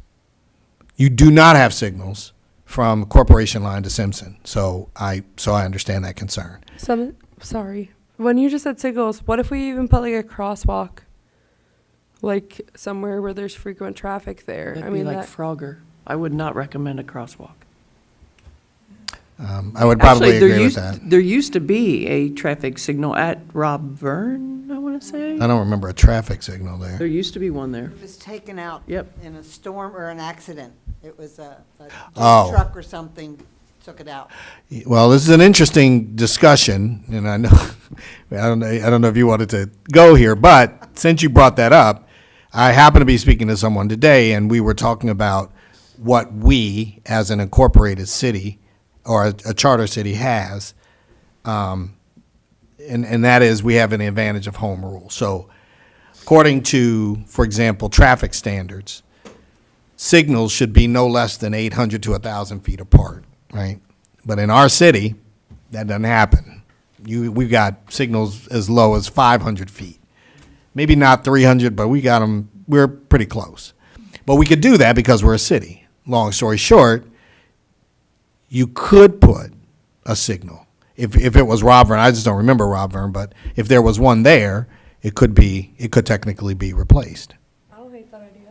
you do not have signals from Corporation line to Simpson. So I understand that concern. Sorry. When you just said signals, what if we even put like a crosswalk? Like somewhere where there's frequent traffic there. That'd be like Frogger. I would not recommend a crosswalk. I would probably agree with that. There used to be a traffic signal at Rob Verne, I want want to say. I don't remember a traffic signal there. There used to be one there. It was taken out Yep. in a storm or an accident. It was a Oh. truck or something took it out. Well, this is an interesting discussion, and I know, I don't know if you wanted to go here, but since you brought that up, I happen to be speaking to someone today, and we were talking about what we, as an incorporated city, or a charter city has, and that is we have an advantage of home rule. So according to, for example, traffic standards, signals should be no less than 800 to 1,000 feet apart, right? But in our city, that doesn't happen. We've got signals as low as 500 feet. Maybe not 300, but we got them, we're pretty close. But we could do that because we're a city. Long story short, you could put a signal. If it was Robvern, I just don't remember Robvern, but if there was one there, it could technically be replaced. I don't hate that idea.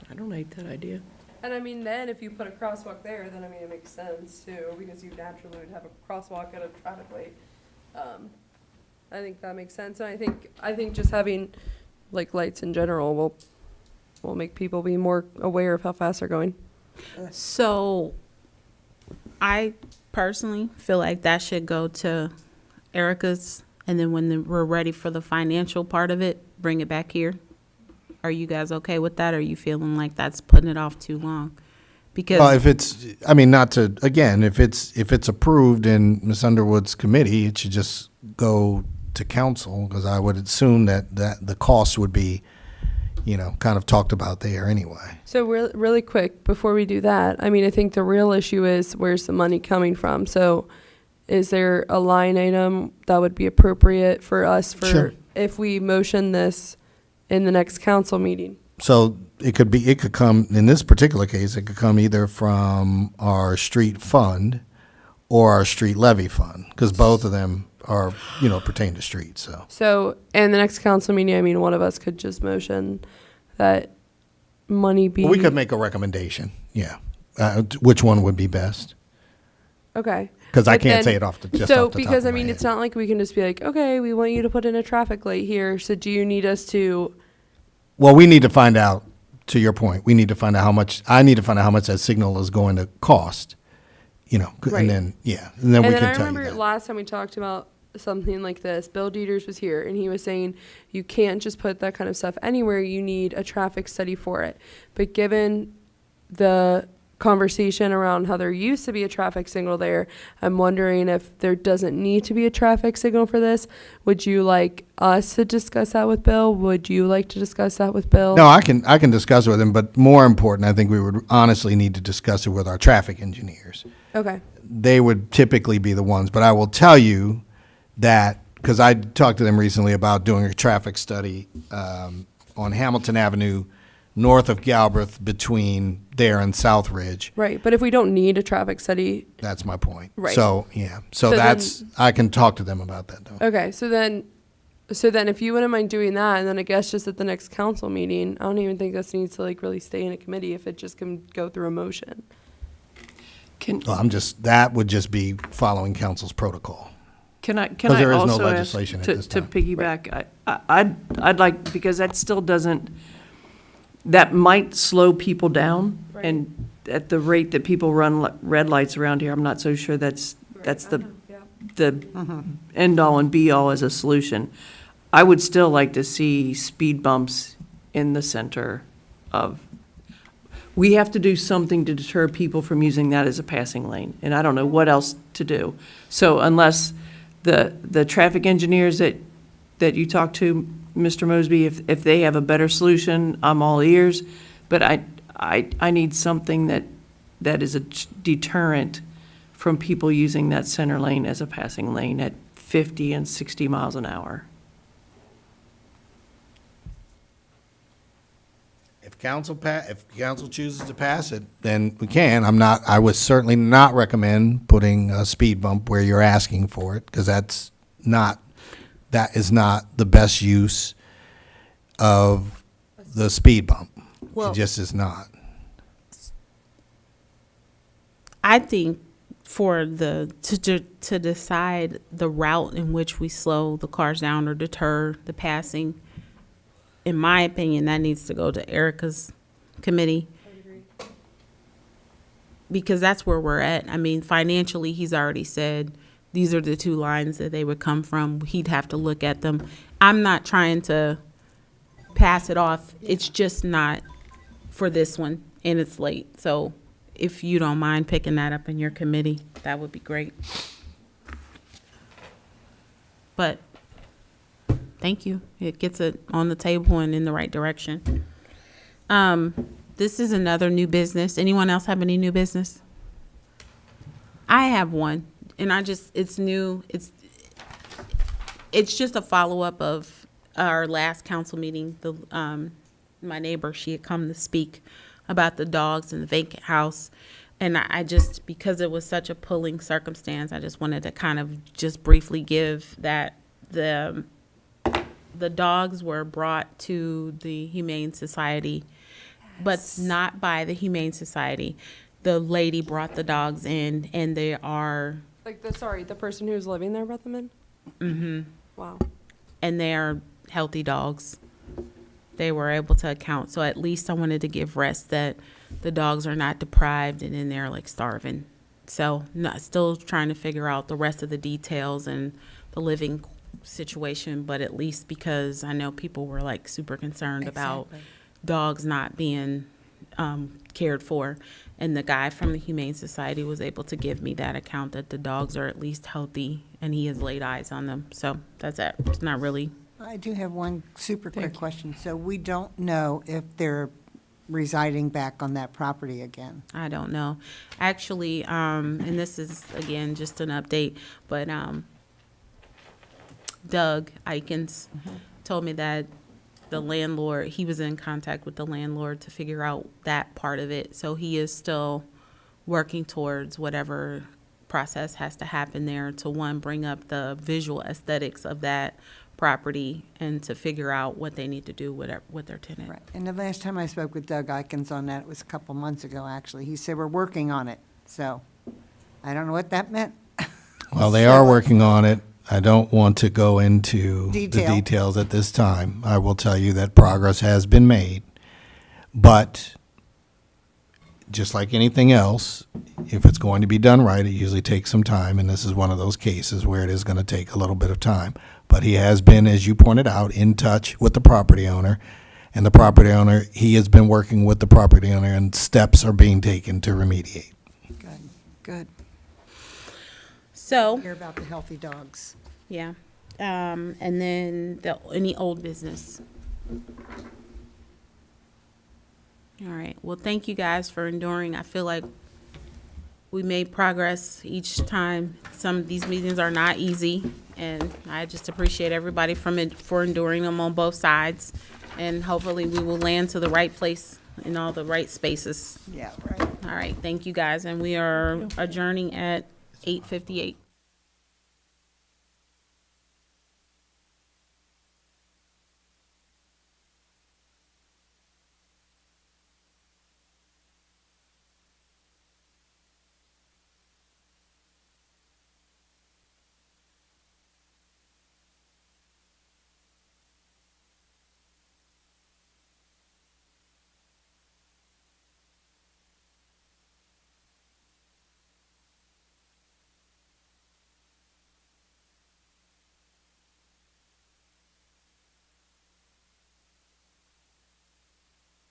I don't hate that idea. And I mean, then if you put a crosswalk there, then I mean, it makes sense too, because you naturally would have a crosswalk at a traffic light. I think that makes sense, and I think just having like lights in general will make people be more aware of how fast they're going. So I personally feel like that should go to Erica's, and then when we're ready for the financial part of it, bring it back here. Are you guys okay with that? Or are you feeling like that's putting it off too long? Because Well, if it's, I mean, not to, again, if it's approved in Ms. Underwood's committee, it should just go to council, because I would assume that the cost would be, kind of talked about there anyway. So really quick, before we do that, I mean, I think the real issue is where's the money coming from? So is there a line item that would be appropriate for us Sure. if we motion this in the next council meeting? So it could come, in this particular case, it could come either from our street fund or our street levy fund, because both of them are, pertain to streets, so. So in the next council meeting, I mean, one of us could just motion that money be. Well, we could make a recommendation, yeah. Which one would be best? Okay. Because I But can't then- say it off the top So, of my because I mean, head. it's not like we can just be like, okay, we want you to put in a traffic light here. So do you need us to? Well, we need to find out, to your point, I need to find out how much that signal is going to cost, Right. and then, and then we And then can I tell you remember that. last time we talked about something like this, Bill Dieters was here and he was saying you can't just put that kind of stuff anywhere. You need a traffic study for it. But given the conversation around how there used to be a traffic signal there, I'm wondering if there doesn't need to be a traffic signal for this. Would you like us to discuss that with Bill? Would you like to discuss that with Bill? No, I can discuss it with him, but more important, I think we would honestly need to discuss it with our traffic engineers. Okay. They would typically be the ones, but I will tell you that, because I talked to them recently about doing a traffic study on Hamilton Avenue, north of Galbraith, between there and South Ridge. Right. But if we don't need a traffic study, That's my point. Right. So, yeah, so So that's, I can talk to them about that, though. okay. So then if you wouldn't mind doing that, and then I guess just at the next council meeting, I don't even think this needs to like really stay in a committee if it just can go through a motion. Well, that would just be following council's protocol. Can I 'Cause there is no also legislation ask at to, this to time. piggyback? I'd like, because that still doesn't, that might slow people down. Right. And at the rate that people run red lights around here, I'm not so sure that's the end all and be all as a solution. I would still like to see speed bumps in the center of, we have to do something to deter people from using that as a passing lane, and I don't know what else to do. So unless the traffic engineers that you talk to, Mr. Mosby, if they have a better solution, I'm all ears. But I need something that is a deterrent from people using that center lane as a passing lane at 50 and 60 miles an hour. If council chooses to pass it, then we can. I would certainly not recommend putting a speed bump where you're asking for it, because that is not the best use of the speed bump. Well- It just is not. I think for to decide the route in which we slow the cars down or deter the passing. In my opinion, that needs to go to Erica's committee. Because that's where we're at. I mean, financially, he's already said these are the two lines that they would come from. He'd have to look at them. I'm not trying to pass it off. It's just not for this one, and it's late. So if you don't mind picking that up in your committee, that would be great. But thank you. It gets it on the table and in the right direction. This is another new business. Anyone else have any new business? I have one, and it's new. It's just a follow-up of our last council meeting. My neighbor, she had come to speak about the dogs in the vacant house. And I just, because it was such a pulling circumstance, I just wanted to kind of just briefly give that the dogs were brought to the Humane Society, but not by the Humane Society. The lady brought the dogs in, and they are, Like the person who's living there brought them in? Mm-hmm. Wow. and they are healthy dogs. They were able to account. So at least I wanted to give rest that the dogs are not deprived and in there like starving. So still trying to figure out the rest of the details and the living situation, but at least because I know people were like super concerned about dogs not being cared for. And the guy from the Humane Society was able to give me that account that the dogs are at least healthy and he has laid eyes on them. So that's it. It's not really. I do have one super quick question. So we don't know if they're residing back on that property again? I don't know. Actually, and this is, again, just an update, but Doug Eikens told me that the landlord, he was in contact with the landlord to figure out that part of it. So he is still working towards whatever process has to happen there to, one, bring up the visual aesthetics of that property and to figure out what they need to do with their tenant. Right. And the last time I spoke with Doug Eikens on that, it was a couple months ago, actually. He said, we're working on it. So I don't know what that meant. Well, they are working on it. I don't want to go into the Detail. details at this time. I will tell you that progress has been made. But just like anything else, if it's going to be done right, it usually takes some time. And this is one of those cases where it is going to take a little bit of time. But he has been, as you pointed out, in touch with the property owner. And the property owner, he has been working with the property owner, and steps are being taken to remediate. Good, good. So, Hear about the healthy dogs. yeah. And then any old business. All right. Well, thank you guys for enduring. I feel like we made progress each time. Some of these meetings are not easy, and I just appreciate everybody for enduring them on both sides. And hopefully we will land to the right place in all the right spaces. Yeah, right. All right. Thank you guys. And we are adjourning at 8:58.